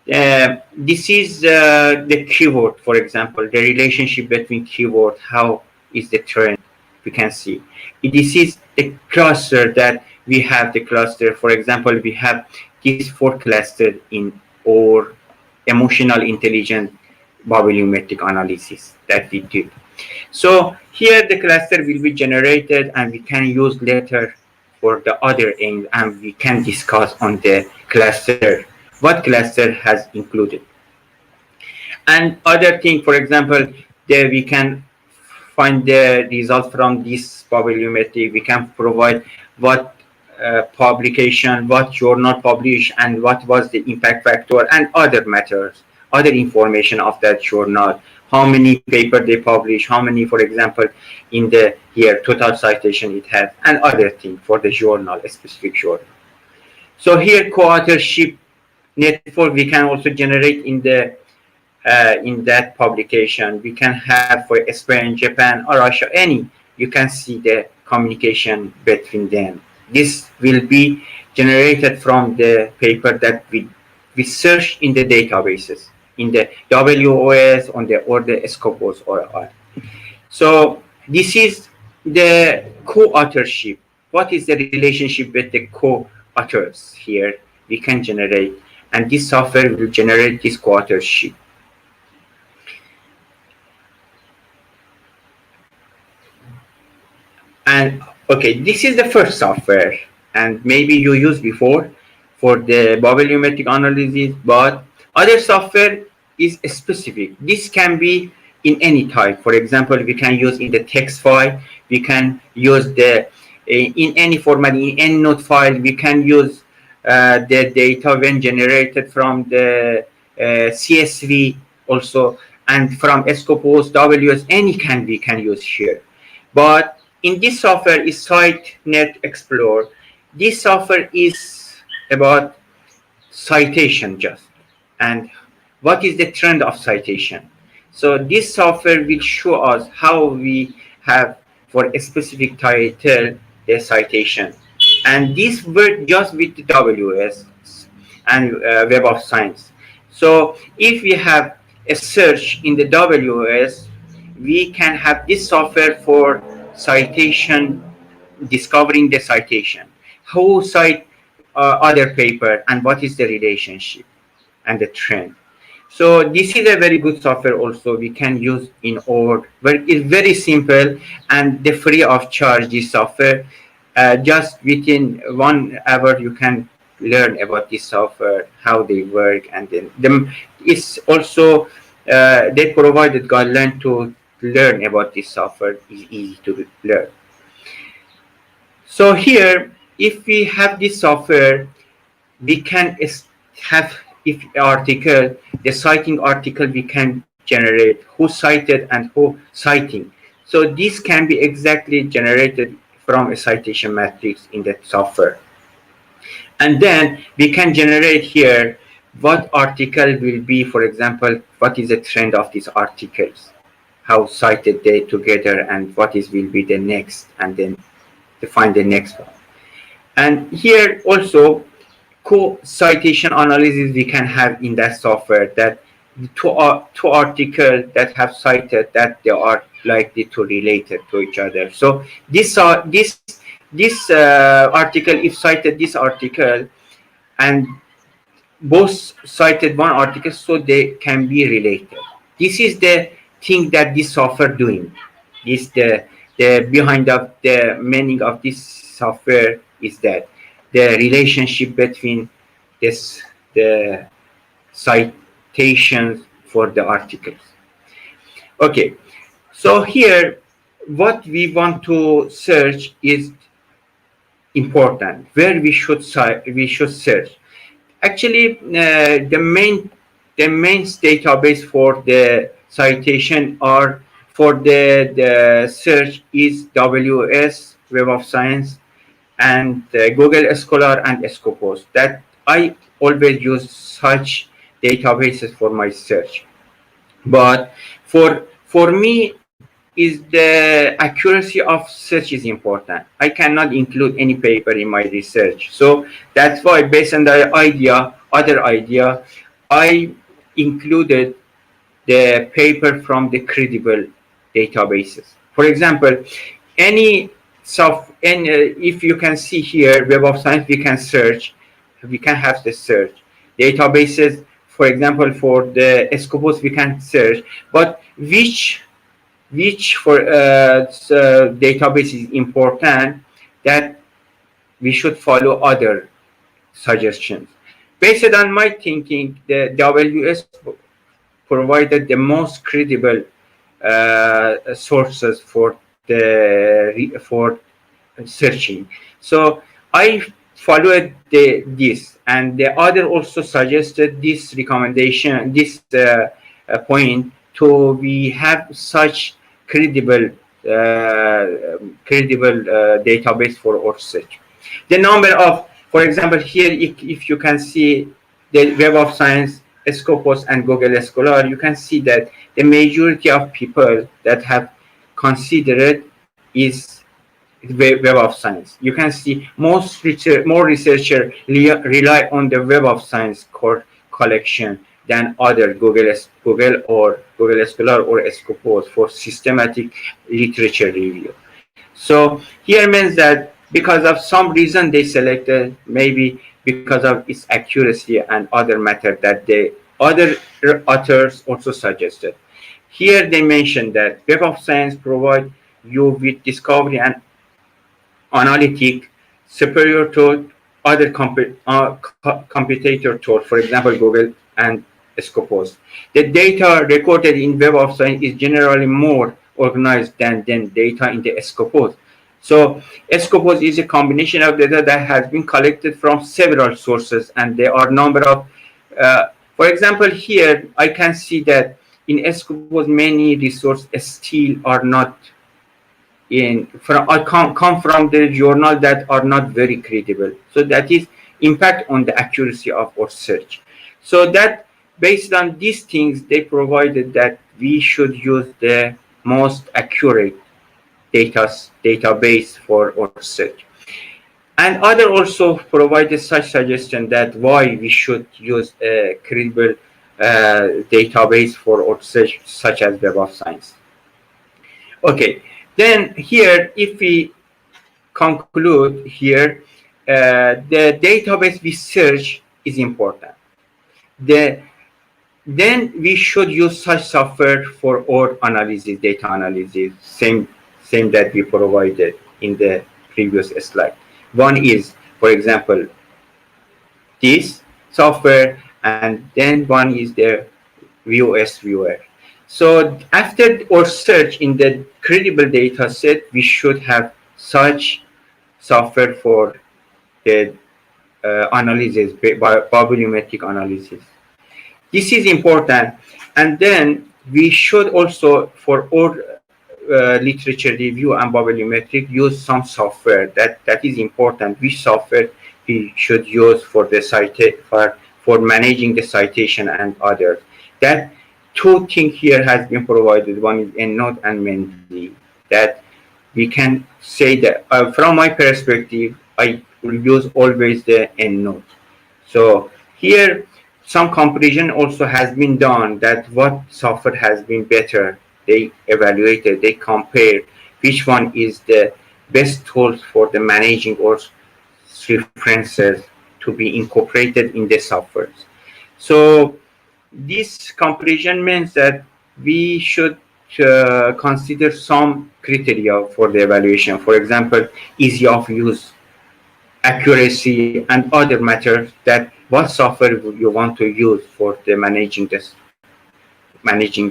This is the keyword, for example, the relationship between keyword, how is the trend, we can see. This is the cluster that we have, the cluster. For example, we have these 4 clusters in our emotional intelligence bibliometric analysis that we did. So here the cluster will be generated, and we can use later for the other aim, and we can discuss on the cluster, what cluster has included. And other thing, for example, there we can find the results from this bibliometry. We can provide what publication, what journal published, and what was the impact factor, and other matters, other information of that journal, how many paper they publish, how many, for example, in the here total citation it has, and other things for the journal, a specific journal. So here co-authorship network we can also generate in that publication. We can have for Spain, Japan, or Russia, any. You can see the communication between them. This will be generated from the paper that we search in the databases, in the WOS on the or the Scopus or R. So this is the co-authorship. What is the relationship with the co-authors here? We can generate, and this software will generate this co-authorship. And okay, this is the first software, and maybe you used before for the bibliometric analysis, but other software is specific. This can be in any type. For example, we can use in the text file, we can use the in any format, in any node file, we can use the data when generated from the CSV also, and from Scopus, WS, any we can use here. But in this software is SiteNet Explorer. This software is about citation just, and what is the trend of citation. So this software will show us how we have for a specific title the citation, and this work just with the WS and Web of Science. So if we have a search in the WS, we can have this software for citation, discovering the citation, who cite other paper, and what is the relationship and the trend. So this is a very good software also we can use in our work. It's very simple and the free of charge this software. Just within 1 hour you can learn about this software, how they work, and then it's also they provided guideline to learn about this software. Is easy to learn. So here, if we have this software, we can have, if article, the citing article we can generate, who cited and who citing. So this can be exactly generated from a citation matrix in the software. And then we can generate here what article will be, for example, what is the trend of these articles, how cited they together, and what will be the next, and then to find the next one. And here also co-citation analysis we can have in that software, that two articles that have cited that they are likely to relate to each other. So this article, if cited this article and both cited one article, so they can be related. This is the thing that this software doing. This the behind of the meaning of this software is that the relationship between the citations for the articles. Okay, so here what we want to search is important. Where we should search. Actually, the main database for the citation or for the search is WS, Web of Science, and Google Scholar and Scopus. That I always use such databases for my search. But for me, is the accuracy of search is important. I cannot include any paper in my research. So that's why, based on the other idea, I included the paper from the credible databases. For example, if you can see here, Web of Science, we can search, we can have the search. Databases, for example, for the Scopus, we can search, but which for database is important, that we should follow other suggestions. Based on my thinking, the WS provided the most credible sources for searching. So I followed this, and the other also suggested this recommendation, this point, to we have such credible database for our search. The number of, for example, here, if you can see the Web of Science, Scopus, and Google Scholar, you can see that the majority of people that have considered is Web of Science. You can see more researchers rely on the Web of Science core collection than other Google or Google Scholar or Scopus for systematic literature review. So here means that because of some reason they selected, maybe because of its accuracy and other matter that the other authors also suggested. Here they mentioned that Web of Science provide you with discovery and analytic superior to other competitor tools, for example, Google and Scopus. The data recorded in Web of Science is generally more organized than data in the Scopus. So Scopus is a combination of data that has been collected from several sources, and there are number of, for example, here I can see that in Scopus many resources still are not come from the journal that are not very credible. So that is impact on the accuracy of our search. So that based on these things, they provided that we should use the most accurate database for our search. And other also provided such suggestion that why we should use a credible database for our search, such as Web of Science. Okay, then here, if we conclude here, the database we search is important. Then we should use such software for our analysis, data analysis, same that we provided in the previous slide. One is, for example, this software, and then one is the VOS viewer. So after our search in the credible data set, we should have such software for the analysis, bibliometric analysis. This is important. And then we should also, for our literature review and bibliometric, use some software. That is important. Which software we should use for the for managing the citation and others. That two things here has been provided. One is EndNote and Mendeley. That we can say that from my perspective, I will use always the EndNote. So here some comparison also has been done, that what software has been better. They evaluated, they compared which one is the best tools for the managing or references to be incorporated in the software. So this comparison means that we should consider some criteria for the evaluation. For example, ease of use, accuracy, and other matters, that what software you want to use for the managing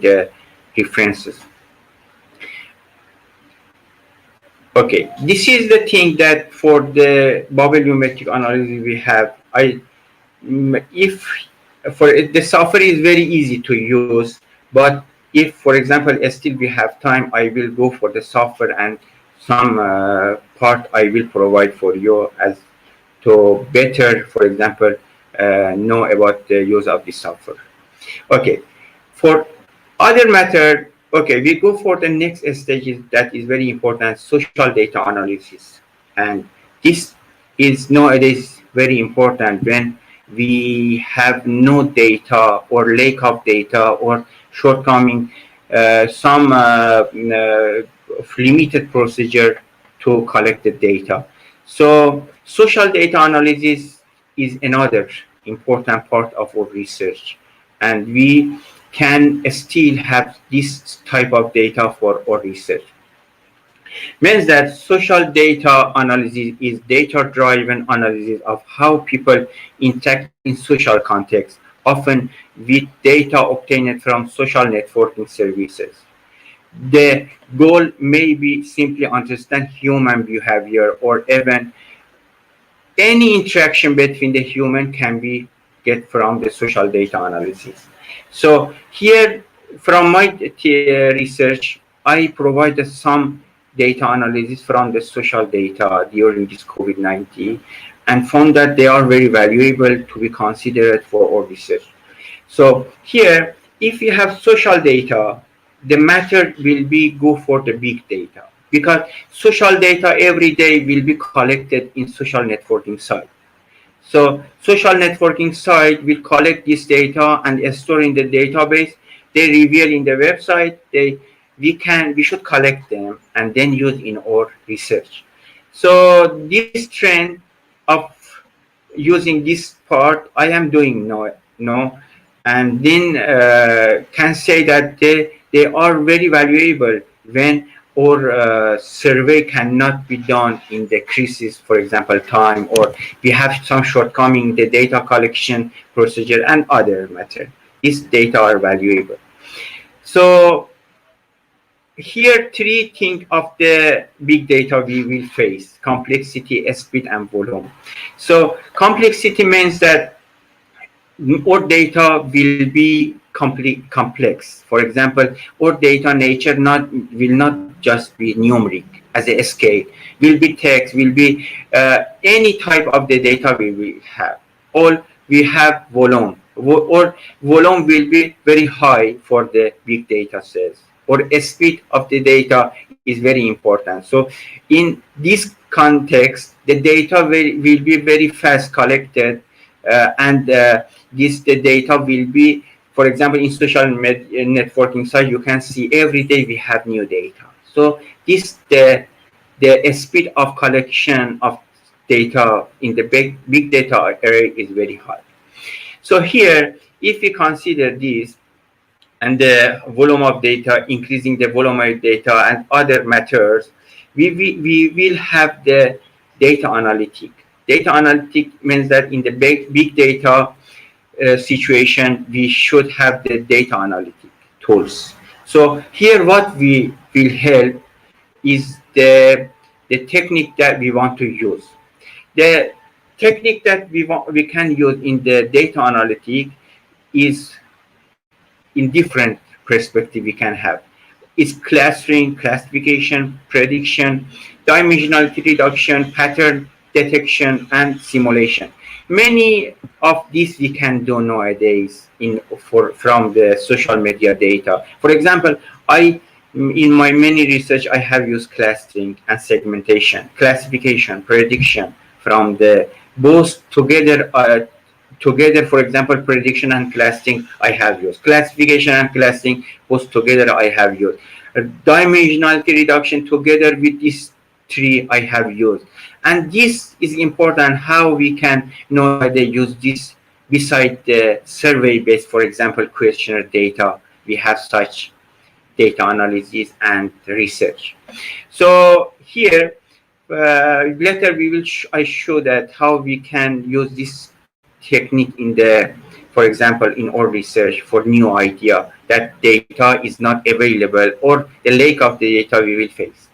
the references. Okay, this is the thing that for the bibliometric analysis we have. If for the software is very easy to use, but if, for example, still we have time, I will go for the software, and some part I will provide for you as to better, for example, know about the use of this software. Okay, for other matter, okay, we go for the next stage that is very important, social data analysis. And this is nowadays very important when we have no data or lack of data or shortcoming, some limited procedure to collect the data. So social data analysis is another important part of our research, and we can still have this type of data for our research. Means that social data analysis is data-driven analysis of how people interact in social contexts, often with data obtained from social networking services. The goal may be simply understand human behavior, or even any interaction between the human can be get from the social data analysis. So here, from my research, I provided some data analysis from the social data during this COVID-19 and found that they are very valuable to be considered for our research. So here, if you have social data, the matter will be go for the big data, because social data every day will be collected in social networking site. So social networking site will collect this data and store in the database. They reveal in the website. We should collect them and then use in our research. So this trend of using this part I am doing now, and then can say that they are very valuable when or survey cannot be done in the crisis, for example, time, or we have some shortcoming in the data collection procedure and other matter. These data are valuable. So here, three things of the big data we will face: complexity, speed, and volume. So complexity means that our data will be complex. For example, our data nature will not just be numeric as a scale. Will be text, will be any type of the data we will have. All we have volume, or volume will be very high for the big data sets. Or speed of the data is very important. So in this context, the data will be very fast collected, and the data will be, for example, in social networking site, you can see every day we have new data. So this the speed of collection of data in the big data area is very high. So here, if we consider this and the volume of data, increasing the volume of data and other matters, we will have the data analytic. Data analytic means that in the big data situation, we should have the data analytic tools. So here what we will help is the technique that we want to use. The technique that we can use in the data analytic is in different perspective we can have. It's clustering, classification, prediction, dimensionality reduction, pattern detection, and simulation. Many of these we can do nowadays from the social media data. For example, in my many research, I have used clustering and segmentation, classification, prediction from the both together, for example, prediction and clustering I have used. Classification and clustering both together I have used. Dimensionality reduction together with these three I have used. And this is important how we can know that they use this beside the survey-based, for example, questionnaire data. We have such data analysis and research. So here, later we will I show that how we can use this technique in the, for example, in our research for new idea that data is not available or the lack of the data we will face.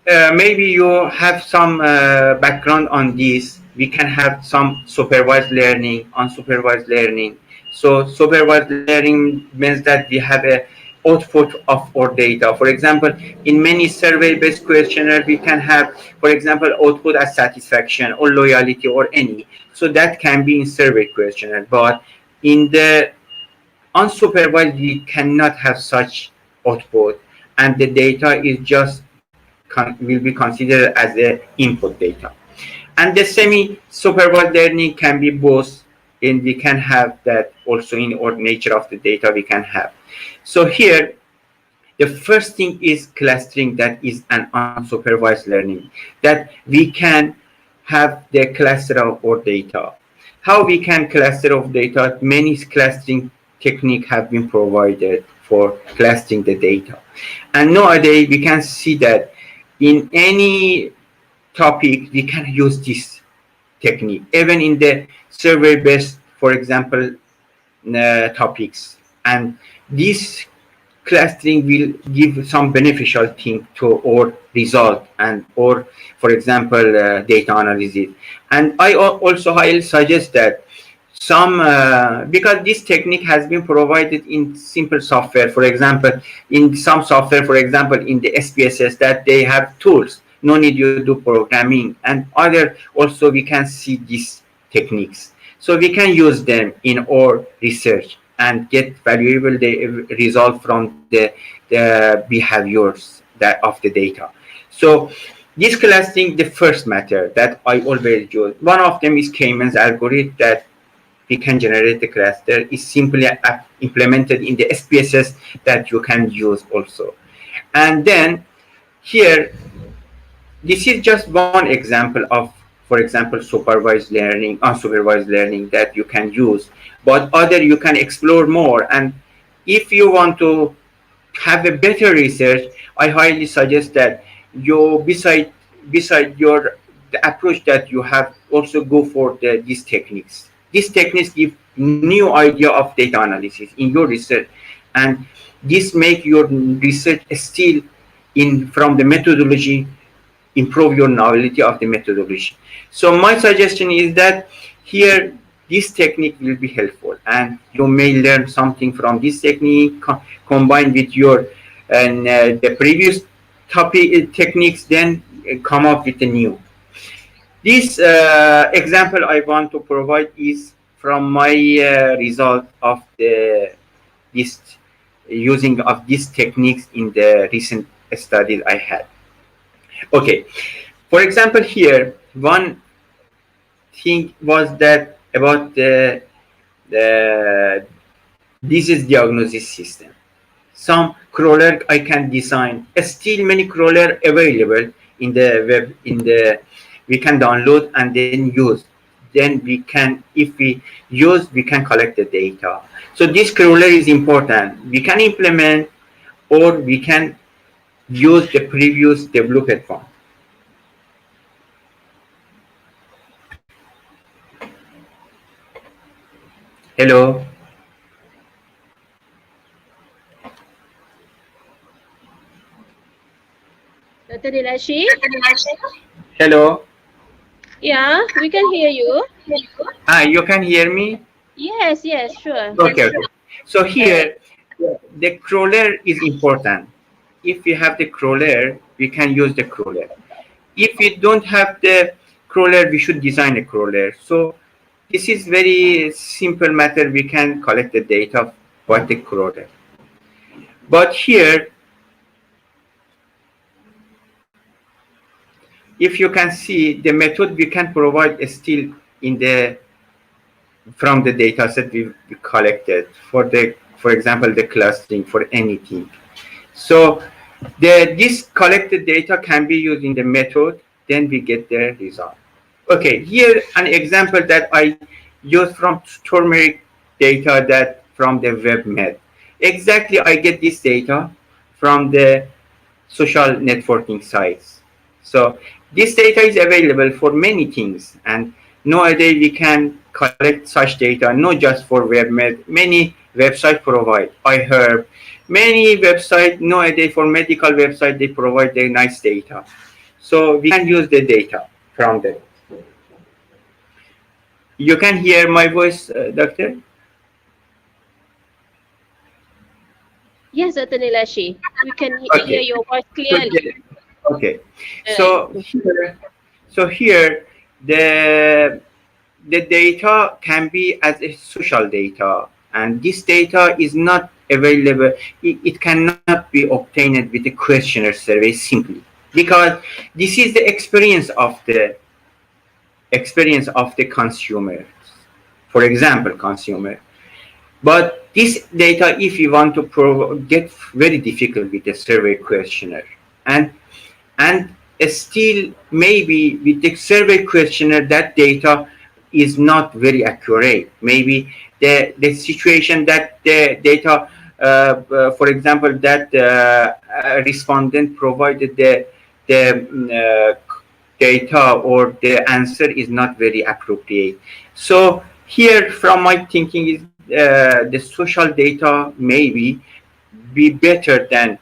Maybe you have some background on this. We can have some supervised learning, unsupervised learning. So supervised learning means that we have a output of our data. For example, in many survey-based questionnaire, we can have, for example, output as satisfaction or loyalty or any. So that can be in survey questionnaire. But in the unsupervised, we cannot have such output, and the data is just will be considered as the input data. And the semi-supervised learning can be both, and we can have that also in our nature of the data we can have. So here, the first thing is clustering, that is an unsupervised learning, that we can have the cluster of our data. How we can cluster of data? Many clustering techniques have been provided for clustering the data. And nowadays, we can see that in any topic, we can use this technique, even in the survey-based, for example, topics. And this clustering will give some beneficial thing to our result and or, for example, data analysis. And I also highly suggest that some because this technique has been provided in simple software. For example, in some software, for example, in the SPSS, that they have tools, no need you do programming, and other also we can see these techniques, so we can use them in our research and get valuable result from the behaviors that of the data. So this clustering, the first matter that I always use, one of them is K-means algorithm that we can generate the cluster, is simply implemented in the SPSS that you can use also. And then here, this is just one example of, for example, supervised learning, unsupervised learning that you can use, but other you can explore more. And if you want to have a better research, I highly suggest that you, beside your the approach that you have, also go for these techniques. These techniques give new idea of data analysis in your research, and this make your research still in from the methodology, improve your knowledge of the methodology. So my suggestion is that here this technique will be helpful, and you may learn something from this technique combined with your and the previous topic techniques, then come up with a new. This example I want to provide is from my result of this using of these techniques in the recent studies I had. Okay, for example, here one thing was that about the disease diagnosis system. Some crawler I can design. Still many crawler available in the web. We can download and then use. Then we can, if we use, we can collect the data. So this crawler is important. We can implement, or we can use the previous developed one. Hello. Dr. Nilashi? Hello. Yeah, we can hear you. You can hear me? Yes, yes, sure. Okay. So here, the crawler is important. If we have the crawler, we can use the crawler. If we don't have the crawler, we should design a crawler. So this is very simple matter. We can collect the data by the crawler. But here, if you can see the method we can provide is still in the from the data set we collected for the, for example, the clustering for anything. So this collected data can be used in the method, then we get the result. Okay, here an example that I use from turmeric data that from the WebMed. Exactly, I get this data from the social networking sites. So this data is available for many things, and nowadays we can collect such data not just for WebMed. Many websites provide. I heard many websites nowadays for medical websites they provide their nice data, so we can use the data from them. You can hear my voice, Doctor? Yes, Dr. Nilashi. We can hear your voice clearly. Okay. So here the data can be as a social data, and this data is not available. It cannot be obtained with a questionnaire survey simply, because this is the experience of the consumer. For example, consumer. But this data, if you want to get very difficult with the survey questionnaire, and still maybe with the survey questionnaire that data is not very accurate. Maybe the situation that the data, for example, that respondent provided the data or the answer is not very appropriate. So here, from my thinking, is the social data maybe be better than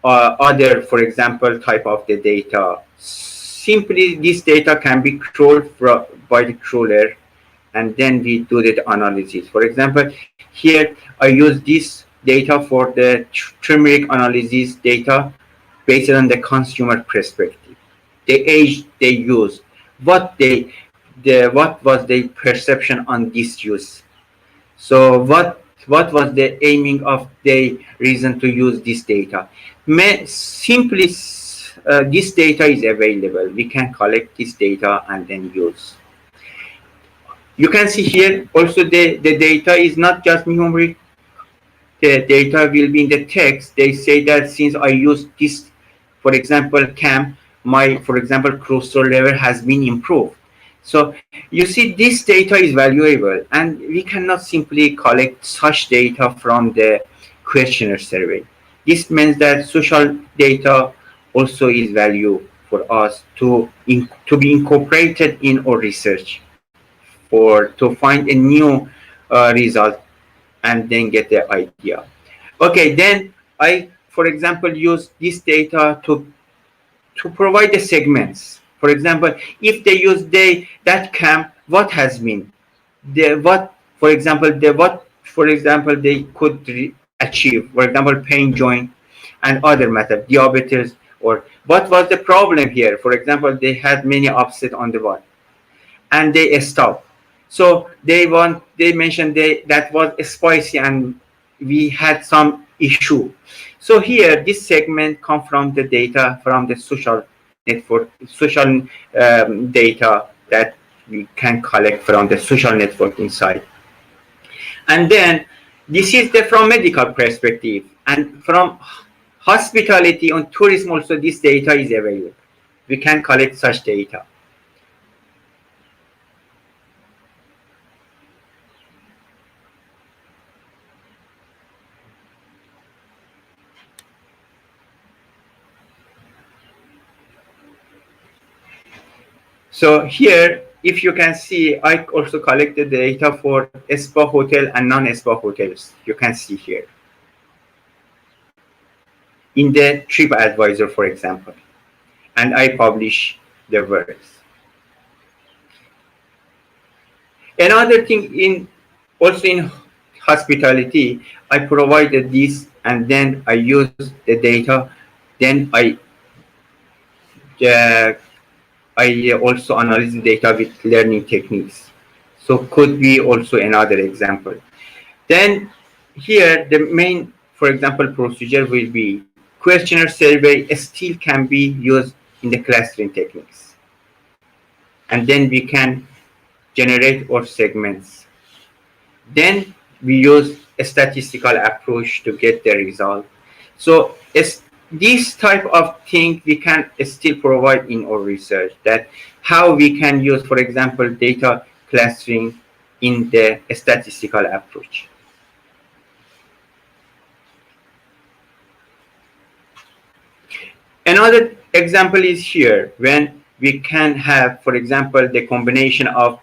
other, for example, type of the data. Simply, this data can be crawled by the crawler, and then we do the analysis. For example, here I use this data for the turmeric analysis data based on the consumer perspective, the age they used, what was the perception on this use. So what was the aiming of the reason to use this data? Simply, this data is available. We can collect this data and then use. You can see here also the data is not just numeric. The data will be in the text. They say that since I use this, for example, CAM, my, for example, cholesterol level has been improved. So you see this data is valuable, and we cannot simply collect such data from the questionnaire survey. This means that social data also is value for us to be incorporated in our research, for to find a new result and then get the idea. Okay, then I, for example, use this data to provide the segments. For example, if they use that CAM, what has been the what, for example, they could achieve, for example, pain joint and other method, diabetes, or what was the problem here? For example, they had many upset on the wall and they stopped. So they mentioned that was spicy and we had some issue. So here, this segment come from the data from the social network, social data that we can collect from the social network inside. And then this is from medical perspective, and from hospitality and tourism also this data is available. We can collect such data. So here, if you can see, I also collected the data for spa hotel and non-spa hotels. You can see here in the TripAdvisor, for example, and I publish the words. Another thing also in hospitality, I provided this and then I use the data. Then I also analyze the data with learning techniques. So could be also another example. Then here the main, for example, procedure will be questionnaire survey still can be used in the clustering techniques. And then we can generate our segments. Then we use a statistical approach to get the result. So this type of thing we can still provide in our research, that how we can use, for example, data clustering in the statistical approach. Another example is here when we can have, for example, the combination of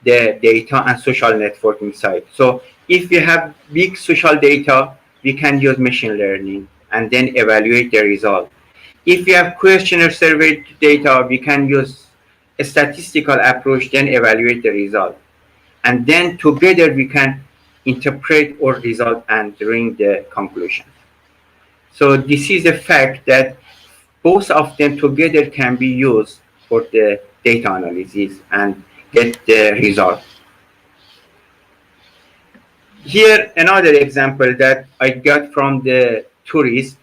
the data and social networking side. So if we have big social data, we can use machine learning and then evaluate the result. If we have questionnaire survey data, we can use a statistical approach, then evaluate the result. And then together we can interpret our result and bring the conclusion. So this is a fact that both of them together can be used for the data analysis and get the result. Here, another example that I got from the tourists.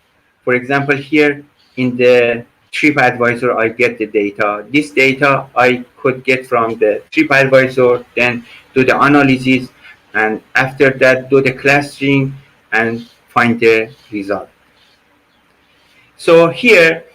For example, here in the TripAdvisor, I get the data. This data I could get from the TripAdvisor, then do the analysis, and after that do the clustering and find the result. So here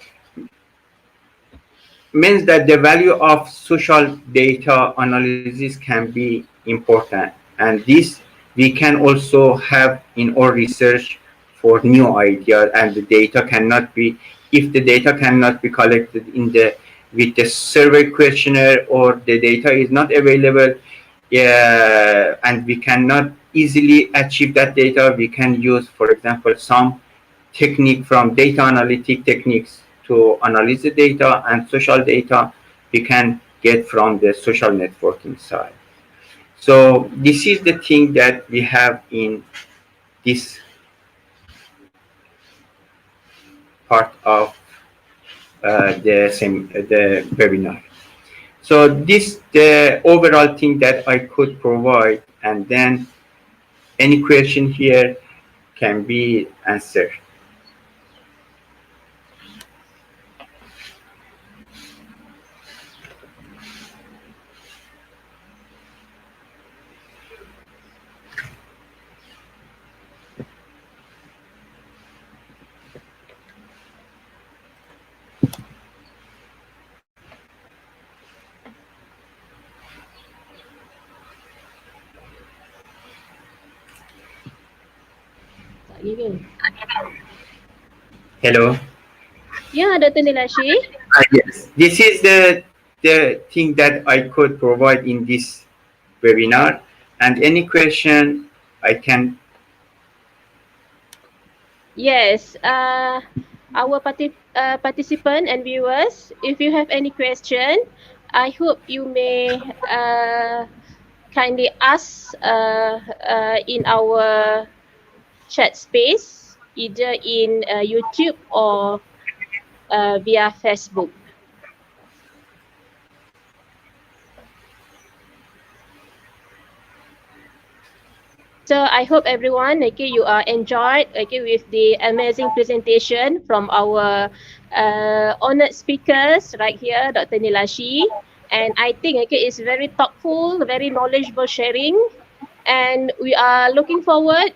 means that the value of social data analysis can be important, and this we can also have in our research for new ideas. And the data cannot be, if the data cannot be collected in the with the survey questionnaire, or the data is not available, and we cannot easily achieve that data, we can use, for example, some technique from data analytic techniques to analyze the data and social data we can get from the social networking side. So this is the thing that we have in this part of the webinar. So this the overall thing that I could provide, and then any question here can be answered. Hello. Yeah, Dr. Nilashi. Yes. This is the thing that I could provide in this webinar, and any question I can. Yes, our participant and viewers, if you have any question, I hope you may kindly ask in our chat space, either in YouTube or via Facebook. So I hope everyone, okay, you are enjoyed, okay, with the amazing presentation from our honored speakers right here, Dr. Nilashi. And I think, okay, it's very thoughtful, very knowledgeable sharing. And we are looking forward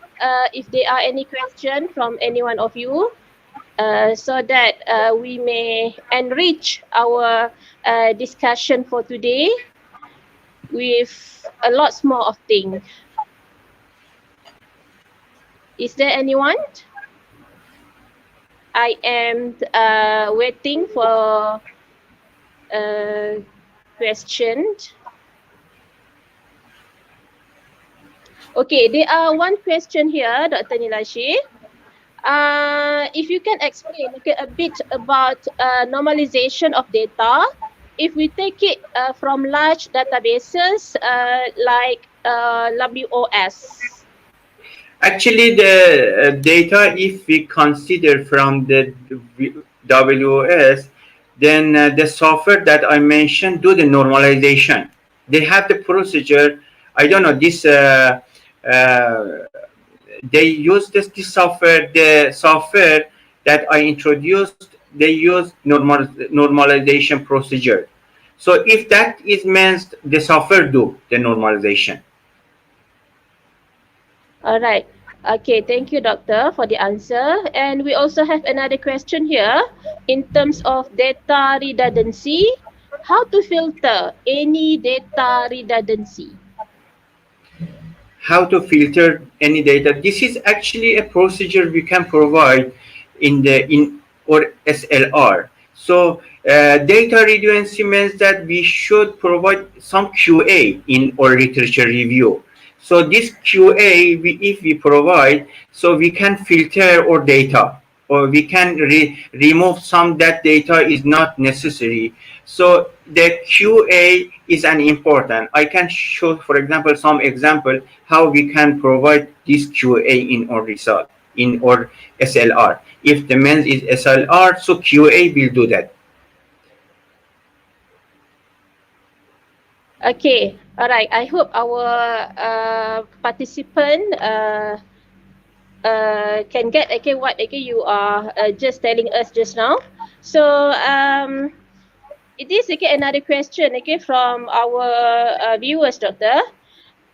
if there are any questions from any one of you, so that we may enrich our discussion for today with a lot more of things. Is there anyone? I am waiting for a question. Okay, there are one question here, Dr. Nilashi. If you can explain a bit about normalization of data, if we take it from large databases like WOS. Actually, the data, if we consider from the WOS, then the software that I mentioned do the normalization. They have the procedure. I don't know this. They use this software. The software that I introduced, they use normalization procedure. So if that is meant, the software do the normalization. All right. Okay, thank you, Doctor, for the answer. And we also have another question here in terms of data redundancy. How to filter any data redundancy? How to filter any data? This is actually a procedure we can provide in or SLR. So data redundancy means that we should provide some QA in our literature review. So this QA, if we provide, so we can filter our data, or we can remove some that data is not necessary. So the QA is an important. I can show, for example, some example how we can provide this QA in our result, in our SLR. If the means is SLR, so QA will do that. Okay, all right. I hope our participant can get what you are just telling us just now. So it is another question from our viewers, Doctor.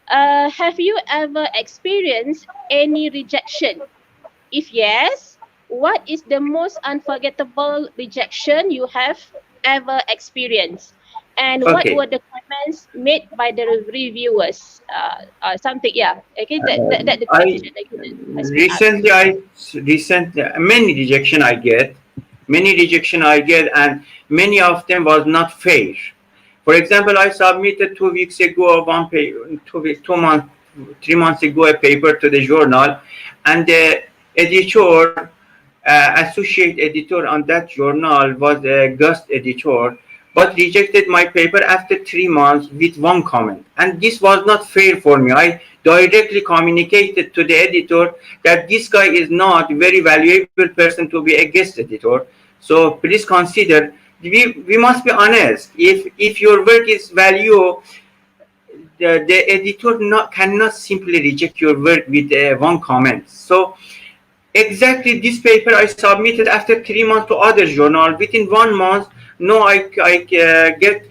Have you ever experienced any rejection? If yes, what is the most unforgettable rejection you have ever experienced? And what were the comments made by the reviewers? Something, yeah. Okay, that the question. Recently, many rejection I get, and many of them was not fair. For example, I submitted 2 weeks ago, 3 months ago, a paper to the journal, and the editor associate editor on that journal was a guest editor, but rejected my paper after 3 months with one comment. And this was not fair for me. I directly communicated to the editor that this guy is not a very valuable person to be a guest editor. So please consider, we must be honest. If your work is value, the editor cannot simply reject your work with one comment. So exactly this paper I submitted after 3 months to other journal. Within 1 month, no, I get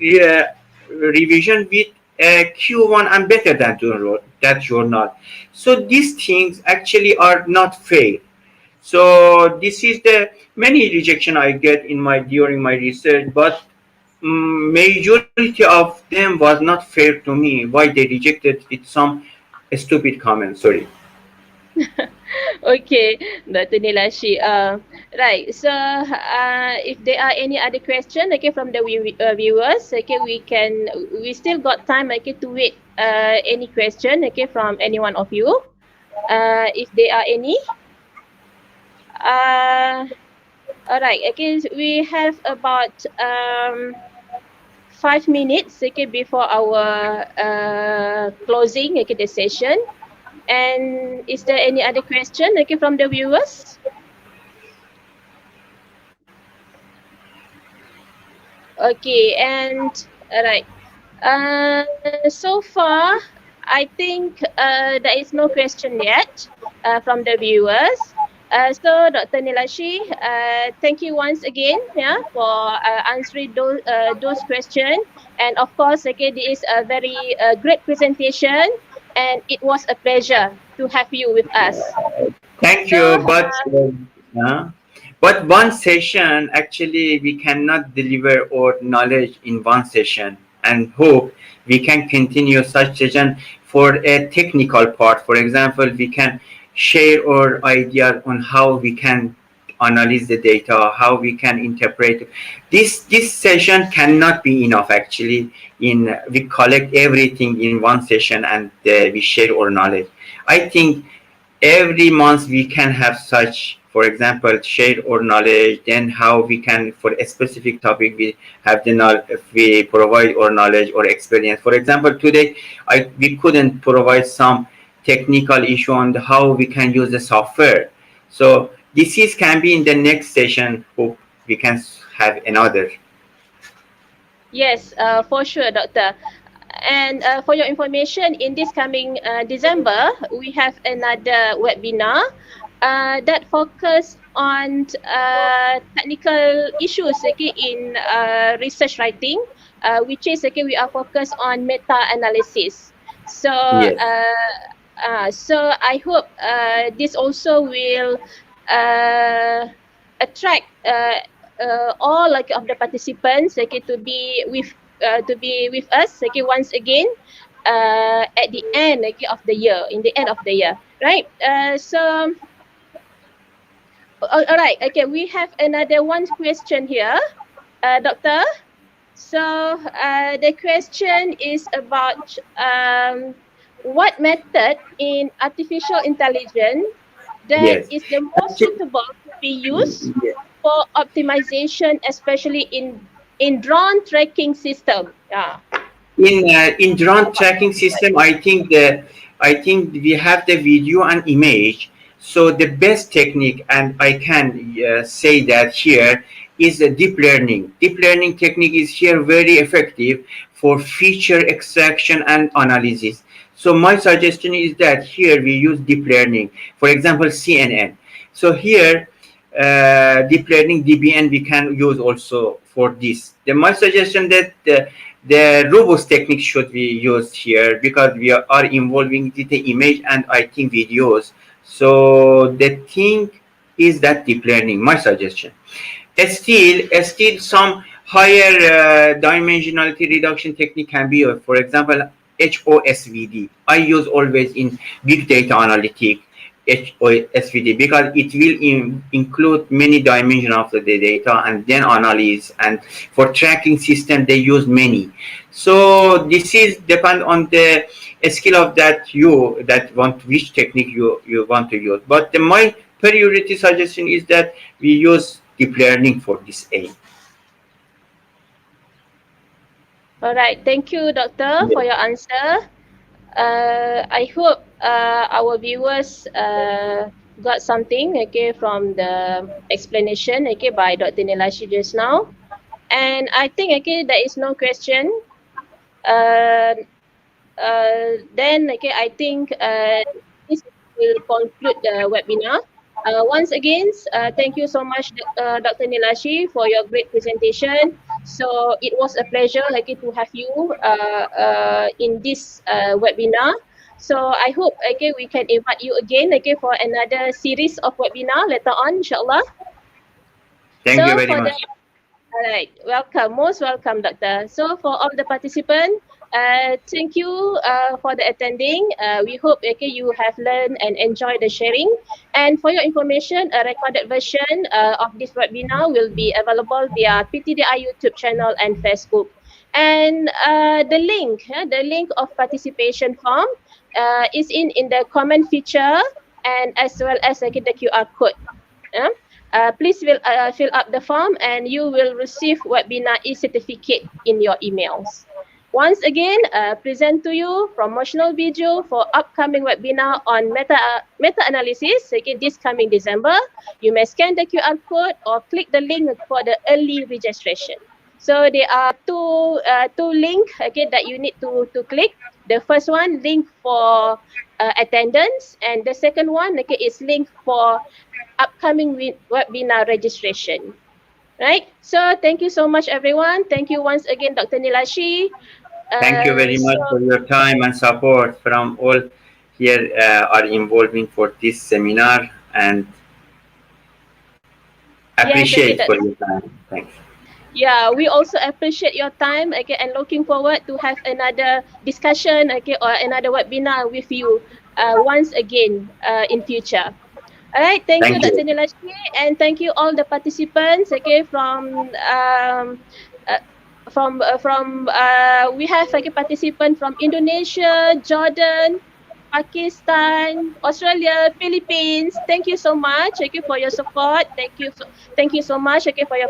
revision with Q1 and better than that journal. So these things actually are not fair. So this is the many rejection I get in my during my research, but majority of them was not fair to me. Why they rejected with some stupid comment? Sorry. Okay, Dr. Nilashi. Right. So, if there are any other question, okay, from the viewers, okay, we still got time, okay, to wait. Any question, okay, from any one of you, if there are any. All right. Okay, we have about 5 minutes, okay, before our closing, okay, the session. And is there any other question, okay, from the viewers? Okay, and all right. So far, I think there is no question yet from the viewers. So, Dr. Nilashi, thank you once again, yeah, for answering those questions. And of course, okay, this is a very great presentation, and it was a pleasure to have you with us. Thank So, you. But one session actually we cannot deliver our knowledge in one session, and hope we can continue such session for a technical part. For example, we can share our ideas on how we can analyze the data, how we can interpret. This session cannot be enough actually. We collect everything in one session and we share our knowledge. I think every month we can have such, for example, share our knowledge, then how we can, for a specific topic, we have the knowledge, if we provide our knowledge or experience. For example, today we couldn't provide some technical issue on how we can use the software. So this can be in the next session. Hope we can have another. yes, for sure, Doctor. And for your information, in this coming December, we have another webinar that focus on technical issues, okay, in research writing, which is, okay, we are focused on meta-analysis. So, Yes. so I hope this also will attract all, like, of the participants, okay, to be with us, okay, once again at the end, okay, of the year, in the end of the year, right? So all right, okay, we have another one question here, Doctor. So the question is about what method in artificial intelligence that Yes. is the most suitable to be used for optimization, especially in drone tracking system. Yeah. In drone tracking system, I think we have the video and image. So the best technique, and I can say that here, is a deep learning. Deep learning technique is here very effective for feature extraction and analysis. So my suggestion is that here we use deep learning. For example, CNN. So here deep learning DBN we can use also for this. Then my suggestion that the robust technique should be used here, because we are involving the image and I think videos. So the thing is that deep learning, my suggestion. Still some higher dimensionality reduction technique can be used. For example, HOSVD. I use always in big data analytics HOSVD, because it will include many dimensions of the data and then analyze. And for tracking system, they use many. So this is depend on the skill of that want which technique you want to use. But my priority suggestion is that we use deep learning for this aim. All right. Thank you, Doctor, for your answer. I hope our viewers got something from the explanation by Dr. Nilashi just now. And I think there is no question. Then I think this will conclude the webinar. Once again, thank you so much, Dr. Nilashi, for your great presentation. So it was a pleasure to have you in this webinar. So I hope we can invite you again for another series of webinar later on, inshallah. Thank you very much. All right, welcome, most welcome, Doctor. So for all the participants, thank you for the attending. We hope you have learned and enjoyed the sharing. And for your information, a recorded version of this webinar will be available via PTDI YouTube channel and Facebook. And the link of participation form is in the comment feature, and as well as the QR code. Please fill up the form and you will receive webinar e-certificate in your emails. Once again, present to you promotional video for upcoming webinar on meta-analysis this coming December. You may scan the QR code or click the link for the early registration. So there are two links that you need to click. The first one, link for attendance, and the second one is link for upcoming webinar registration. Right? So thank you so much, everyone. Thank you once again, Dr. Nilashi. Thank you very much for your time and support from all here are involving for this seminar, and appreciate for your time. Thanks. Yeah, we also appreciate your time and looking forward to have another discussion or another webinar with you once again in future. All right, thank you, Dr. Nilashi, and thank you all the participants we have participants from Indonesia, Jordan, Pakistan, Australia, Philippines. Thank you so much for your support. Thank you so much for your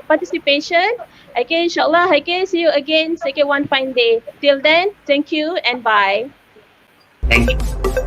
participation. Inshallah, see you again one fine day. Till then, thank you and bye. Thank you.